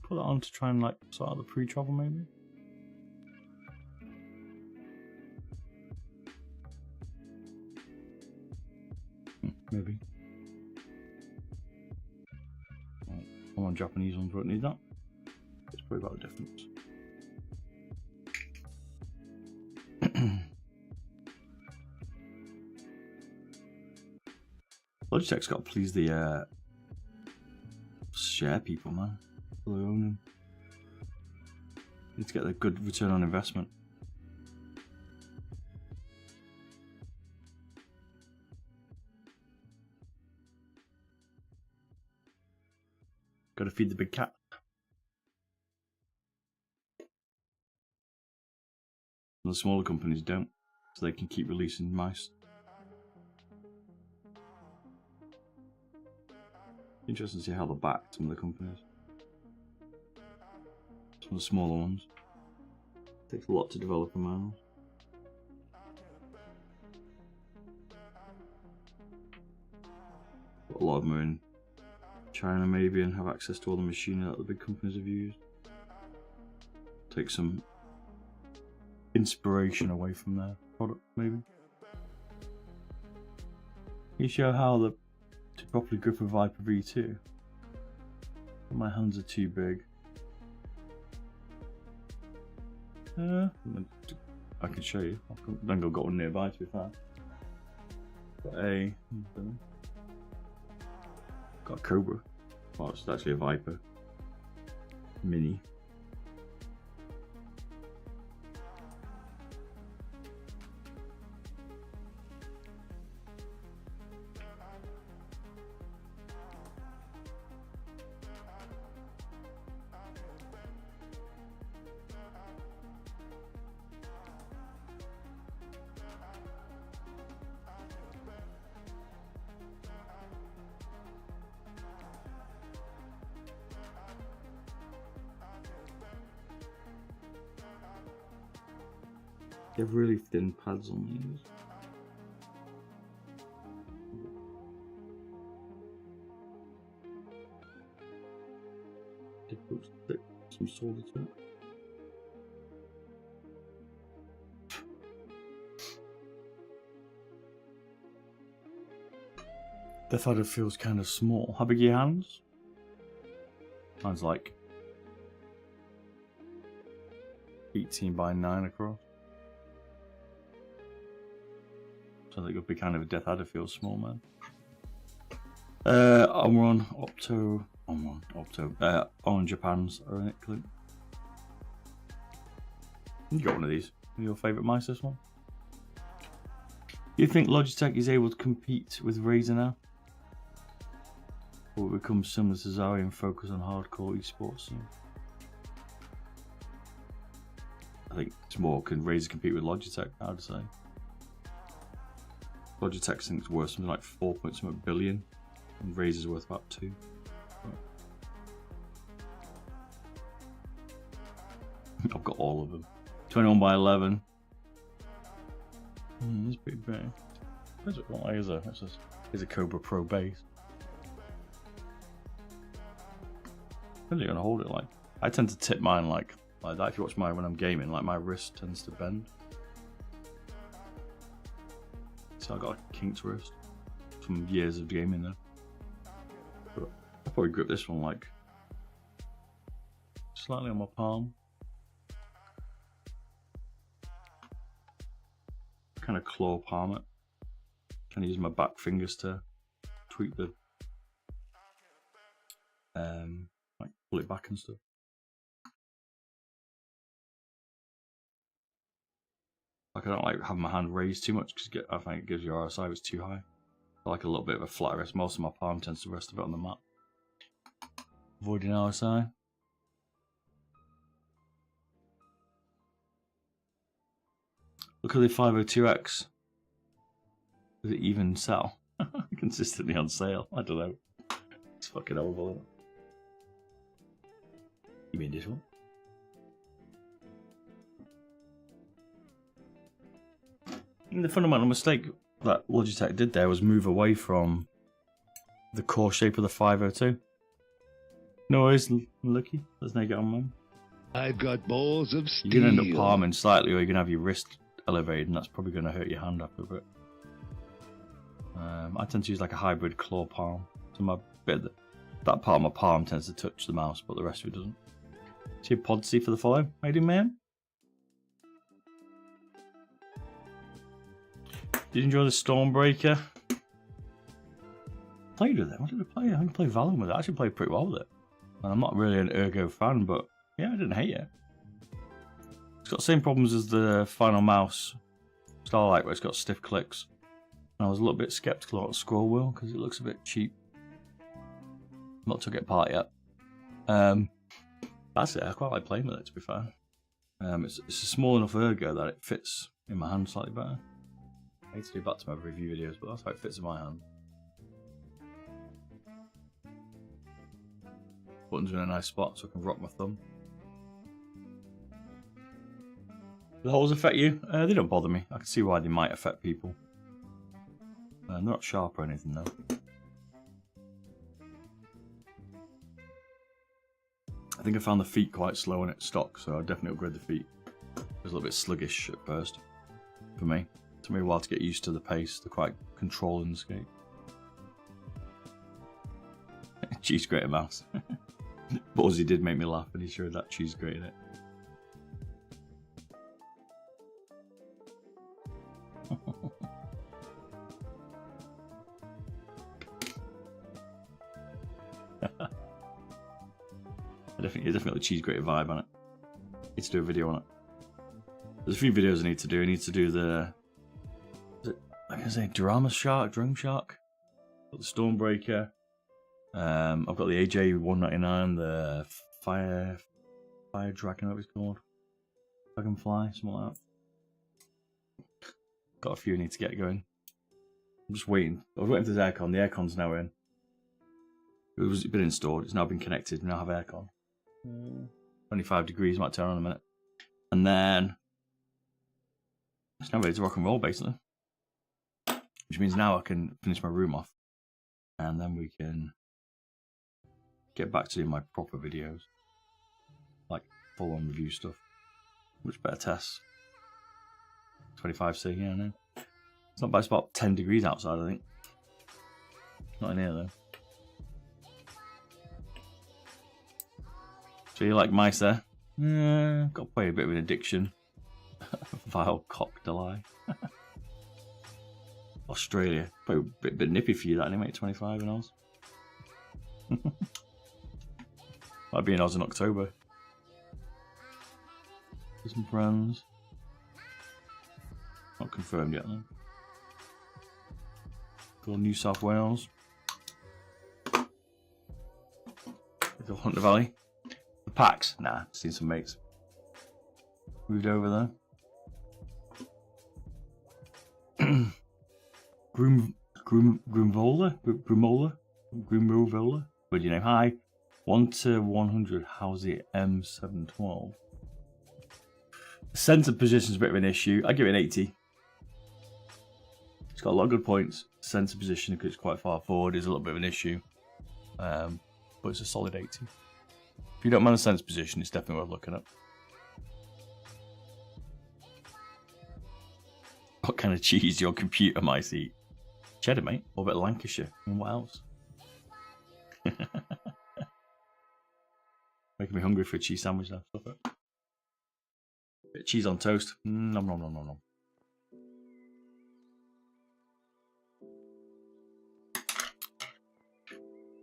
Put that on to try and like sort out the pre-travel maybe. Maybe. Right. Come on, Japanese ones won't need that. It's probably about the difference. Logitech's got to please the share people, man. People who own them. Need to get a good return on investment. Got to feed the big cat. And the smaller companies don't, so they can keep releasing mice. Interesting to see how they back some of the companies. Some of the smaller ones. Takes a lot to develop a mouse. A lot of them are in China maybe and have access to all the machinery that the big companies have used. Take some inspiration away from their product maybe. You show how to properly grip a Viper V2. My hands are too big. I can show you. I think I've got one nearby to be fair. Got a Cobra. Well, it's actually a Viper Mini. They have really thin pads on these. Difficult to stick some solder to it. The thought feels kind of small. How big are your hands? Mine's like 18 by 9 across. So I think it'll be kind of a Death Adder feels small, man. Omron, on Japan's are in it, Clint. You got one of these. Your favourite mice, this one? Do you think Logitech is able to compete with Razer now? Or will it become similar to Zowie and focus on hardcore esports scene? I think it's more, can Razer compete with Logitech, I would say. Logitech thinks it's worth something like 4.something billion, and Razer's worth about 2. I've got all of them. 21 by 11. It's pretty big. Here's a Cobra Pro base. I'm really gonna hold it like. I tend to tip mine like that. If you watch mine when I'm gaming, like my wrist tends to bend. So I got a kinked wrist from years of gaming there. But I'll probably grip this one like slightly on my palm. Kind of claw palm it. Kind of use my back fingers to tweak the like pull it back and stuff. Like I don't like having my hand raised too much because I think it gives your RSI if it's too high. I like a little bit of a flat rest. Most of my palm tends to rest a bit on the mat. Avoiding RSI. Look at the 502X. Does it even sell? Consistently on sale. I don't know. It's fucking horrible, isn't it? You mean this one? And the fundamental mistake that Logitech did there was move away from the core shape of the 502. No worries, Lucky. Let's now get on, man. I've got balls of steel. You're going to end up palming slightly, or you're going to have your wrist elevated, and that's probably going to hurt your hand after a bit. I tend to use like a hybrid claw palm. So my bit that part of my palm tends to touch the mouse, but the rest of it doesn't. See Podsy for the follow. How you doing, man? Did you enjoy the Stormbreaker? Played with it. What did I play? I didn't play Valorant with it. I actually played pretty well with it. And I'm not really an Ergo fan, but yeah, I didn't hate it. It's got the same problems as the Finalmouse Starlight, where it's got stiff clicks. And I was a little bit skeptical about the scroll wheel because it looks a bit cheap. Not took it apart yet. That's it. I quite like playing with it, to be fair. It's a small enough ergo that it fits in my hand slightly better. I need to do back to my review videos, but that's how it fits in my hand. Buttons are in a nice spot so I can rock my thumb. Do the holes affect you? They don't bother me. I can see why they might affect people. They're not sharp or anything though. I think I found the feet quite slow when it stock, so I'll definitely upgrade the feet. It was a little bit sluggish at first for me. It took me a while to get used to the pace. They're quite controlling the skate. Cheese grater mouse. Buzzy did make me laugh when he showed that cheese grater it. Definitely cheese grater vibe on it. Need to do a video on it. There's a few videos I need to do. I need to do the, like I say, Drone Shark. Got the Stormbreaker. I've got the AJ 199, the Fire Dragon, what it's called. Dragonfly, something like that. Got a few I need to get going. I'm just waiting. I was waiting for this aircon. The aircon's now in. It's been installed. It's now been connected. We now have aircon. 25 degrees, might turn on in a minute. And then it's now ready to rock and roll, basically. Which means now I can finish my room off. And then we can get back to doing my proper videos. Like full-on review stuff. Much better tests. 25C, yeah, I know. It's not bad, it's about 10 degrees outside, I think. Not in here, though. So you like mice there? Yeah, got to play a bit of an addiction. Vile cock deli. Australia. Probably a bit nippy for you, that anyway, 25 in Oz. Might be in Oz in October. Some friends. Not confirmed yet, though. Go New South Wales. Go Hunter Valley. The packs? Nah, seen some mates. Moved over there. Groomola? What's your name? Hi. 1 to 100. How's the M712? The centre position's a bit of an issue. I give it an 80. It's got a lot of good points. Centre position, because it's quite far forward, is a little bit of an issue. But it's a solid 80. If you don't mind the centre position, it's definitely worth looking at. What kind of cheese your computer might eat? Cheddar, mate. Or a bit of Lancashire. And what else? Making me hungry for a cheese sandwich now. Stop it. Bit of cheese on toast. Nom nom nom nom nom.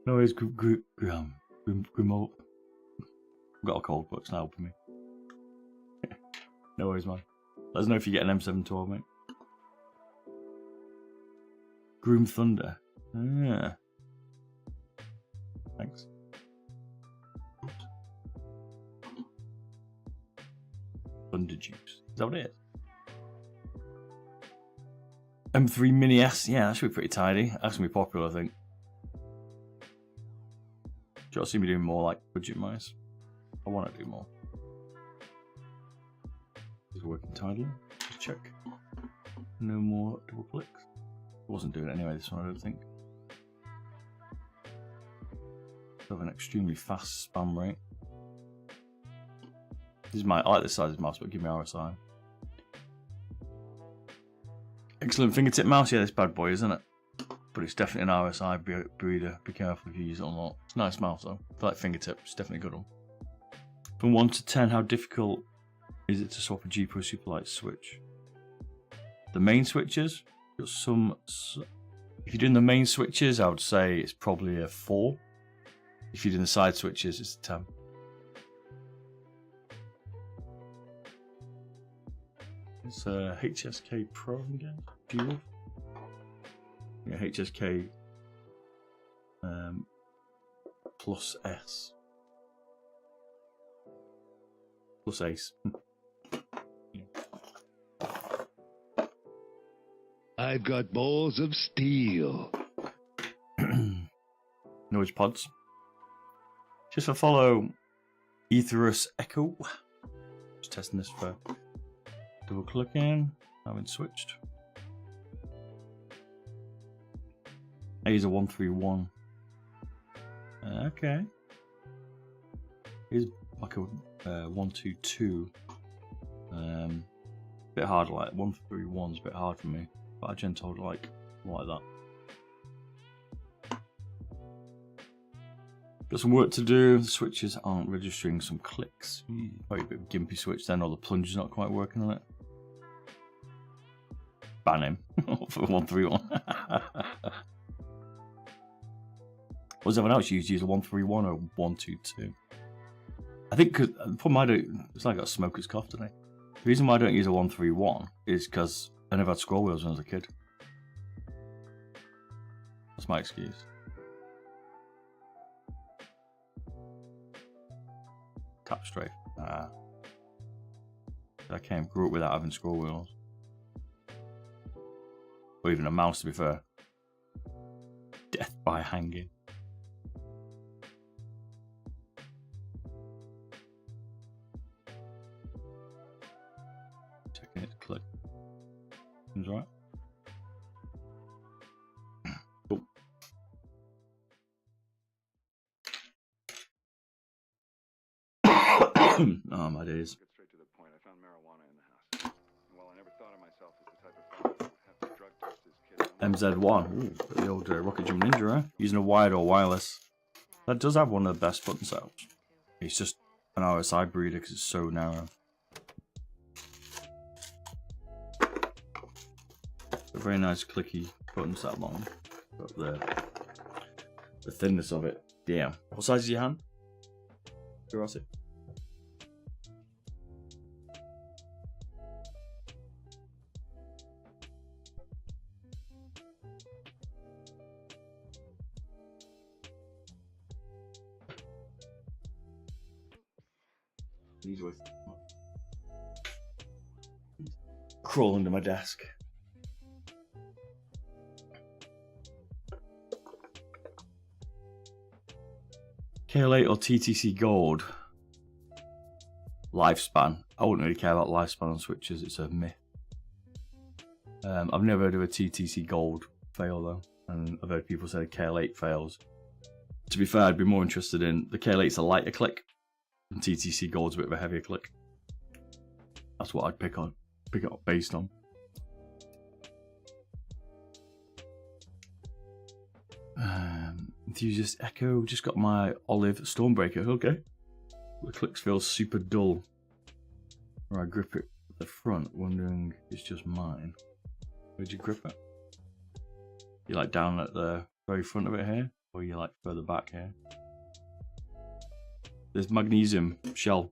No, it's Grimo. I've got a cold, but it's not helping me. No worries, man. Let us know if you get an M712, mate. Groom Thunder. Yeah. Thanks. Thunder Juice. Is that what it is? M3 Mini S. Yeah, that should be pretty tidy. That's going to be popular, I think. Do you see me doing more like budget mice? I want to do more. Is it working tidily? Just check. No more double clicks. I wasn't doing it anyway, this one, I don't think. Have an extremely fast spam rate. This is I like this size of mouse, but give me RSI. Excellent fingertip mouse, yeah, this bad boy, isn't it? But it's definitely an RSI breeder. Be careful if you use it or not. It's a nice mouse though. I like fingertip, it's definitely a good one. From 1 to 10, how difficult is it to swap a G Pro Superlight switch? The main switches, got some. If you're doing the main switches, I would say it's probably a 4. If you're doing the side switches, it's a 10. It's a HSK Pro again. Dual. Yeah, HSK Plus S. Plus ace. I've got balls of steel. Noise pods. Just for follow Etherus Echo. Just testing this for double clicking. Haven't switched. A is a 131. Okay. Here's like a 122. Bit harder, like 131's a bit hard for me. But I generally told like that. Got some work to do. The switches aren't registering some clicks. Probably a bit of a gimpy switch then, or the plunger's not quite working on it. Ban him for 131. Was everyone else used to use a 131 or 122? I think because the problem I don't, it's like I got a smoker's cough today. The reason why I don't use a 131 is because I never had scroll wheels when I was a kid. That's my excuse. Tap straight. I grew up without having scroll wheels. Or even a mouse, to be fair. Death by hanging. Checking it to click. Seems right. Cool. Oh, my days. Get straight to the point. I found marijuana in the house. And while I never thought of myself as the type of fellow who would have to drug test his kids, MZ1. Ooh, the old Rocket Jump Ninja, eh? Using a wired or wireless. That does have one of the best button setups. It's just an RSI breeder because it's so narrow. A very nice clicky buttons that long. But the thinness of it. Damn. What size is your hand? Curiosity. These with crawl under my desk. KL8 or TTC Gold lifespan. I wouldn't really care about lifespan on switches. It's a myth. I've never heard of a TTC Gold fail though, and I've heard people say the KL8 fails. To be fair, I'd be more interested in the KL8's a lighter click. And TTC Gold's a bit of a heavier click. That's what I'd pick up based on. Enthusiast Echo, just got my Olive Stormbreaker. Okay. The clicks feel super dull. Where I grip it at the front, wondering if it's just mine. Where'd you grip it? You like down at the very front of it here? Or you like further back here? This magnesium shell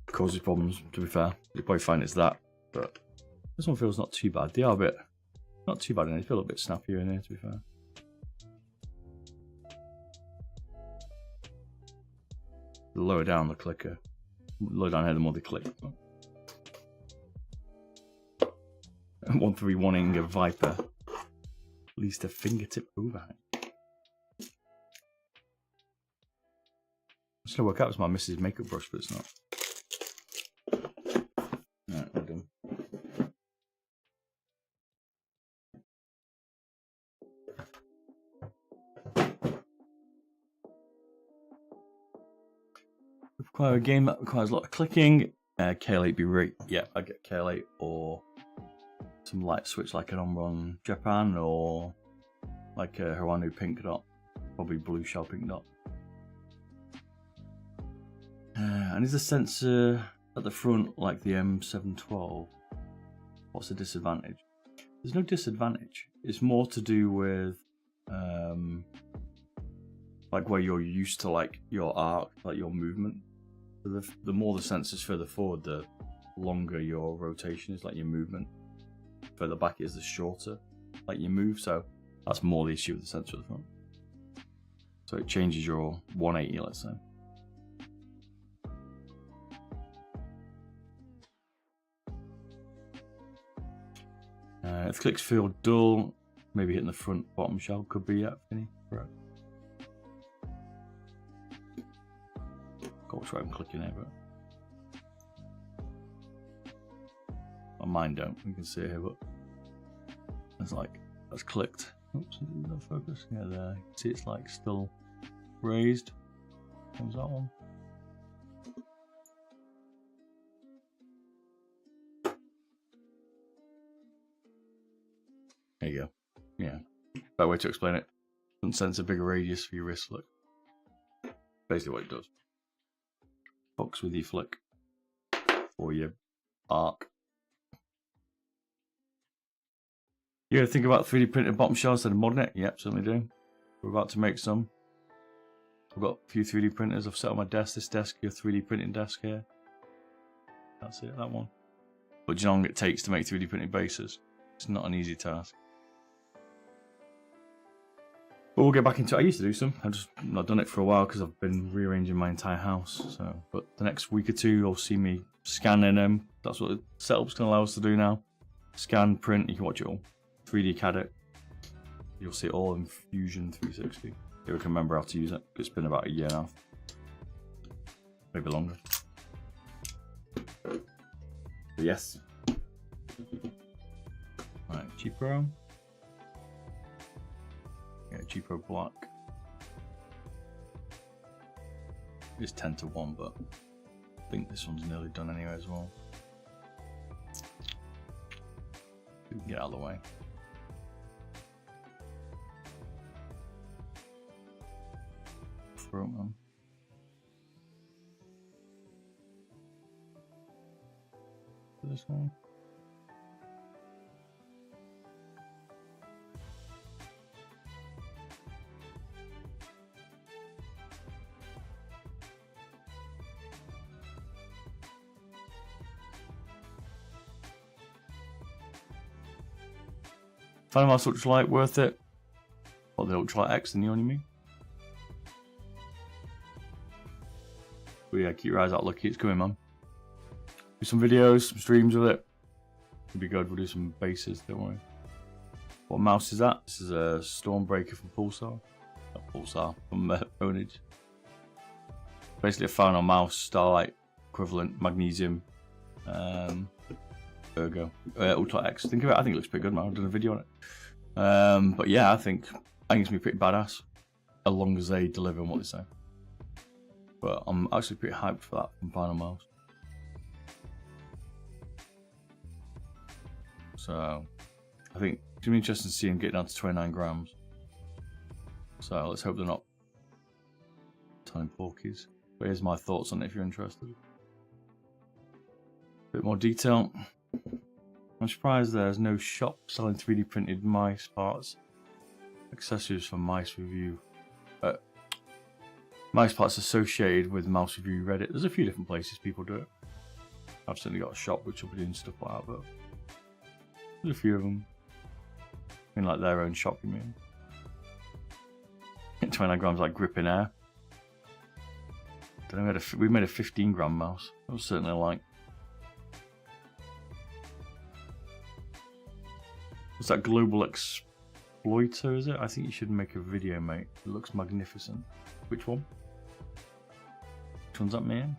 causes problems, to be fair. You'll probably find it's that, but this one feels not too bad. They are a bit, not too bad in here. They feel a bit snappier in here, to be fair. The lower down the clicker, lower down here, the more they click. 131ing a Viper, at least a fingertip overhang. It's gonna work out as my Mrs. Makeup brush, but it's not. Alright, we're done. Require a game that requires a lot of clicking. KL8 be right. Yeah, I get KL8 or some light switch like an Omron Japan or like a Hiranu Pink Dot, probably Blue Shell Pink Dot. And is the sensor at the front like the M712? What's the disadvantage? There's no disadvantage. It's more to do with like where you're used to like your arc, like your movement. So the more the sensor's further forward, the longer your rotation is, like your movement. Further back is the shorter, like you move. So that's more the issue with the sensor at the front. So it changes your 180, let's say. If the clicks feel dull, maybe hitting the front bottom shell could be Finny. Right. Got what's right, I'm clicking it, but mine don't. You can see it here, but it's like that's clicked. Oops, no focus. Yeah, there. See, it's like still raised. What was that one? There you go. Yeah, that way to explain it. Doesn't sense a bigger radius for your wrist flick. Basically, what it does. Fucks with your flick or your arc. You ever think about 3D printed bottom shells and modding it? Yep, certainly do. We're about to make some. I've got a few 3D printers I've set on my desk. This desk, your 3D printing desk here. That's it, that one. But do you know how long it takes to make 3D printed bases? It's not an easy task. But we'll get back into it. I used to do some. I've just not done it for a while because I've been rearranging my entire house. So, but the next week or two, you'll see me scanning them. That's what the setup's going to allow us to do now. Scan, print, you can watch it all. 3D CAD it. You'll see it all in Fusion 360. If we can remember how to use it. It's been about a year and a half. Maybe longer. But yes. Right, G Pro. Yeah, G Pro Black. It's 10:1, but I think this one's nearly done anyway as well. We can get out of the way. Program. This one. Finalmouse Ultralight worth it? Or the Ultralight X, the neon you mean? But yeah, keep your eyes out, lucky, it's coming, man. Do some videos, some streams with it. It'll be good, we'll do some bases, don't worry. What mouse is that? This is a Stormbreaker from Pulsar. Not Pulsar, from Ownage. Basically a final mouse, Starlight equivalent, magnesium, Ergo, Ultra X. Think of it, I think it looks pretty good, man. I've done a video on it. But yeah, I think it's gonna be pretty badass, as long as they deliver on what they say. But I'm actually pretty hyped for that from Finalmouse. So I think it's gonna be interesting to see him get down to 29 grams. So let's hope they're not tiny porkies. But here's my thoughts on it if you're interested. A bit more detail. I'm surprised there's no shop selling 3D printed mice parts. Accessories for Mice Review. Mice parts associated with Mouse Review Reddit. There's a few different places people do it. I've certainly got a shop which will be doing stuff like that, but there's a few of them. In like their own shop, you mean? 29 grams like gripping air. Don't know, we made a 15 gram mouse. That was certainly like. What's that Global Exploiter, is it? I think you should make a video, mate. It looks magnificent. Which one? Which one's that, man?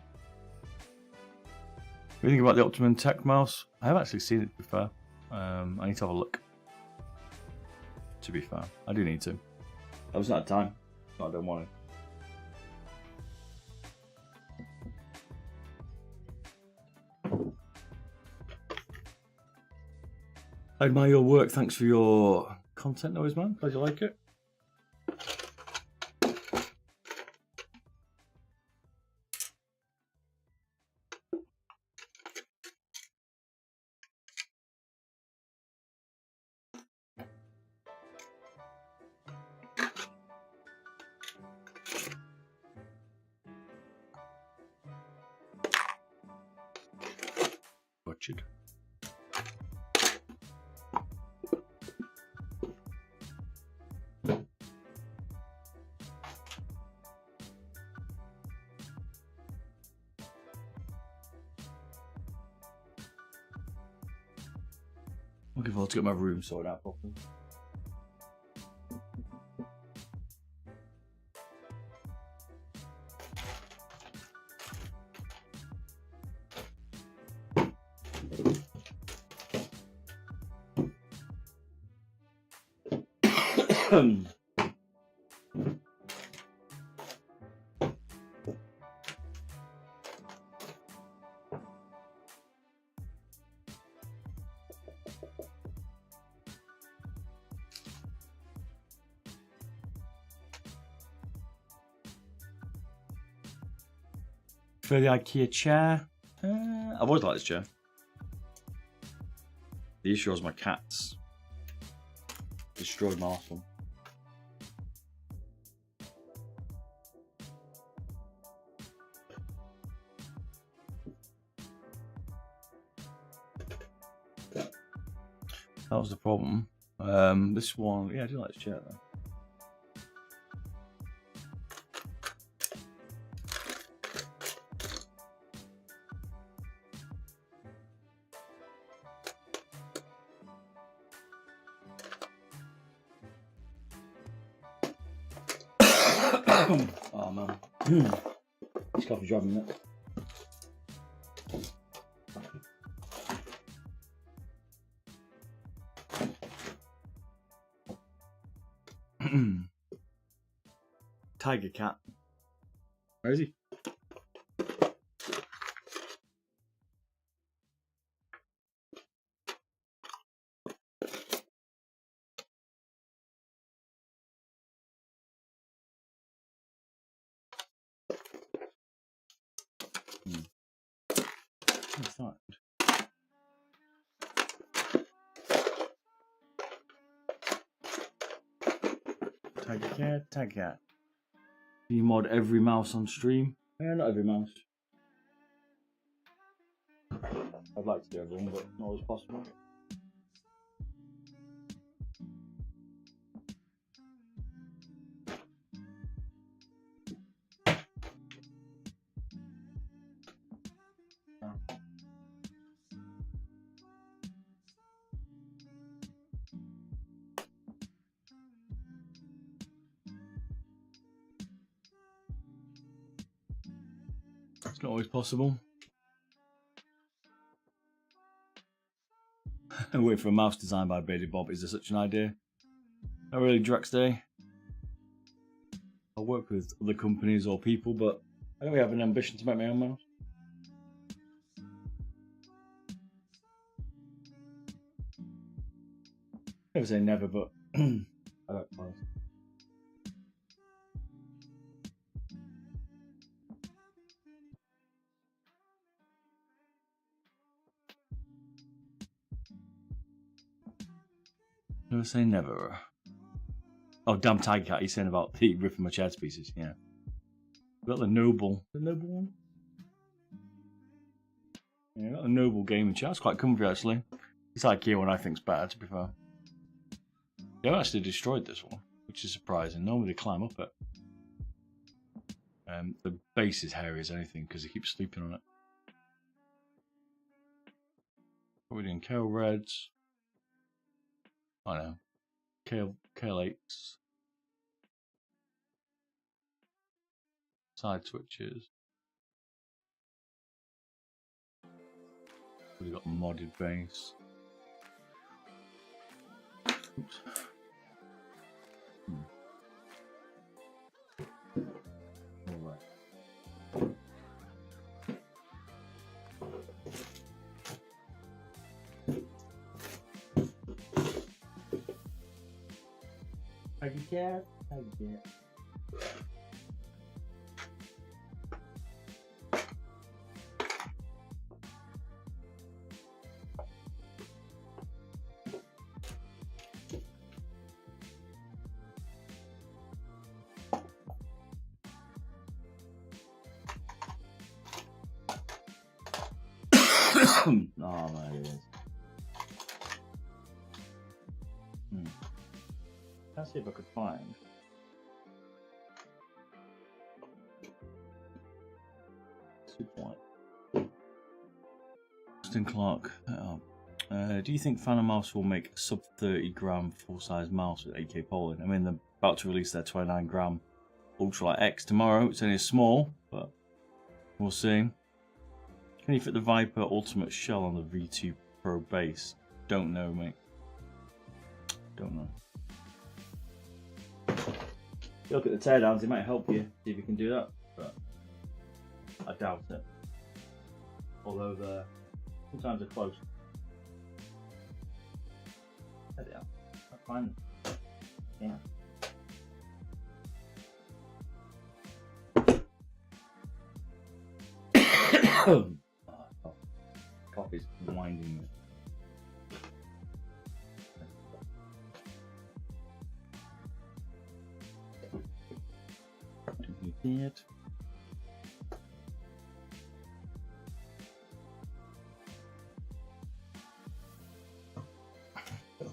What do you think about the Optimum Tech mouse? I haven't actually seen it, to be fair. I need to have a look. To be fair, I do need to. I was out of time. No, I don't want it. I admire your work. Thanks for your content, always, man. Glad you like it. Butchered. Looking forward to get my room sorted out properly. For the IKEA chair, I've always liked this chair. The issue was my cats destroyed my last one. That was the problem. This one, yeah, I do like this chair though. Oh man, this coffee's driving me nuts. Tiger cat. Where is he? What's that? Tiger cat, tiger cat. Do you mod every mouse on stream? Yeah, not every mouse. I'd like to do everything, but not always possible. It's not always possible. I wait for a mouse designed by Baby Bob. Is there such an idea? Not really Drex Day. I work with other companies or people, but I don't really have an ambition to make my own mouse. Never say never, but I don't know. Never say never. Oh, damn Tiger Cat, he's saying about the ripping my chair to pieces, yeah. We've got the Noble one? Yeah, got a Noble gaming chair. It's quite comfy actually. It's IKEA one I think's better, to be fair. They actually destroyed this one, which is surprising. Normally they climb up it. The base is hairy as anything because they keep sleeping on it. What are we doing? Kale Reds. I know. Kale 8s. Side switches. We've got modded base. Oops. Alright. Tiger cat, tiger cat. Oh my goodness. Let's see if I could find. Superlight. Austin Clark. Oh. Do you think Finalmouse will make a sub 30 gram full size mouse with 8K polling? I mean, they're about to release their 29 gram Ultralight X tomorrow. It's only a small, but we'll see. Can you fit the Viper Ultimate Shell on the V2 Pro base? Don't know, mate. Don't know. Look at the teardowns, it might help you see if you can do that, but I doubt it. Although sometimes they're close. There they are. I find them. Yeah. Coffee's winding me. It.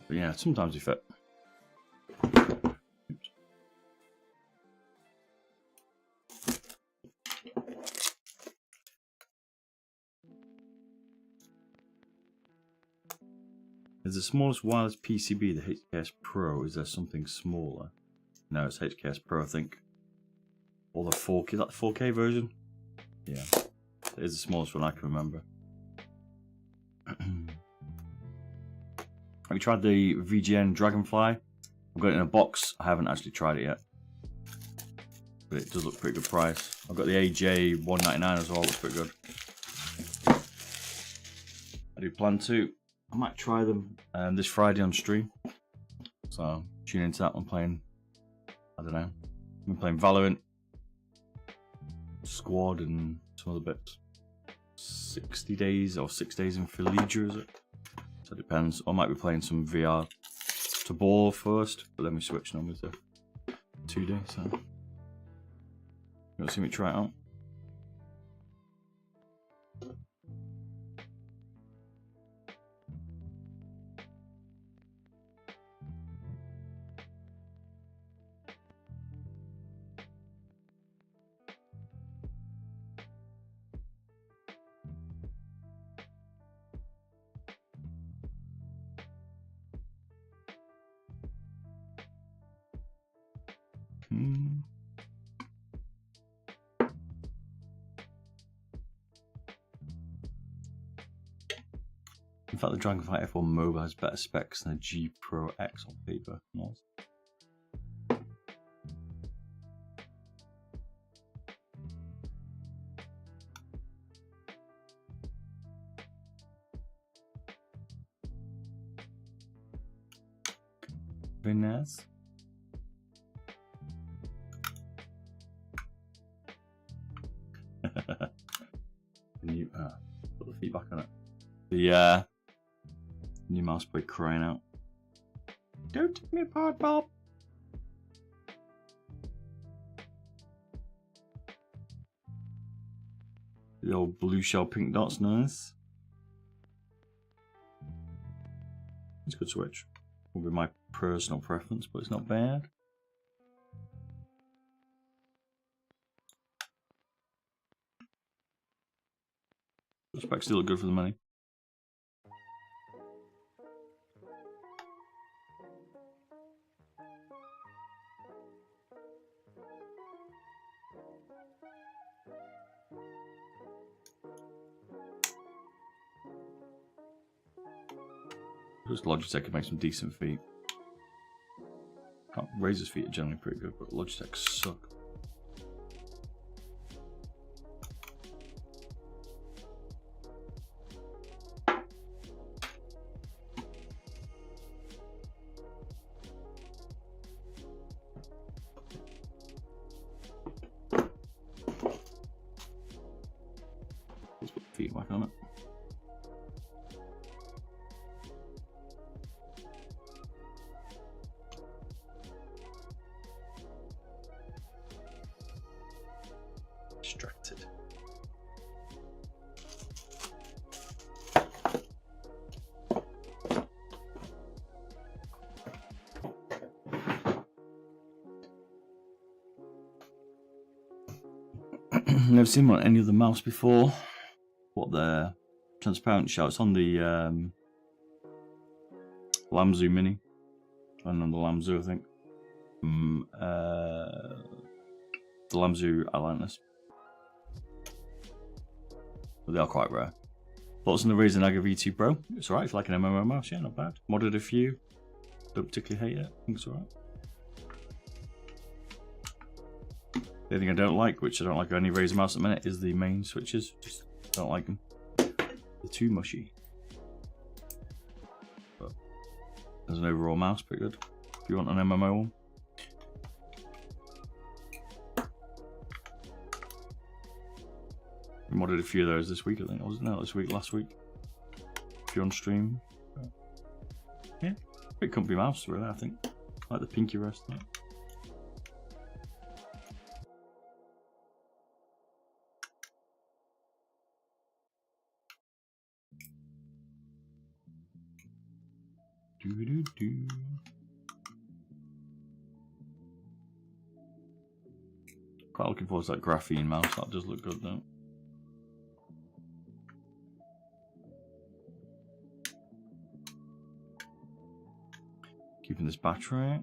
But yeah, sometimes you fit. Oops. Is the smallest wireless PCB the HSK Pro? Is there something smaller? No, it's HSK Pro, I think. Or the 4K, is that the 4K version? Yeah, it is the smallest one I can remember. Have you tried the VGN Dragonfly? I've got it in a box. I haven't actually tried it yet, but it does look pretty good price. I've got the AJ 199 as well. Looks pretty good. I do plan to. I might try them this Friday on stream. So tune into that. I'm playing. I don't know. I've been playing Valorant, Squad, and some other bits. 60 days or 6 days in Fallujah, is it? So it depends. I might be playing some VR to ball first, but then we switch normally to 2D. So you want to see me try it out? In fact, the Dragonfly F1 Mobile has better specs than the G Pro X on paper. Nice. Very nice. New, put the feedback on it. The new mouse boy crying out. Don't take me apart, Bob. The old blue shell pink dots, nice. It's a good switch. Will be my personal preference, but it's not bad. The specs still look good for the money. Just Logitech can make some decent feet. Razer's feet are generally pretty good, but Logitech suck. Let's put the feet back on it. Distracted. Never seen one on any other mouse before. What the transparent shell? It's on the Lamzu Mini. And then the Lamzu, I think. The Lamzu Atlantis. But they are quite rare. Thoughts on the Razer Naga V2 Pro? It's alright, it's like an MMO mouse, yeah, not bad. Modded a few. Don't particularly hate it, I think it's alright. The only thing I don't like, which I don't like any Razer mouse at the minute, is the main switches. Just don't like them. They're too mushy. But as an overall mouse, pretty good. If you want an MMO one. We modded a few of those this week, I think. Wasn't it? This week, last week. If you're on stream. Yeah, pretty comfy mouse, really, I think. Like the pinky rest. Yeah. Do-do-do. Quite looking forward to that graphene mouse. That does look good, though. Keeping this battery.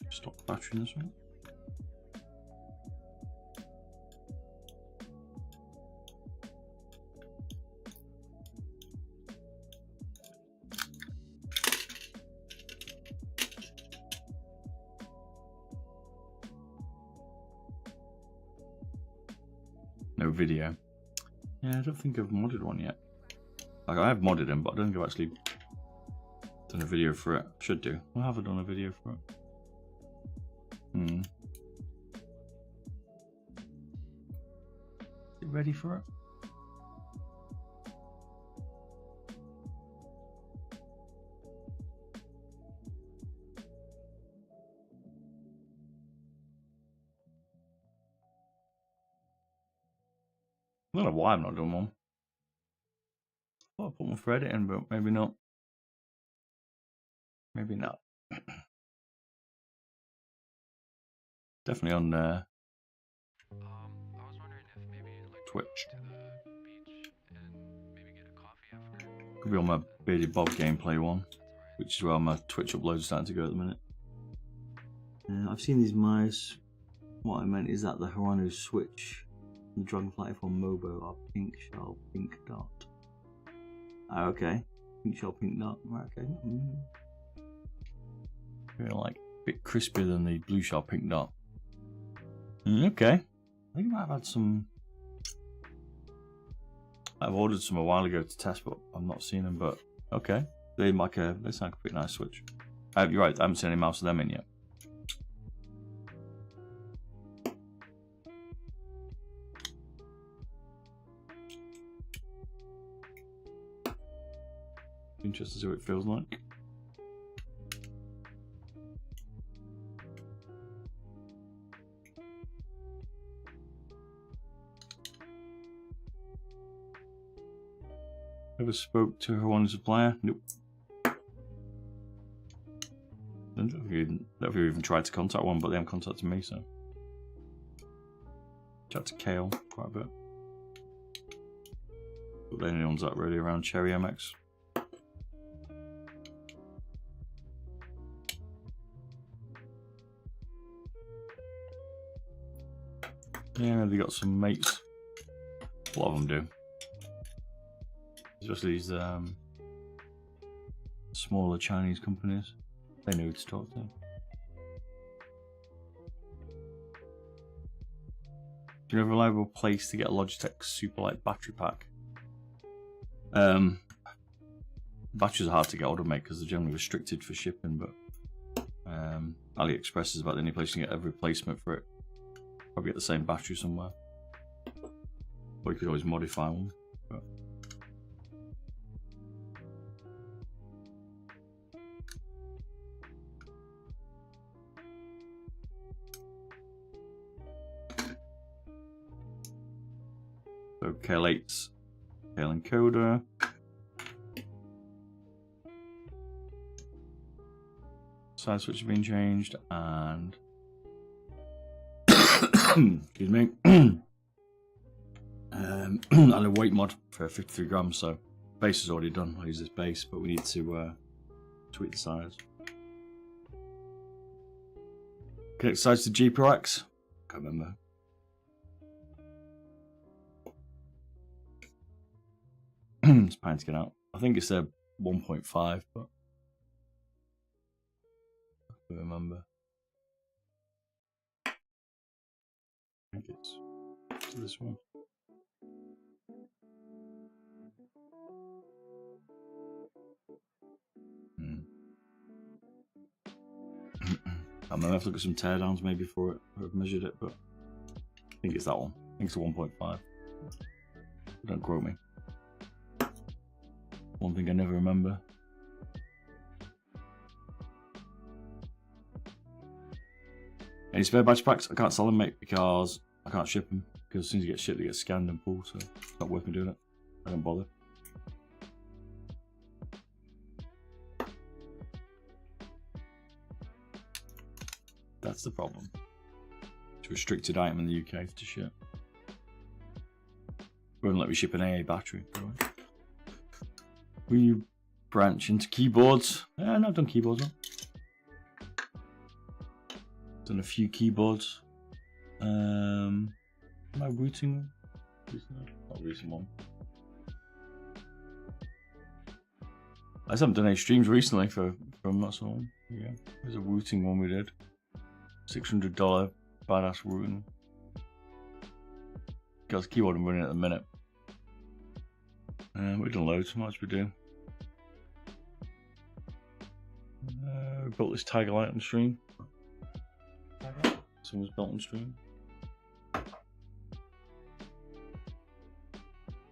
Stock battery in this one. No video. Yeah, I don't think I've modded one yet. Like, I have modded them, but I don't think I've actually done a video for it. Should do. I haven't done a video for it. Is it ready for it? I don't know why I've not done one. I'll put one for editing, but maybe not. Maybe not. Definitely on I was wondering if maybe like Twitch. to the beach and maybe get a coffee after. Could be on my Bearded Bob gameplay one, which is where my Twitch uploads starting to go at the minute. I've seen these mice. What I meant is that the Hirano Switch and the Dragonfly from Mobo are pink shell, pink dot. Okay. Pink shell, pink dot. Right, okay. Very like a bit crispier than the blue shell, pink dot. Okay. I think I might have had some. I've ordered some a while ago to test, but I've not seen them. But okay, they sound like a pretty nice Switch. You're right. I haven't seen any mouse of them in yet. Interested to see what it feels like. Ever spoke to her one supplier? Nope. Don't know if you even tried to contact one, but they haven't contacted me, so. Chat to Kale quite a bit. But the only ones that really around Cherry MX. Yeah, they got some mates. A lot of them do. Especially these smaller Chinese companies. They know who to talk to. Do you know a reliable place to get a Logitech Superlight battery pack? Batteries are hard to get hold of, mate, because they're generally restricted for shipping, but AliExpress is about the only place you can get a replacement for it. Probably get the same battery somewhere. Or you could always modify one. But so KL8's KL encoder. Side switch has been changed and excuse me. And a weight mod for 53 grams, so Base is already done. I'll use this base, but we need to tweak the size. Connect size to G Pro X. Can't remember. It's pain to get out. I think it's a 1.5, but I can't remember. I think it's this one. I'm gonna have to look at some teardowns maybe for it. I've measured it, but I think it's that one. I think it's a 1.5. Don't quote me. One thing I never remember. Any spare batch packs? I can't sell them, mate, because I can't ship them. Because as soon as you get shipped, they get scanned and pulled, so it's not worth me doing it. I don't bother. That's the problem. It's a restricted item in the UK to ship. Won't let me ship an AA battery. Will you branch into keyboards? Yeah, no, I've done keyboards. Done a few keyboards. Am I rooting? Not rooting one. I just haven't done any streams recently from that song. Yeah, there's a rooting one we did. $600 badass rooting. Got the keyboard I'm running at the minute. We've done loads. How much we do? We built this Tiger Light on stream. Someone's built on stream. A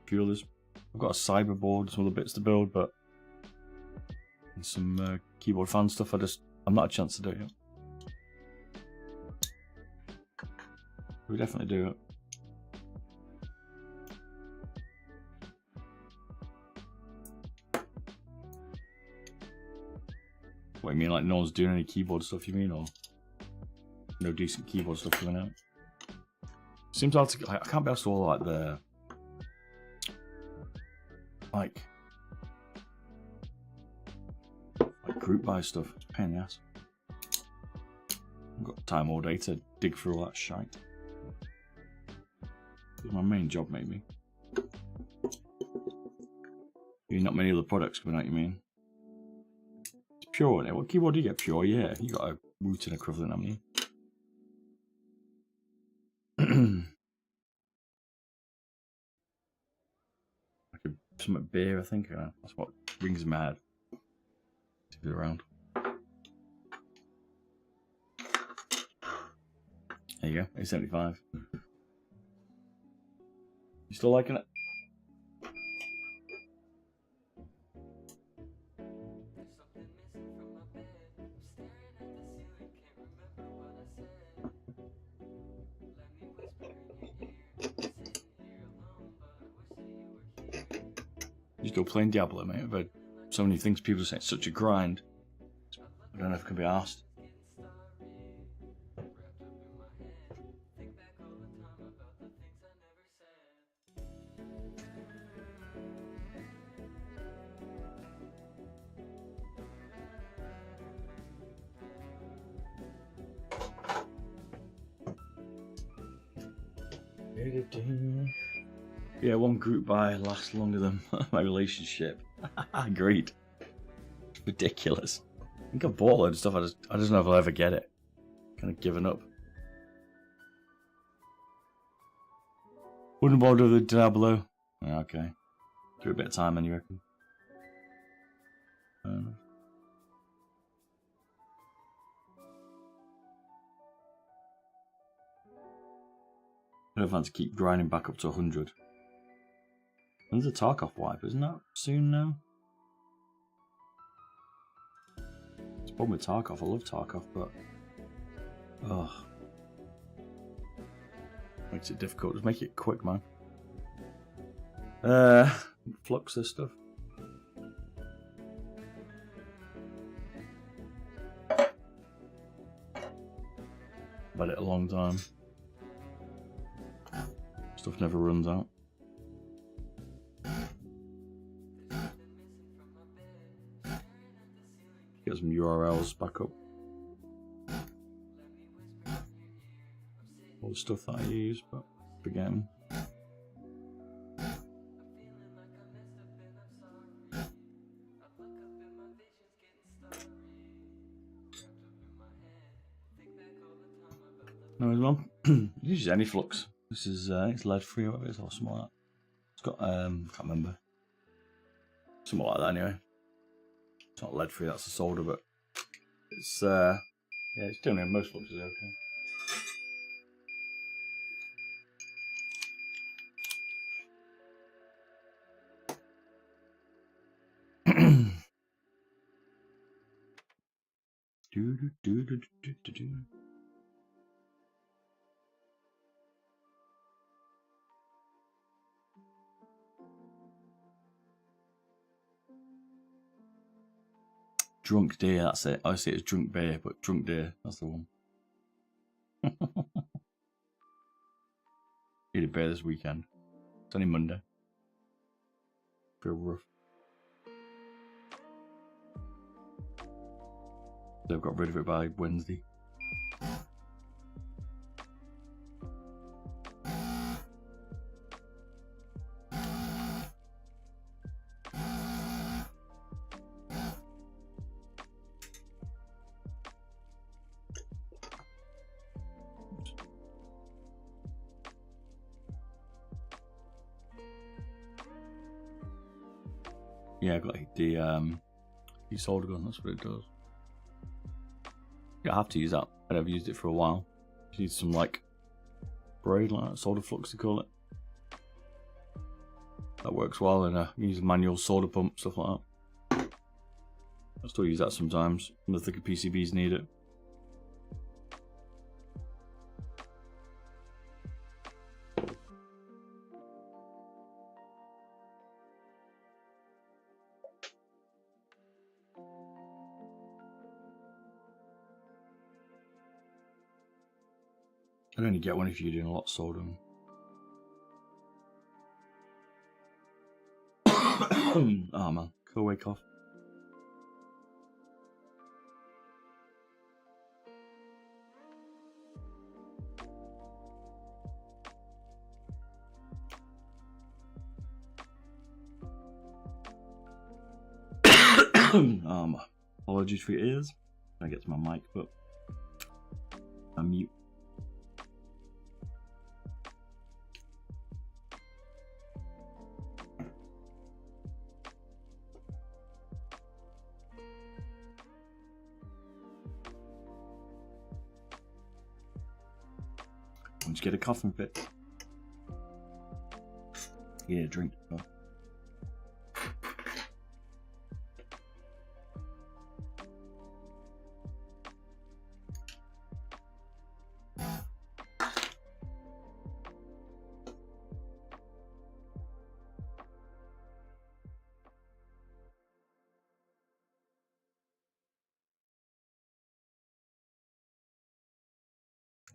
few others. I've got a cyber board, some other bits to build, but and some keyboard fan stuff. I'm not a chance to do it yet. We definitely do it. What you mean, like no one's doing any keyboard stuff, you mean, or no decent keyboard stuff coming out? Seems hard to, I can't be asked to all like the like group buy stuff. It's a pain in the ass. I've got time all day to dig through all that shite. It's my main job, maybe. Not many other products coming out, you mean? It's Pure, isn't it? What keyboard do you get? Pure, yeah. You got a rooting equivalent, haven't you? Like some beer, I think. That's what rings in my head. Take it around. There you go, 875. You still liking it? You still playing Diablo, mate? I've heard so many things people say it's such a grind. I don't know if it can be asked. Yeah, one group buy lasts longer than my relationship. Agreed. It's ridiculous. I think I've bought a load of stuff. I just don't know if I'll ever get it. Kind of given up. Wouldn't bother with the Diablo. Yeah, okay. Give it a bit of time, then you reckon? I don't fancy keep grinding back up to 100. When's the Tarkov wipe? Isn't that soon now? It's a problem with Tarkov. I love Tarkov, but ugh, makes it difficult. Just make it quick, man. Flux this stuff. I've had it a long time. Stuff never runs out. Get some URLs back up. All the stuff that I use, but forgetting. No, as well. Use any flux. This is it's lead free or whatever it is, or something like that. It's got can't remember. Something like that anyway. It's not lead free, that's a solder, but it's yeah, it's doing it. Most fluxes are okay. Do. Drunk deer, that's it. I see it as drunk beer, but drunk deer, that's the one. Eat a beer this weekend. It's only Monday. Feel rough. They've got rid of it by Wednesday. Yeah, I got the solder gun, that's what it does. Yeah, I have to use that. I never used it for a while. Just need some like braid, like that, solder flux to call it. That works well, and use a manual solder pump, stuff like that. I still use that sometimes. The thicker PCBs need it. I'd only get one if you're doing a lot of soldering. Oh man, go away cough. Apologies for your ears. I get to my mic, but I'm mute. Once you get a coughing fit, yeah, drink. Oh.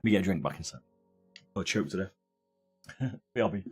We get a drink back in a sec. I'll choke to death. BRB.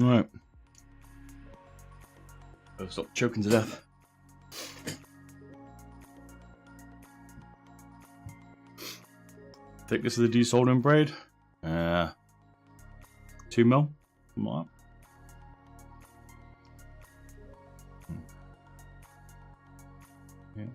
Right. I'll stop choking to death. Thickness of the desoldering braid? 2 mil? Something like that. Yeah.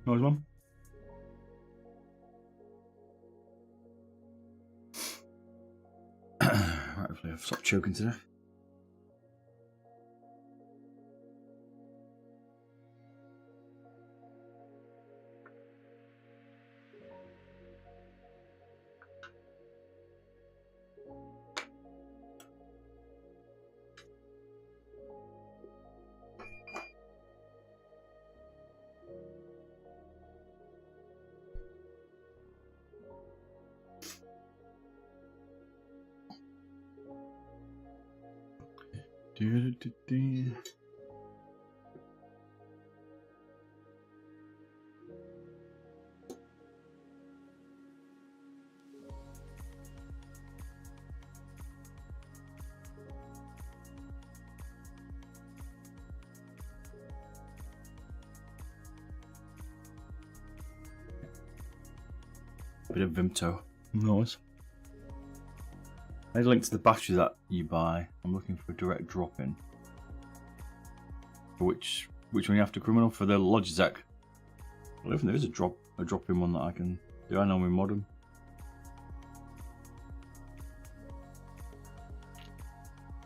Nice one. Right, hopefully I've stopped choking today. Do-do-do-do. Bit of Vimto. Nice. I link to the battery that you buy. I'm looking for a direct drop in. For which one you have to criminal for the Logitech. I don't think there is a drop in one that I can do. I normally mod them.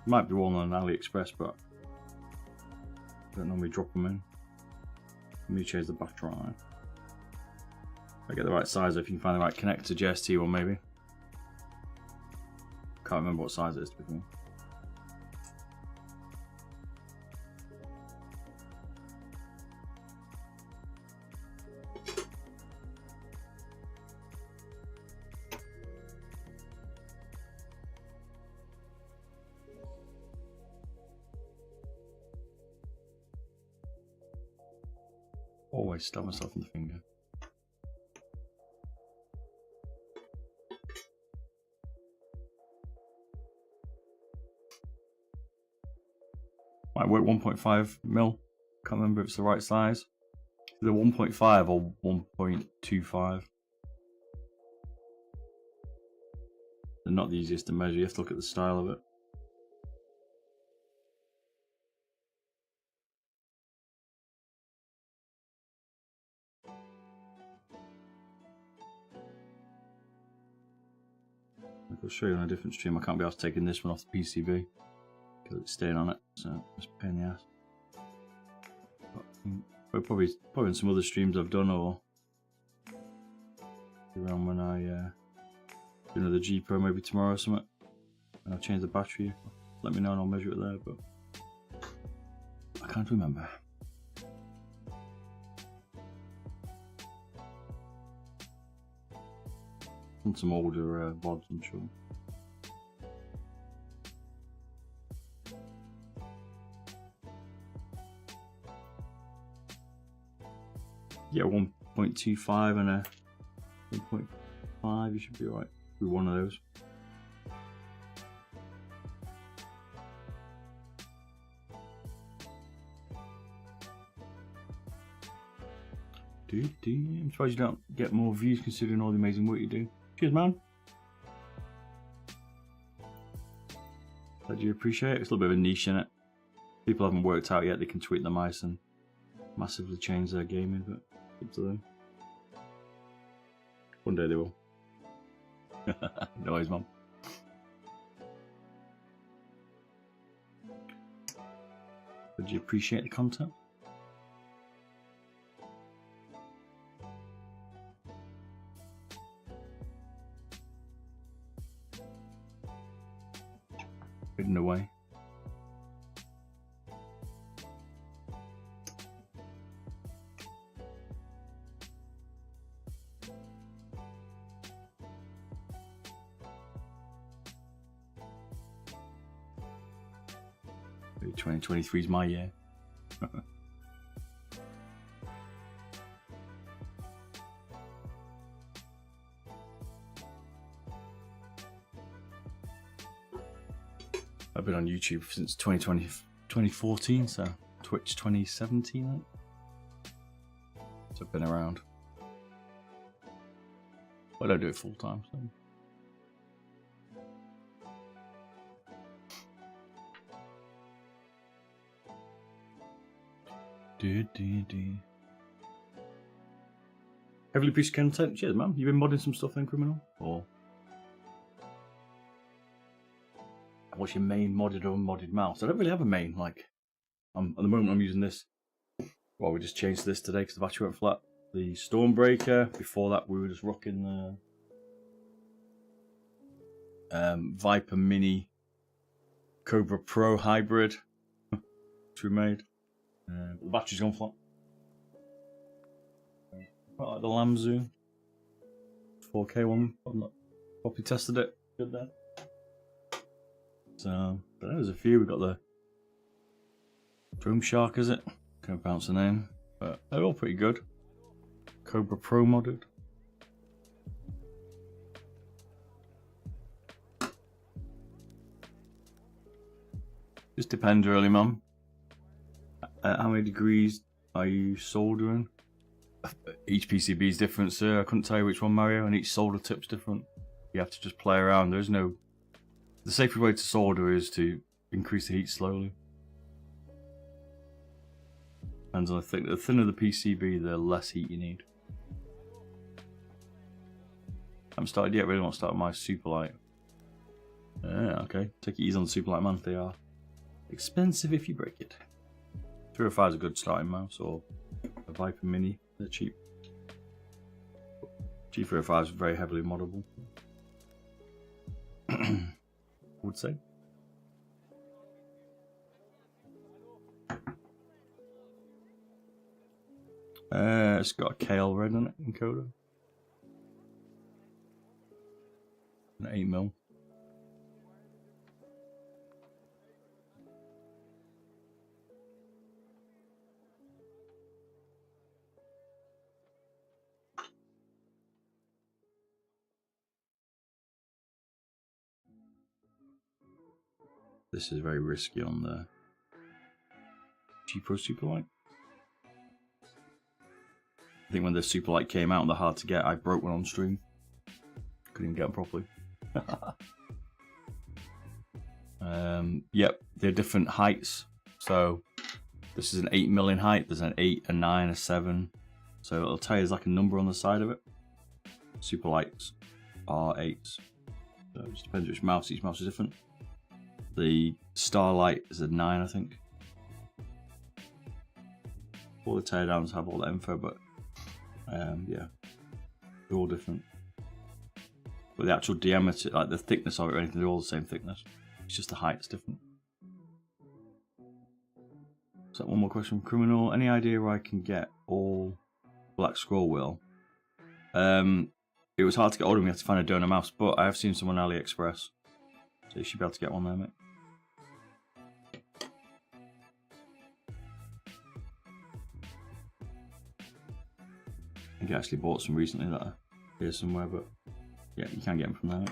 Might be one on AliExpress, but I don't normally drop them in. Let me change the battery on. I get the right size if you can find the right connector JST one maybe. Can't remember what size it is to begin. Always stab myself in the finger. Might work 1.5 mil. Can't remember if it's the right size. Either 1.5 or 1.25. They're not the easiest to measure. You have to look at the style of it. I'll show you on a different stream. I can't be asked taking this one off the PCB because it's staying on it, so it's a pain in the ass. But probably in some other streams I've done, or around when I do another G Pro maybe tomorrow or something, and I'll change the battery. Let me know and I'll measure it there, but I can't remember. And some older VODs, I'm sure. Yeah, 1.25 and a 1.5, you should be alright with one of those. I'm surprised you don't get more views considering all the amazing work you do. Cheers, man. Glad you appreciate it. It's a little bit of a niche in it. People haven't worked out yet. They can tweak the mice and massively change their gaming, but up to them. One day they will. No worries, mum. Would you appreciate the content? Hidden away. Maybe 2023 is my year. I've been on YouTube since 2014, so Twitch 2017. I think. So I've been around. But I don't do it full time. So. Heavily appreciate content. Cheers, man. You been modding some stuff then, Criminal? Or what's your main modded or unmodded mouse? I don't really have a main. Like, at the moment I'm using this. Well, we just changed this today because the battery went flat. The Stormbreaker. Before that, we were just rocking the Viper Mini Cobra Pro Hybrid, which we made. The battery's gone flat. Quite like the Lamzu 4K one. I've not properly tested it. Good there. So, but there's a few. We've got the Drone Shark, is it? Can't pronounce the name, but they're all pretty good. Cobra Pro modded. Just depends really, man. How many degrees are you soldering? Each PCB is different, sir. I couldn't tell you which one, Mario, and each solder tip's different. You have to just play around. There's no... The safest way to solder is to increase the heat slowly. Depends on the thickness. The thinner the PCB, the less heat you need. I haven't started yet. Really want to start with my Superlight. Okay. Take it easy on the Superlight, man. They are expensive if you break it. 305 is a good starting mouse, or a Viper Mini. They're cheap. G305 is very heavily moddable. I would say. It's got a Kale Red on it, encoder. An 8mm. This is very risky on the G Pro Superlight. I think when the Superlight came out and they're hard to get, I broke one on stream. Couldn't even get them properly. Yep, they're different heights. So this is an 8mm in height. There's an 8, a 9, a 7. So it'll tell you there's like a number on the side of it. Superlights are 8s. So it just depends which mouse. Each mouse is different. The Starlight is a 9, I think. All the teardowns have all that info, but yeah, they're all different. But the actual diameter, like the thickness of it or anything, they're all the same thickness. It's just the height's different. So one more question from Criminal. Any idea where I can get all black scroll wheel? It was hard to get hold of. We had to find a donor mouse, but I have seen some on AliExpress, so you should be able to get one there, mate. I think I actually bought some recently that are here somewhere, but yeah, you can get them from there, mate.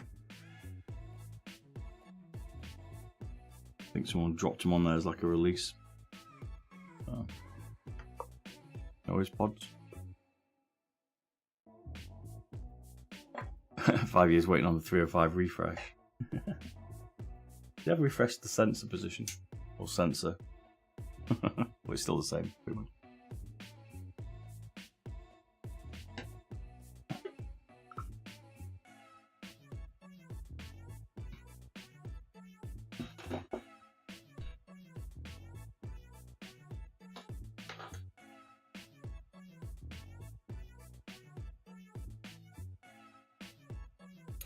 I think someone dropped them on there as like a release. So, always pods. 5 years waiting on the 305 refresh. They have refreshed the sensor position, or sensor. But it's still the same, pretty much.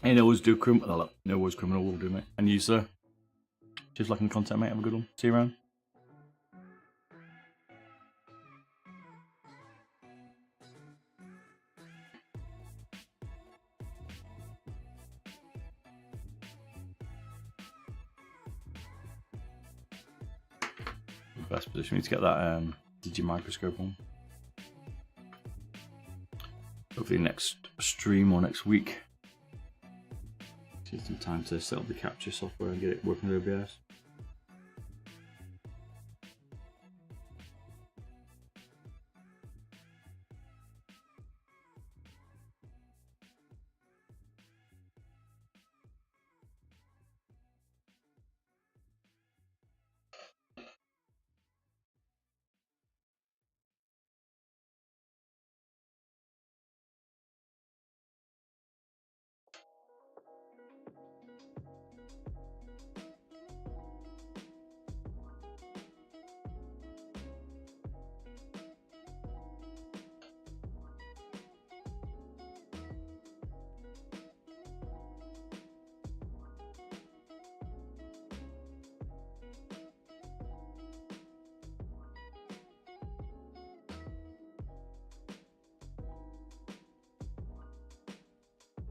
Hey, no worries, do criminal. No worries, criminal will do, mate. And you, sir. Just liking content, mate. Have a good one. See you around. Best position. We need to get that DG microscope on. Hopefully next stream or next week. Take some time to set up the capture software and get it working with OBS.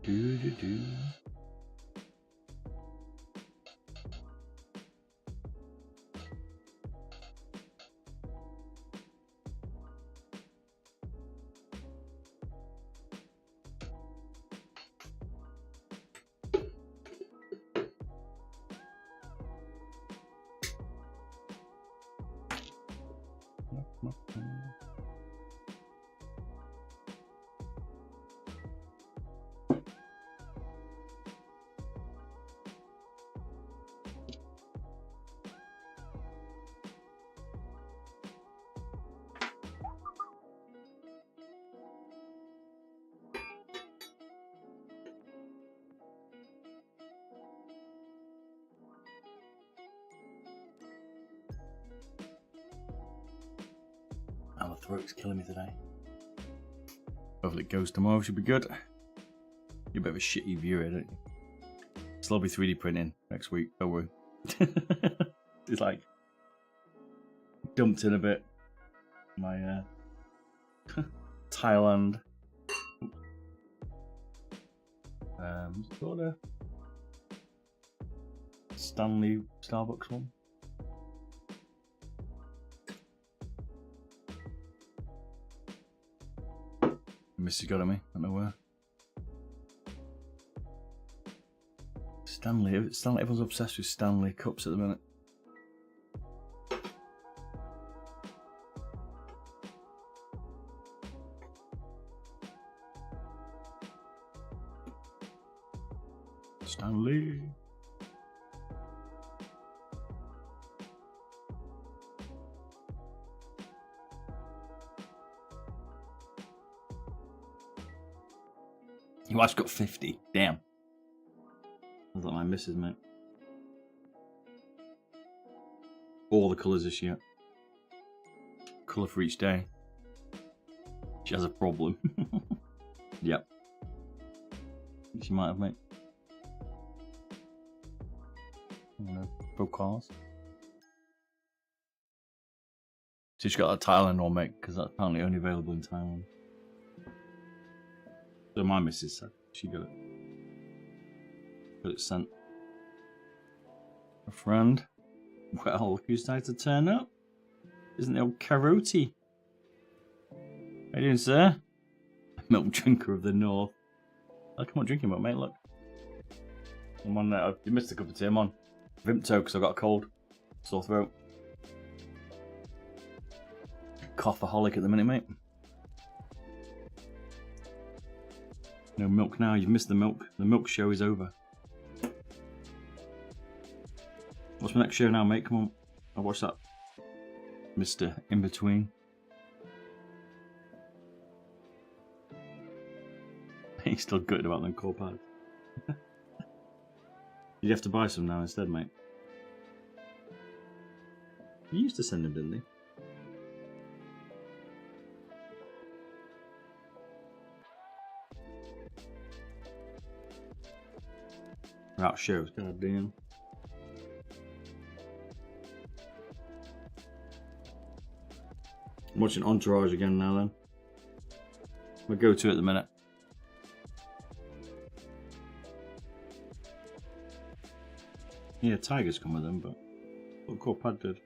Do do do. Oh, my throat's killing me today. Hopefully it goes tomorrow, should be good. You're a bit of a shitty viewer, don't you? Still be 3D printing next week, don't worry. It's like dumped in a bit. My Thailand order. Stanley Starbucks one. Missy got at me, I don't know where. Stanley, everyone's obsessed with Stanley cups at the minute. Stanley. Your wife's got 50. Damn. Sounds like my missus, mate. All the colours this year. Colour for each day. She has a problem. Yep. She might have, mate. I don't know. Pro cars. So she's got a Thailand one, mate, because that's apparently only available in Thailand. So my missus said she got it. Got it sent. A friend. Well, look who's decided to turn up. Isn't it old Karoti? How you doing, sir? Milk drinker of the north. Look, I'm not drinking milk, mate, look. I'm on there. You missed a cup of tea, I'm on. Vimto, because I've got a cold. Sore throat. Coughaholic at the minute, mate. No milk now, you've missed the milk. The milk show is over. What's my next show now, mate? Come on. I'll watch that. Mr. In Between. He's still gutted about them core pads. You have to buy some now instead, mate. You used to send them, didn't they? That shows, god damn. I'm watching Entourage again now then. We'll go to it at the minute. Yeah, Tigers come with them, but what Corpad did.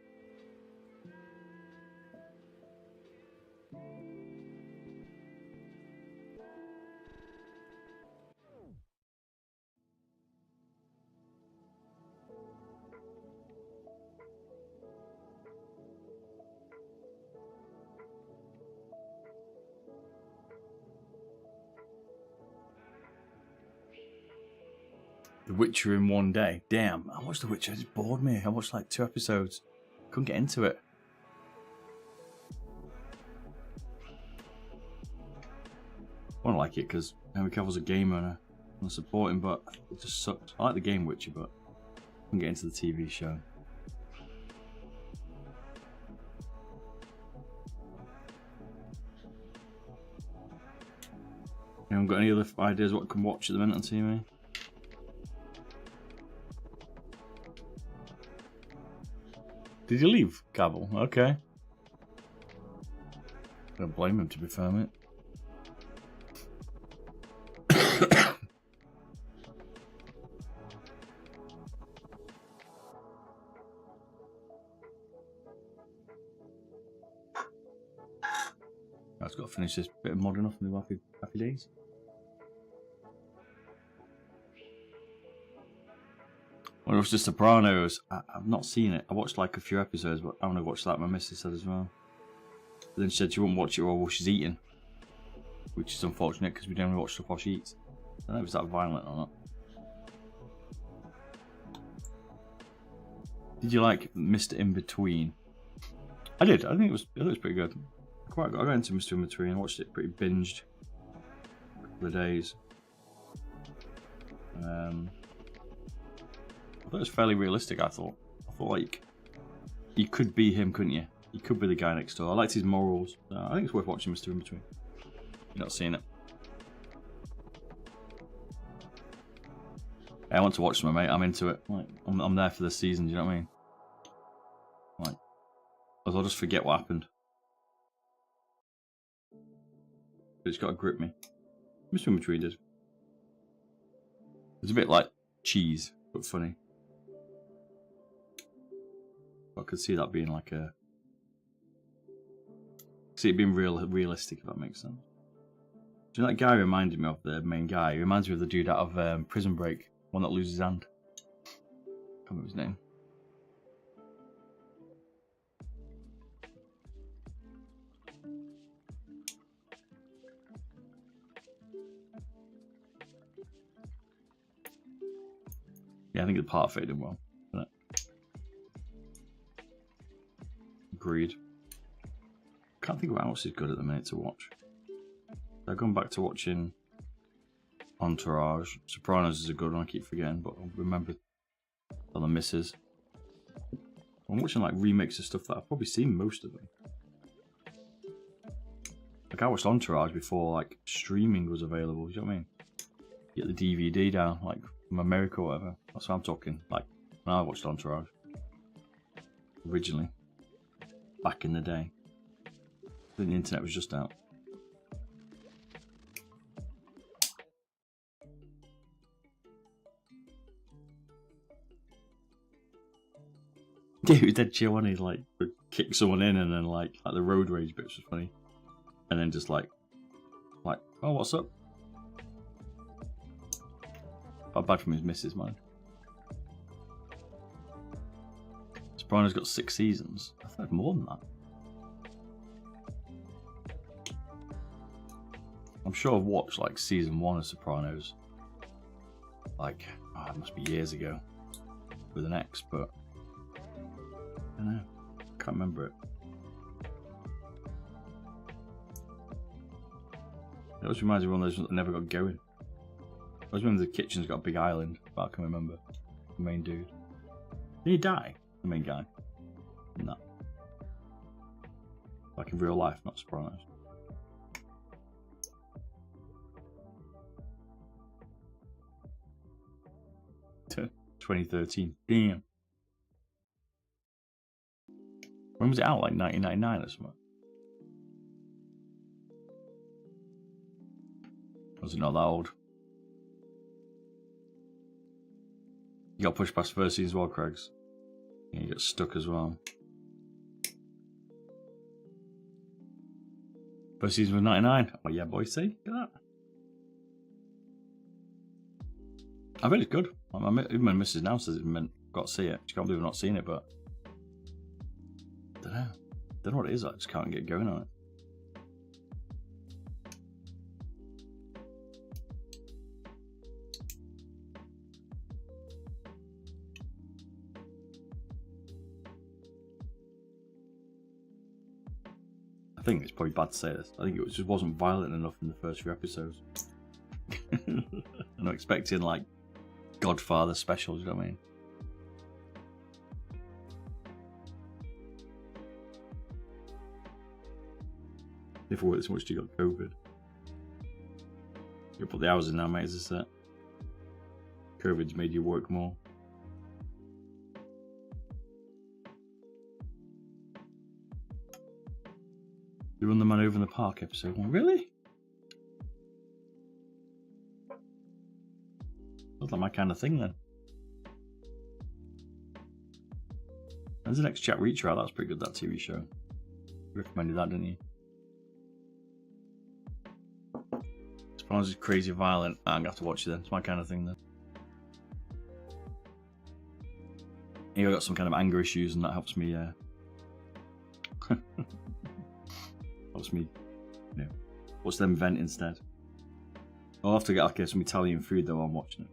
The Witcher in one day. Damn, I watched The Witcher, it just bored me. I watched like 2 episodes. Couldn't get into it. I don't like it because Henry Cavill's a gamer and I support him, but it just sucks. I like the game Witcher, but I couldn't get into the TV show. You haven't got any other ideas what I can watch at the minute on TV? Did you leave, Cavill? Okay. Don't blame him, to be fair, mate. finish this bit of mod enough and do happy days. When it was The Sopranos, I've not seen it. I watched like a few episodes, but I want to watch that. My missus said as well. But then she said she wouldn't watch it while she's eating, which is unfortunate because we generally watch stuff while she eats. I don't know if it's that violent or not. Did you like Mr. In Between? I did. I think it was pretty good. I got into Mr. In Between. I watched it pretty binged. A couple of days. I thought it was fairly realistic. I thought like you could be him, couldn't you? You could be the guy next door. I liked his morals. I think it's worth watching Mr. In Between. You're not seeing it. I want to watch some, mate. I'm into it. Like, I'm there for the season. Do you know what I mean? Like, I'll just forget what happened. But it's got to grip me. Mr. In Between did. It's a bit like Cheese, but funny. I could see that being like a. See it being realistic, if that makes sense. Do you know that guy reminded me of the main guy? He reminds me of the dude out of Prison Break, one that loses his hand. I can't remember his name. Yeah, I think the part faded well. Agreed. Can't think of what else is good at the minute to watch. I've gone back to watching Entourage. Sopranos is a good one, I keep forgetting, but I'll remember all the misses. I'm watching like remakes of stuff that I've probably seen most of them. Like I watched Entourage before like streaming was available, you know what I mean? Get the DVD down, like from America or whatever. That's what I'm talking. Like when I watched Entourage. Originally. Back in the day. When the internet was just out. Yeah, he was dead chill when he like would kick someone in and then like the road rage bits was funny. And then just like, oh, what's up? Not bad from his missus, man. Sopranos got 6 seasons. I thought more than that. I'm sure I've watched like season 1 of Sopranos. Like, oh, it must be years ago. With an X, but I don't know. Can't remember it. It always reminds me of one of those that never got going. I always remember the kitchen's got a big island, but I can remember the main dude. Did he die? The main guy? No. Like in real life, not Sopranos. To 2013. Damn. When was it out? Like 1999 or something? Was it not that old? You got pushed past first season as well, Craigs. Yeah, you got stuck as well. First season was 99. Oh yeah, boy, see? Look at that. I bet it's good. Even my missus now says it's meant got to see it. She can't believe I've not seen it, but I don't know what it is. I just can't get going on it. I think it's probably bad to say this. I think it just wasn't violent enough in the first few episodes. I'm expecting like Godfather specials, you know what I mean? If I work this much, you got COVID. You put the hours in now, mate, as I said. COVID's made you work more. You run the man over in the park episode 1. Really? That's like my kind of thing then. When's the next Chat Reacher out? That's pretty good, that TV show. You recommended that, didn't you? As long as it's crazy violent, I'm gonna have to watch it then. It's my kind of thing then. I've got some kind of anger issues, and that helps me. Helps me, you know, watch them vent instead. I'll have to get some Italian food though while I'm watching it.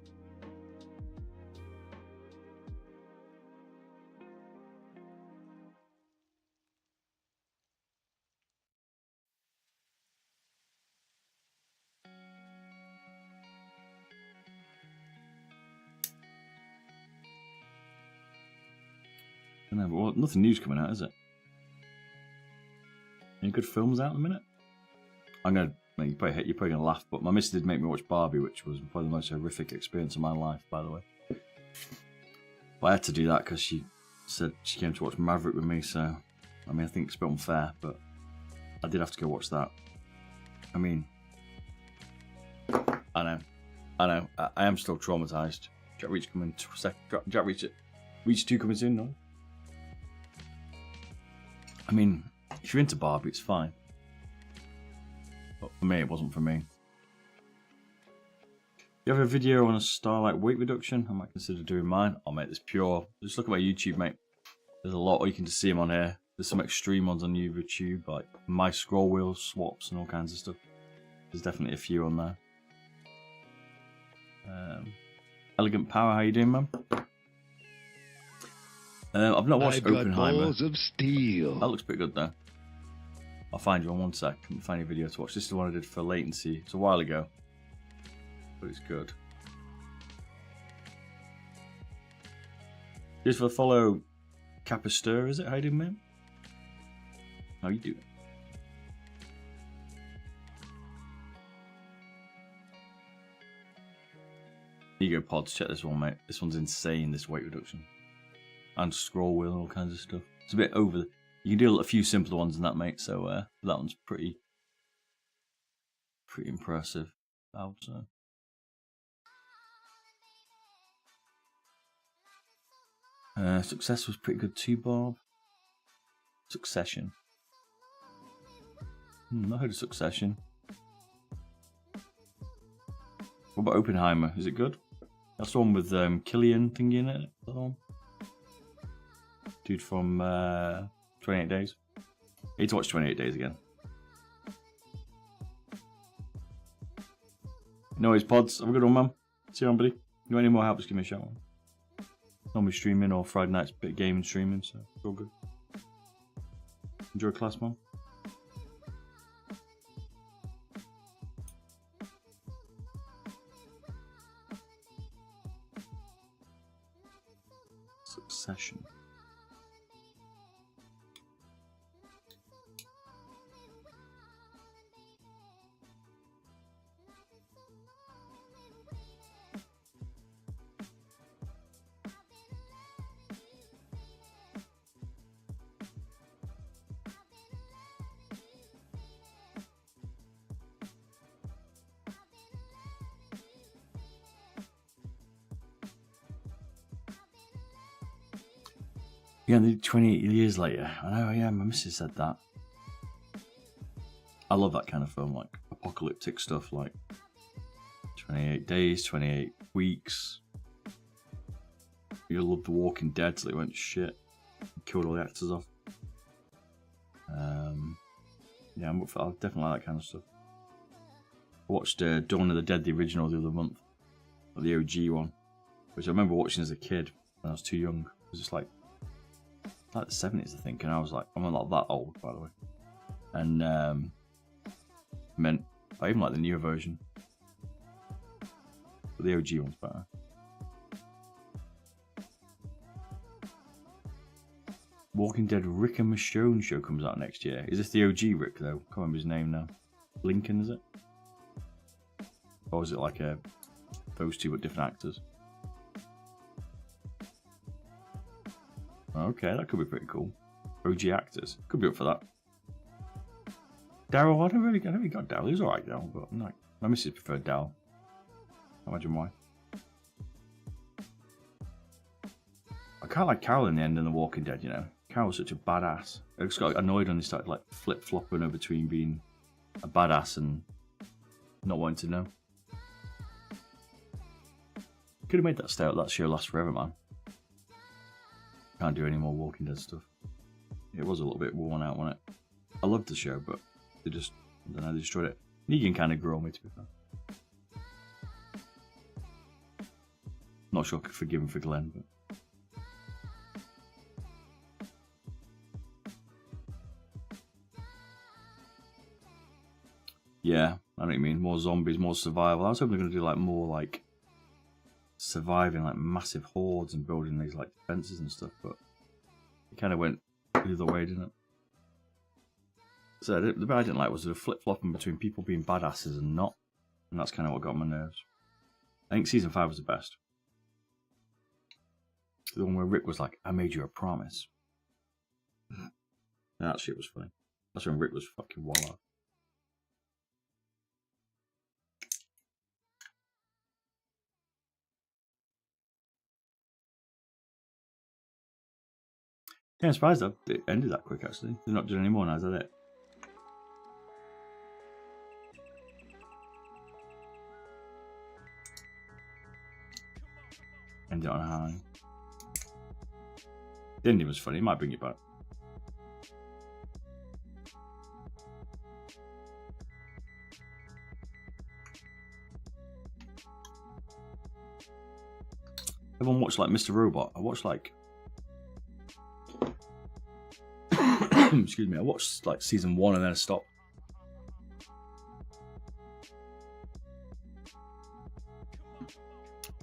I don't know, but well, nothing new's coming out, is it? Any good films out in a minute? You're probably gonna laugh, but my missus did make me watch Barbie, which was probably the most horrific experience of my life, by the way. But I had to do that because she said she came to watch Maverick with me, so I mean I think it's a bit unfair, but I did have to go watch that. I mean, I know, I am still traumatized. Jack Reacher coming Jack Reacher 2 coming soon, no? I mean, if you're into Barbie, it's fine. But for me, it wasn't for me. You have a video on a Starlight weight reduction? I might consider doing mine. I'll make this pure. Just look at my YouTube, mate. There's a lot, or you can just see them on here. There's some extreme ones on YouTube, like my scroll wheel swaps and all kinds of stuff. There's definitely a few on there. Elegant Power, how you doing, man? I've not watched Oppenheimer. Balls of steel. That looks pretty good though. I'll find you on one sec. Let me find a video to watch. This is the one I did for Latency. It's a while ago, but it's good. Just for follow Capisteur, is it? How you doing, man? How you doing? Ego Pods, check this one, mate. This one's insane, this weight reduction. And scroll wheel and all kinds of stuff. It's a bit over. You can do a few simpler ones than that, mate, so that one's pretty impressive, I would say. Success was pretty good too, Bob. Succession. I heard of Succession. What about Oppenheimer? Is it good? That's the one with Killian thingy in it. That one. Dude from 28 Days. I need to watch 28 Days again. No worries, Pods. Have a good one, man. See you on, buddy. If you want any more help, just give me a shout, man. Normally streaming or Friday nights, bit of gaming streaming, so it's all good. Enjoy class, man. Succession. Yeah, 28 years later. I know, yeah, my missus said that. I love that kind of film, like apocalyptic stuff, like 28 days, 28 weeks. You love The Walking Dead till it went shit. Killed all the actors off. Yeah, I definitely like that kind of stuff. I watched Dawn of the Dead, the original, the other month. Or the OG one. Which I remember watching as a kid when I was too young. It was just like the 70s, I think, and I was like, I'm not that old, by the way. And I even like the newer version, but the OG one's better. Walking Dead Rick and Michonne show comes out next year. Is this the OG Rick though? Can't remember his name now. Lincoln, is it? Or is it like those two but different actors? Okay, that could be pretty cool. OG actors. Could be up for that. Daryl, I don't really got Daryl. He was alright, Daryl, but no. My missus preferred Daryl. Can't imagine why. I kind of like Carol in the end in The Walking Dead, you know. Carol was such a badass. I just got annoyed when they started like flip-flopping her between being a badass and not wanting to know. Could have made that show last forever, man. Can't do any more Walking Dead stuff. It was a little bit worn out, wasn't it? I loved the show, but they just, I don't know, they destroyed it. Negan kind of grew on me, to be fair. Not sure I could forgive him for Glenn, but. Yeah, I know what you mean. More zombies, more survival. I was hoping they're going to do like more like surviving like massive hordes and building these like defenses and stuff, but it kind of went the other way, didn't it? So the bit I didn't like was the flip-flopping between people being badasses and not, and that's kind of what got on my nerves. I think season 5 was the best. The one where Rick was like, "I made you a promise." That shit was funny. That's when Rick was fucking wild out. Yeah, I'm surprised that it ended that quick, actually. They're not doing any more now, is that it? End it on a high. The ending was funny, it might bring it back. Everyone watched like Mr. Robot. I watched like excuse me, I watched like season 1 and then I stopped.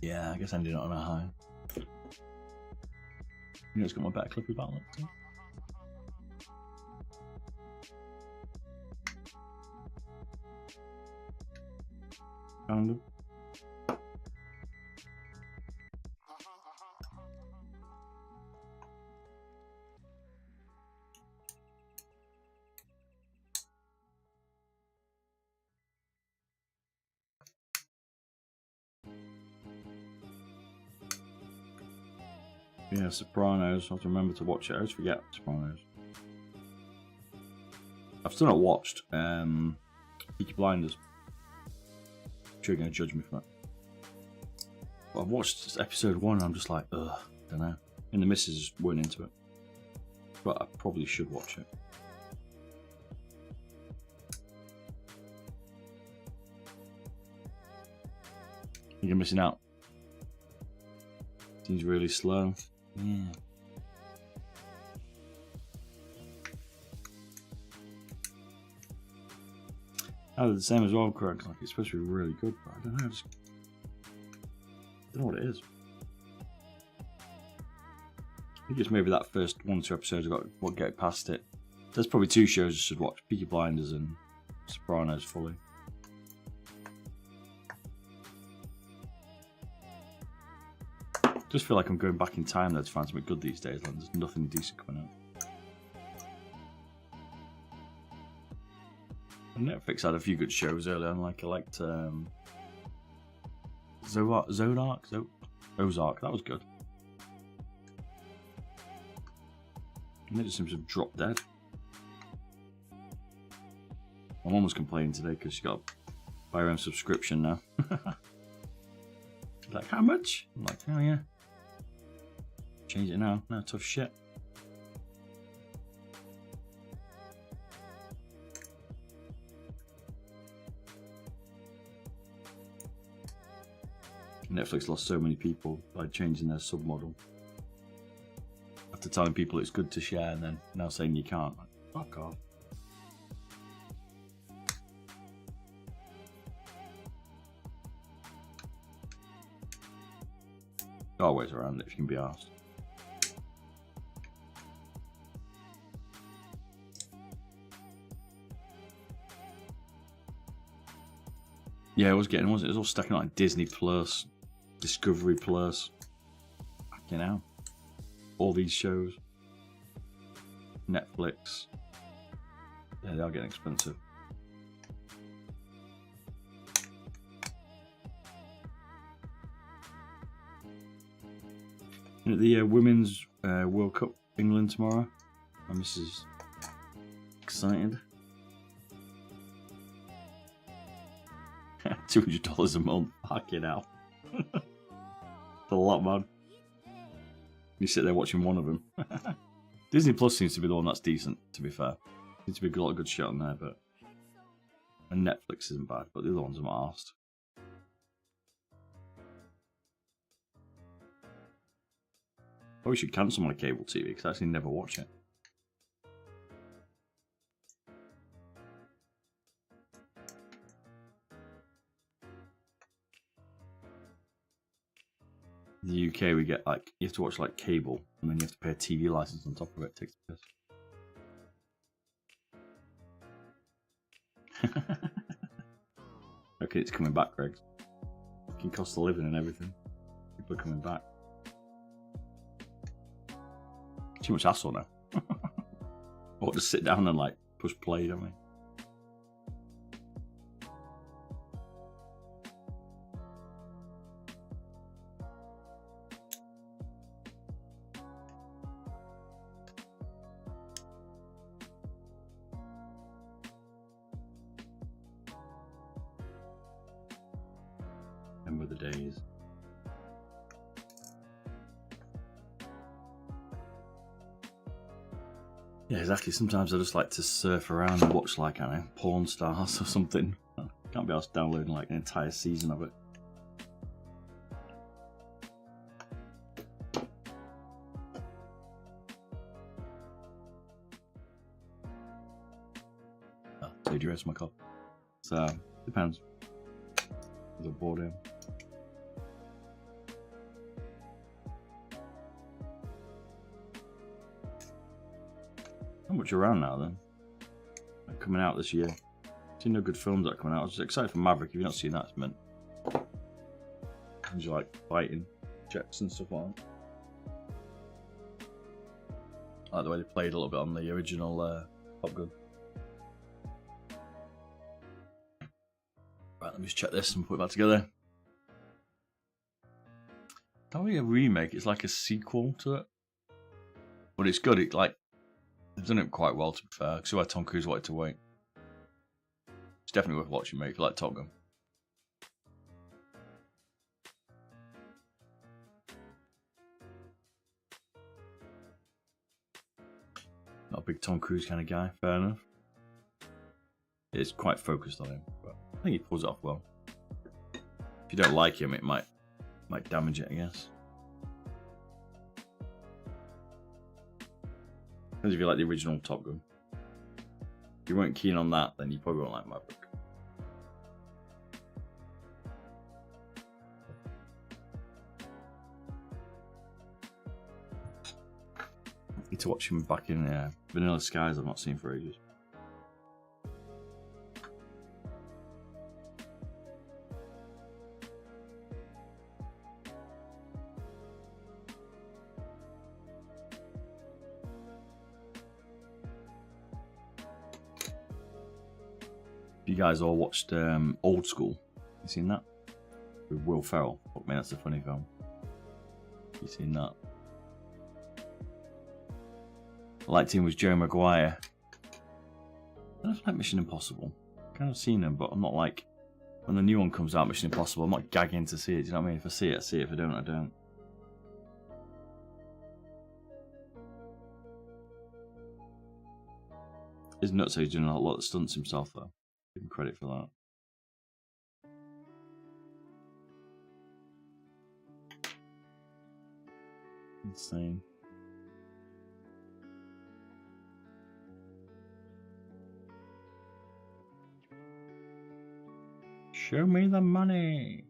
Yeah, I guess I ended it on a high. You know, it's got my better clippy battle up too. Kind of. Yeah, Sopranos. I have to remember to watch it. I always forget Sopranos. I've still not watched Peaky Blinders. I'm sure you're going to judge me for that. But I've watched episode 1 and I'm just like, ugh, I don't know. And the missus just weren't into it. But I probably should watch it. You're missing out. Seems really slow. Yeah. Oh, they're the same as well, correct? Like it's supposed to be really good, but I don't know. I don't know what it is. I think it's maybe that first 1 or 2 episodes I got what get past it. There's probably 2 shows I should watch: Peaky Blinders and Sopranos fully. Just feel like I'm going back in time though to find something good these days. Like there's nothing decent coming out. And Netflix had a few good shows earlier on. Like I liked Ozark. That was good. And it just seems to have dropped dead. My mum was complaining today because she got to buy her own subscription now. Like, how much? I'm like, oh yeah. Change it now. No, tough shit. Netflix lost so many people by changing their submodel. After telling people it's good to share and then now saying you can't. Like, fuck off. There are ways around it if you can be asked. Yeah, it was getting, wasn't it? It was all stacking like Disney Plus, Discovery Plus. Fucking hell. All these shows. Netflix. Yeah, they are getting expensive. The Women's World Cup England tomorrow. My missus is excited. $200 a month. Fucking hell. That's a lot, man. You sit there watching one of them. Disney Plus seems to be the one that's decent, to be fair. Seems to be a lot of good shit on there, but... And Netflix isn't bad, but the other ones I'm arsed. Probably should cancel my cable TV, because I actually never watch it. In the UK, we get like, you have to watch like cable, and then you have to pay a TV license on top of it. It takes the piss. Okay, it's coming back, Greg. It can cost of living and everything. People are coming back. Too much hassle now. Or just sit down and like push play, don't we? Remember the days. Yeah, exactly. Sometimes I just like to surf around and watch like, I don't know, porn stars or something. Can't be asked downloading like an entire season of it. Oh, so do you rest my cup? So, depends. Is it bored in? Not much around now then. Like, coming out this year. Seen no good films that are coming out. I was excited for Maverick. If you've not seen that, it's meant. Things like fighting jets and stuff like that. I like the way they played a little bit on the original Top Gun. Right, let me just check this and put it back together. Not really a remake, it's like a sequel to it. But it's good, it like they've done it quite well to be fair. I see why Tom Cruise wanted to wait. It's definitely worth watching, mate, if you like Top Gun. Not a big Tom Cruise kind of guy, fair enough. It's quite focused on him, but I think he pulls it off well. If you don't like him, it might damage it, I guess. Depends if you like the original Top Gun. If you weren't keen on that, then you probably won't like Maverick. I need to watch him back in Vanilla Skies I've not seen for ages. You guys all watched Old School. You seen that? With Will Ferrell. Fuck me, that's a funny film. You seen that? I liked him with Joe Maguire. I don't like Mission Impossible. I've kind of seen them, but I'm not like, when the new one comes out, Mission Impossible, I'm not gagging to see it. Do you know what I mean? If I see it, I see it. If I don't, I don't. It's nuts how he's doing a lot of stunts himself though. Give him credit for that. Insane. Show me the money.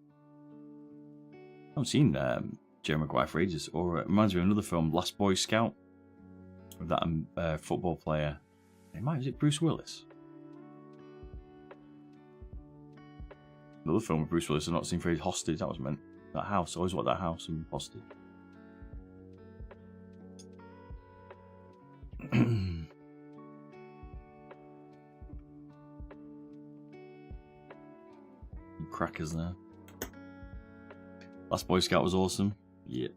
I haven't seen Joe Maguire for ages. Or it reminds me of another film, Last Boy Scout, with that football player. Is it Bruce Willis? Another film with Bruce Willis I've not seen for ages, Hostage. That was meant. That house. I always want that house in Hostage. Crackers there. Last Boy Scout was awesome. Yeah.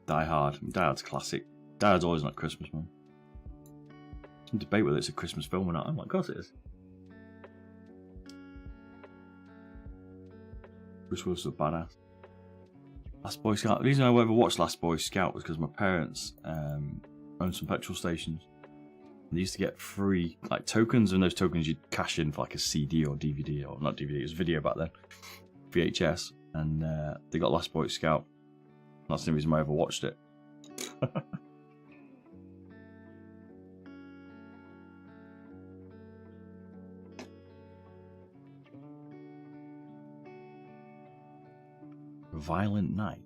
Die Hard. Die Hard's classic. Die Hard's always not Christmas, man. Some debate whether it's a Christmas film or not. Oh my god, it is. Bruce Willis was a badass. Last Boy Scout. The reason I ever watched Last Boy Scout was because my parents owned some petrol stations. They used to get free like tokens, and those tokens you'd cash in for like a CD or DVD, or not DVD, it was video back then, VHS. And they got Last Boy Scout. That's the reason why I ever watched it. Violent Night.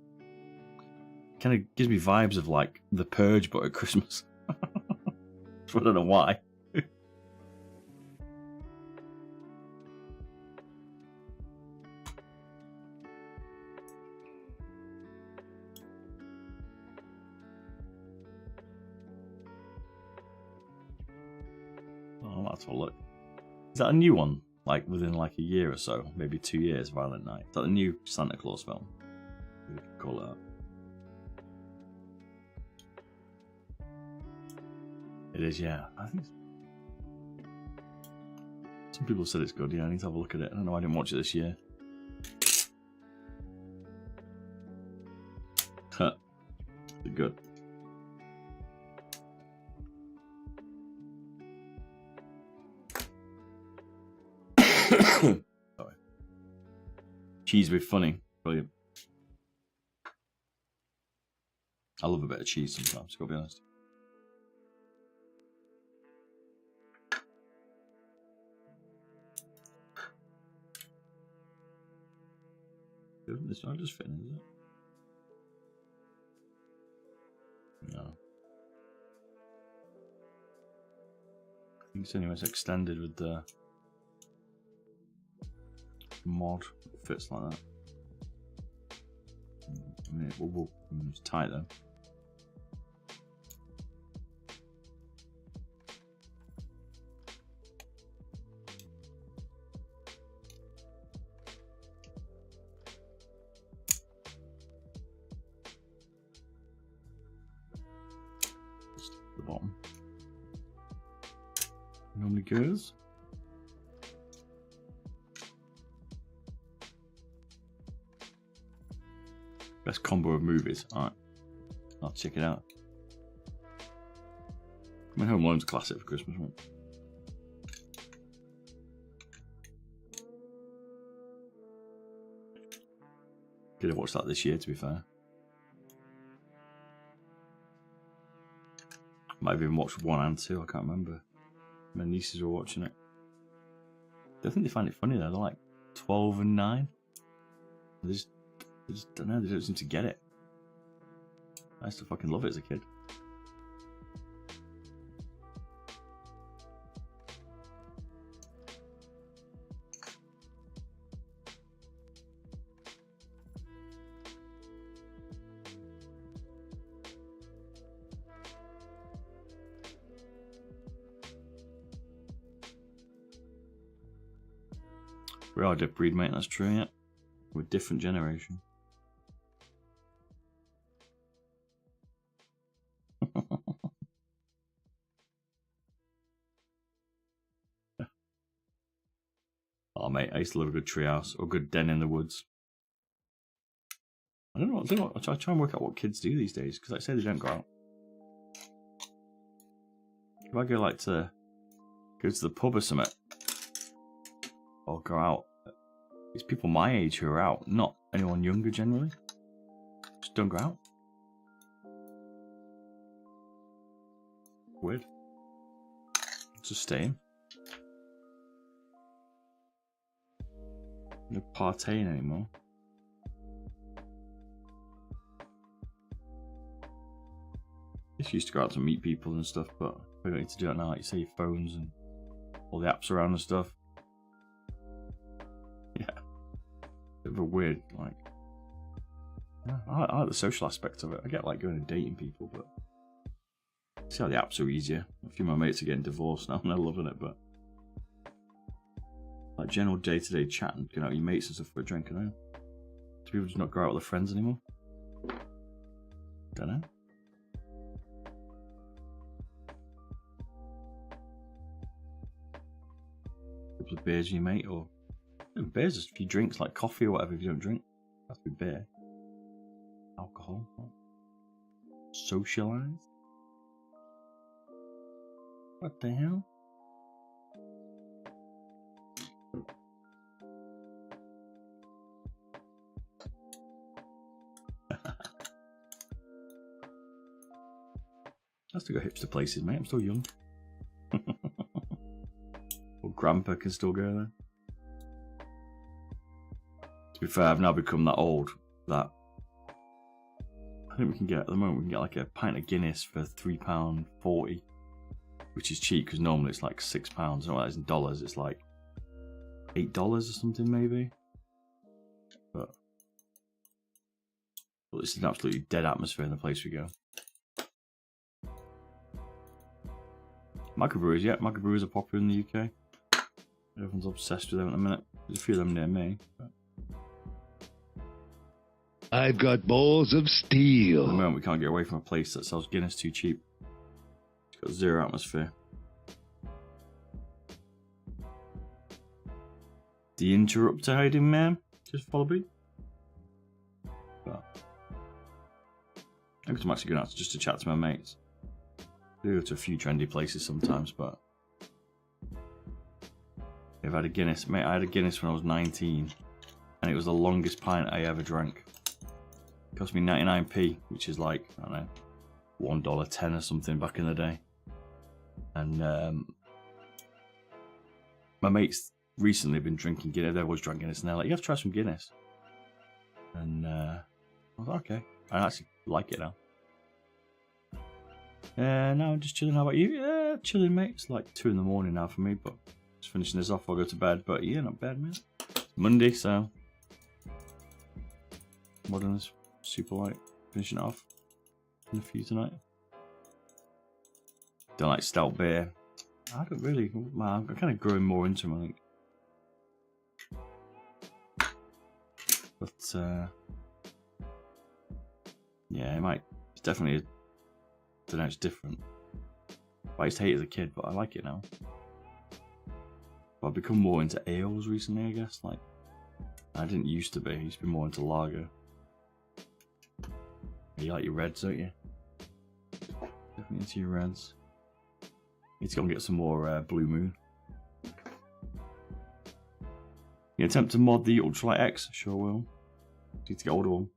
Kind of gives me vibes of like The Purge, but at Christmas. I don't know why. Oh, that's a look. Is that a new one? Like within like a year or so, maybe 2 years. Violent Night. Is that the new Santa Claus film? We could call it that. It is, yeah. I think some people said it's good. Yeah, I need to have a look at it. I don't know why I didn't watch it this year. Huh. It's good. Sorry. Cheese with funny. Brilliant. I love a bit of cheese sometimes, gotta be honest. This not just fitting, is it? No. I think it's anyway, it's extended with the mod. It fits like that. I mean, it's tight though. The bottom normally goes. Best combo of movies. Alright, I'll check it out. I mean, Home Alone's a classic for Christmas, right? Could have watched that this year, to be fair. Might have even watched 1 and 2, I can't remember. My nieces were watching it. I think they find it funny though, they're like 12 and 9. They just don't know, they don't seem to get it. I used to fucking love it as a kid. We are a different breed, mate, that's true, yeah. We're a different generation. Oh, mate, I used to love a good treehouse or a good den in the woods. I don't know. I try and work out what kids do these days, because like I say, they don't go out. If I go like to go to the pub or something, or go out, it's people my age who are out, not anyone younger generally. Just don't go out. Weird. Just stay in. No partying anymore. Just used to go out to meet people and stuff, but we don't need to do that now. Like you say, your phones and all the apps around and stuff. Yeah. Bit of a weird, like... Yeah, I like the social aspect of it. I get like going and dating people, but... See how the apps are easier. A few of my mates are getting divorced now and they're loving it, but... Like general day-to-day chat and going out with your mates and stuff for a drink, I don't know. Do people just not go out with their friends anymore? Don't know. A couple of beers with your mate, or Beer's just a few drinks, like coffee or whatever if you don't drink. That's be beer. Alcohol. Socialize. What the hell? I still got hipster places, mate. I'm still young. Well, Grandpa can still go there. To be fair, I've now become that old that I think we can get, at the moment, we can get like a pint of Guinness for £3.40, which is cheap because normally it's like £6. No, that is in dollars. It's like $8 or something, maybe. But it's an absolutely dead atmosphere in the place we go. Microbrews, yeah, microbrews are popular in the UK. Everyone's obsessed with them at the minute. There's a few of them near me. But I've got bowls of at the steel. moment, we can't get away from a place that sells Guinness too cheap. It's got zero atmosphere. The interrupter hiding man, just follow me. But I think I'm actually going out just to chat to my mates. I go to a few trendy places sometimes, but I've had a Guinness. Mate, I had a Guinness when I was 19, and it was the longest pint I ever drank. It cost me 99p, which is like, I don't know, $1.10 or something back in the day. And my mates recently been drinking Guinness. They always drank Guinness, and they're like, "You have to try some Guinness." And I was like, "Okay." I actually like it now. No, I'm just chilling. How about you? Yeah, chilling, mate. It's like 2 in the morning now for me, but just finishing this off. I'll go to bed. But yeah, not bad, man. It's Monday, so modern is Superlight. Finishing it off in a few tonight. Don't like stout beer. I don't really. Man, I'm kind of growing more into them, I think. But yeah, it might. It's definitely. I don't know, it's different. I used to hate it as a kid, but I like it now. But I've become more into ales recently, I guess. Like, I didn't used to be. I used to be more into lager. You like your reds, don't you? Definitely into your reds. Need to go and get some more Blue Moon. You attempt to mod the Ultralight X? Sure will. Need to get hold of one.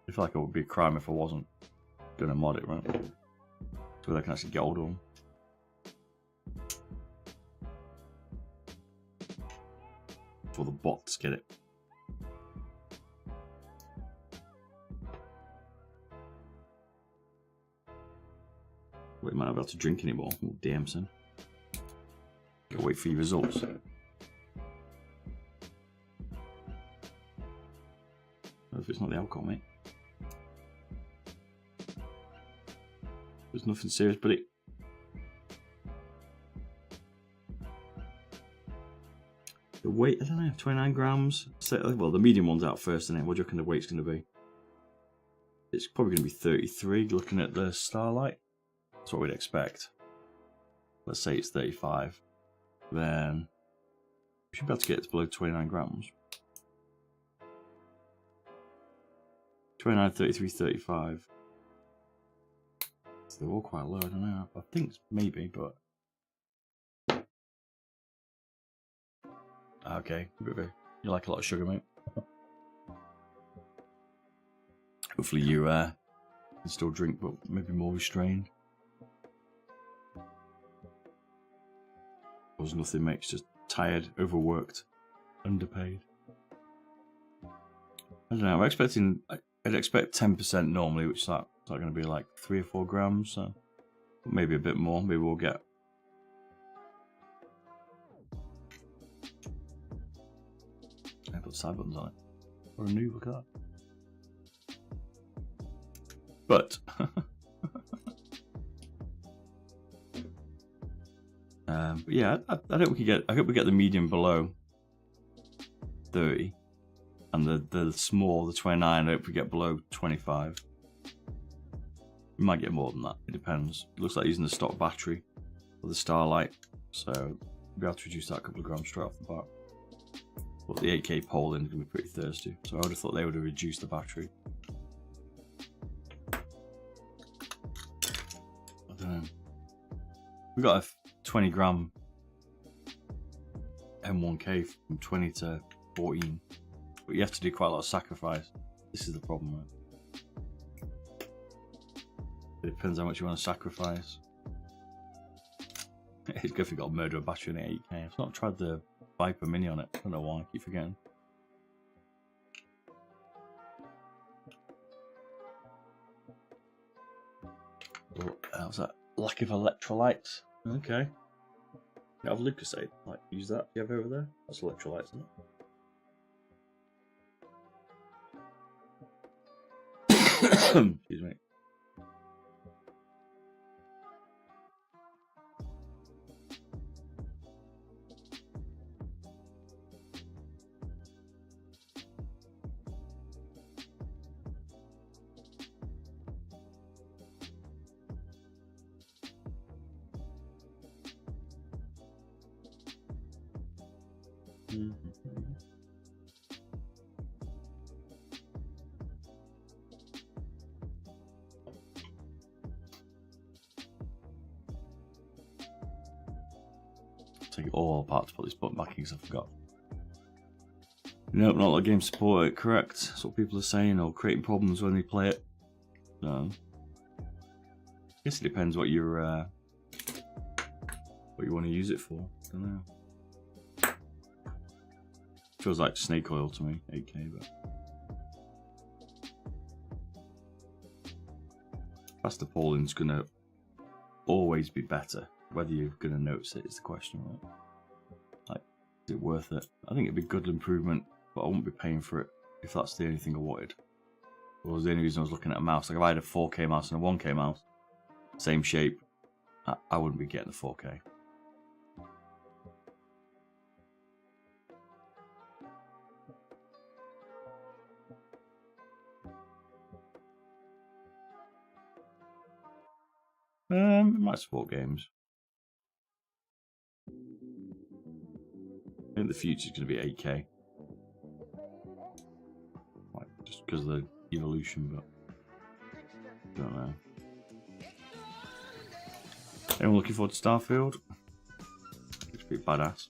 I feel like it would be a crime if I wasn't gonna mod it, right? So I can actually get hold of them. For the bots get it. Wait, might not be able to drink anymore. Oh, damn, son. Gotta wait for your results. If it's not the alcohol, mate. There's nothing serious, but the weight, I don't know, 29 grams. So, well, the medium one's out first, isn't it? What do you reckon the weight's going to be? It's probably going to be 33, looking at the Starlight. That's what we'd expect. Let's say it's 35. Then we should be able to get it to below 29 grams. 29, 33, 35. So they're all quite low, I don't know. I think it's maybe, but... Okay, you like a lot of sugar, mate. Hopefully you can still drink, but maybe more restrained. There's nothing, mate. It's just tired, overworked, underpaid. I don't know. I'm expecting... I'd expect 10% normally, which is like going to be like 3 or 4 grams, so maybe a bit more. Maybe we'll get. I put side buttons on it. Or a new, look at that. But yeah, I hope we can get. I hope we get the medium below 30. And the small, the 29, I hope we get below 25. We might get more than that, it depends. It looks like using the stock battery for the Starlight, so be able to reduce that a couple of grams straight off the bat. But the 8K Poland is going to be pretty thirsty, so I would have thought they would have reduced the battery. I don't know. We got a 20 gram M1K from 20 to 14, but you have to do quite a lot of sacrifice. This is the problem, right? It depends how much you want to sacrifice. It's good if you've got a murder battery in 8K. I've not tried the Viper Mini on it. I don't know why, I keep forgetting. Oh, how's that? Lack of electrolytes. Okay. You have Lucasade. Like, use that. You have over there? That's electrolytes, isn't it? Excuse me. Take it all apart to put this button back in because I forgot. Nope, not let games support it. Correct. That's what people are saying, or creating problems when they play it. So, I guess it depends what you're, what you want to use it for. I don't know. Feels like snake oil to me, 8K, but faster polling's gonna always be better. Whether you're gonna notice it is the question, right? Like, is it worth it? I think it'd be a good improvement, but I wouldn't be paying for it if that's the only thing I wanted. Or was the only reason I was looking at a mouse. Like if I had a 4K mouse and a 1K mouse, same shape, I wouldn't be getting the 4K. It might support games. I think the future's going to be 8K. Like, just because of the evolution, but I don't know. Anyone looking forward to Starfield? Looks pretty badass.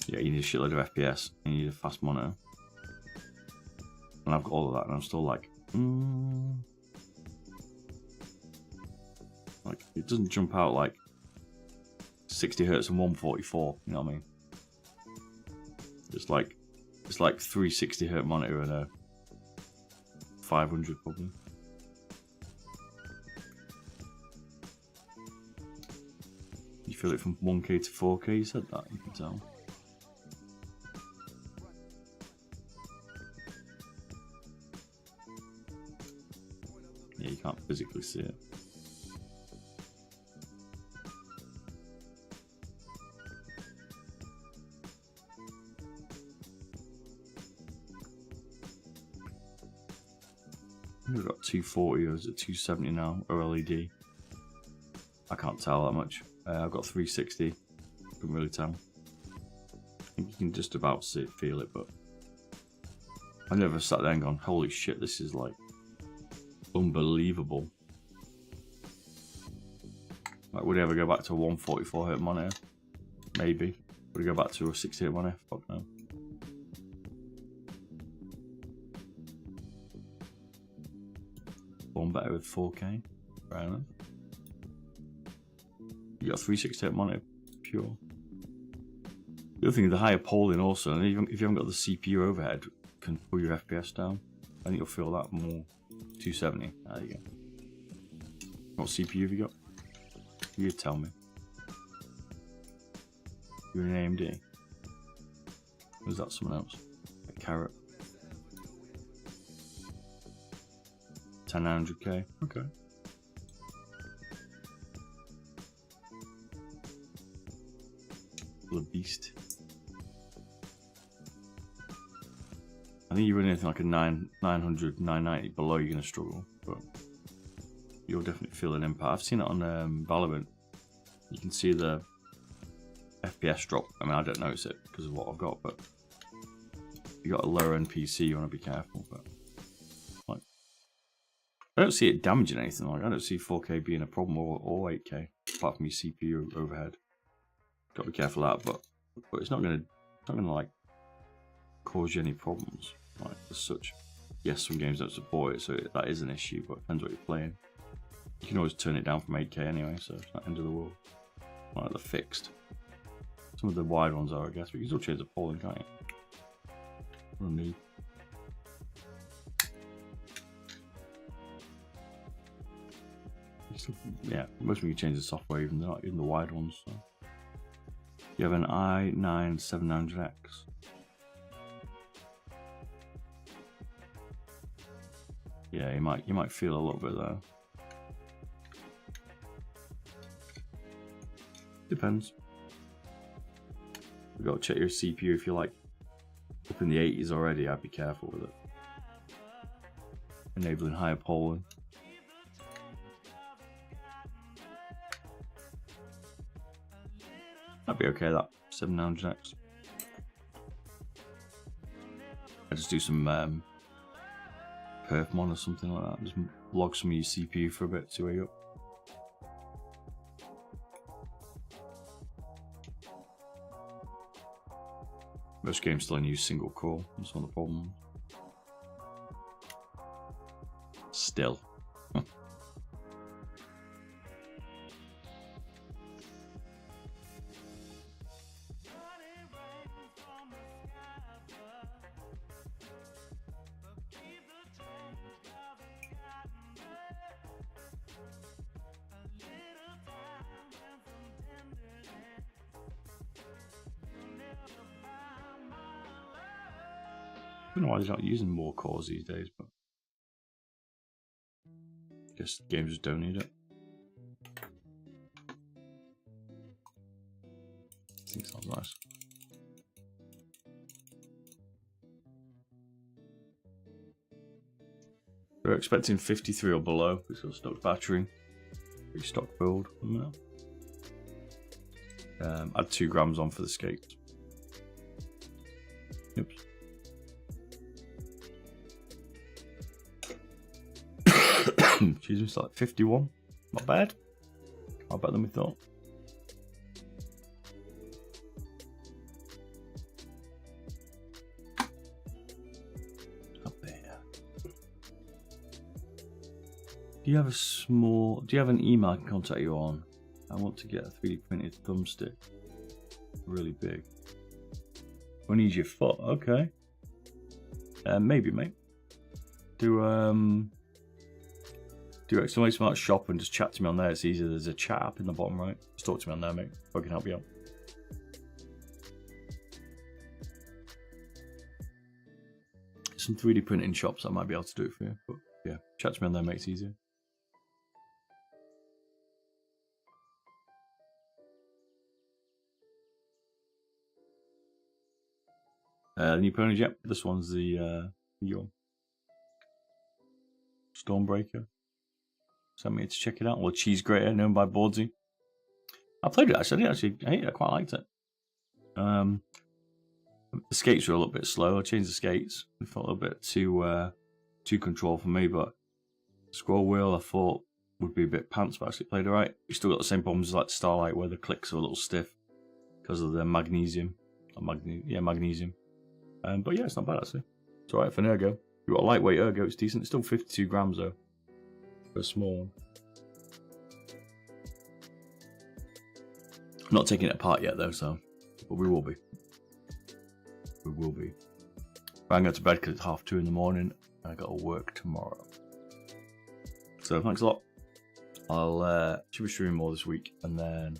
Yeah, you need a shitload of FPS, and you need a fast monitor. And I've got all of that, and I'm still like, like, it doesn't jump out like 60 Hz and 144, you know what I mean? It's like 360 Hz monitor and a 500 probably. You feel it from 1K to 4K, you said that, you can tell. Yeah, you can't physically see it. We've got 240 or is it 270 now, or LED? I can't tell that much. I've got 360, couldn't really tell. I think you can just about see it, feel it, but I never sat there and gone, holy shit, this is like unbelievable. Like, would I ever go back to a 144 Hz monitor? Maybe. Would I go back to a 60 Hz monitor? Fuck no. One better with 4K. Fair enough. You got a 360 Hz monitor, pure. The other thing is the higher polling also, and if you haven't got the CPU overhead, can pull your FPS down. I think you'll feel that more. 270. There you go. What CPU have you got? You tell me. You're an AMD. Or is that someone else? A Carrot. 10900K. Okay. The beast. I think you run anything like a 900, 990 below, you're going to struggle. But you'll definitely feel an impact. I've seen it on Valorant. You can see the FPS drop. I mean, I don't notice it because of what I've got, but if you got a lower end PC, you want to be careful. But like, I don't see it damaging anything. Like, I don't see 4K being a problem or 8K, apart from your CPU overhead. Got to be careful of that, but it's not gonna like cause you any problems, like as such. Yes, some games don't support it, so that is an issue, but it depends what you're playing. You can always turn it down from 8K anyway, so it's not the end of the world. Not like they're fixed. Some of the wide ones are, I guess, but you can still change the polling, can't you? What I need. Yeah, most of you can change the software, even not even the wide ones. So. You have an i9-7900X. Yeah, you might feel a little bit there. Depends. You've got to check your CPU if you're like up in the 80s already. I'd be careful with it. Enabling higher polling. That'd be okay, that 700X. I just do some perfmon or something like that. Just log some of your CPU for a bit, see where you're up. Most games still use single core, that's one of the problems. Still. I don't know why they're not using more cores these days, but I guess games just don't need it. I think it sounds nice. We're expecting 53 or below. We've got stock battery, pretty stock build. Add 2 grams on for the skates. Oops. Excuse me, it's like 51. Not bad. Not better than we thought. Up there. Do you have an email I can contact you on? I want to get a 3D printed thumbstick. Really big. We need your foot, okay. Maybe, mate. Do exclamation mark shop and just chat to me on there. It's easier. There's a chat app in the bottom right. Just talk to me on there, mate. I can help you out. Some 3D printing shops I might be able to do it for you. But yeah, chat to me on there, makes it easier. New ponies, yep. This one's the your Stormbreaker. Sent me to check it out. Or Cheese Grater, known by Boardsy. I played it actually. I quite liked it. The skates were a little bit slow. I changed the skates. It felt a little bit too control for me, but scroll wheel I thought would be a bit pants, but actually played alright. You still got the same problems as like Starlight, where the clicks are a little stiff because of the magnesium. Magnesium. But yeah, it's not bad actually. It's alright for an ergo. You've got a lightweight ergo, it's decent. It's still 52 grams though. For a small one. I'm not taking it apart yet though, so but we will be. We will be. But I'm going to bed because it's 2:30 in the morning and I got to work tomorrow. So thanks a lot. I'll should be streaming more this week, and then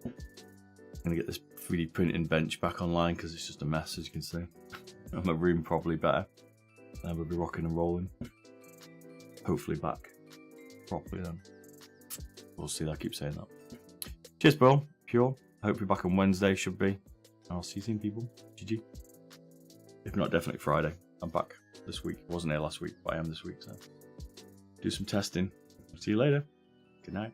I'm going to get this 3D printing bench back online because it's just a mess, as you can see. My room probably better. And we'll be rocking and rolling. Hopefully back properly then. We'll see, I keep saying that. Cheers, bro. Pure. I hope you're back on Wednesday, should be. I'll see you soon, people. GG. If not, definitely Friday. I'm back this week. I wasn't here last week, but I am this week, so do some testing. See you later. Good night.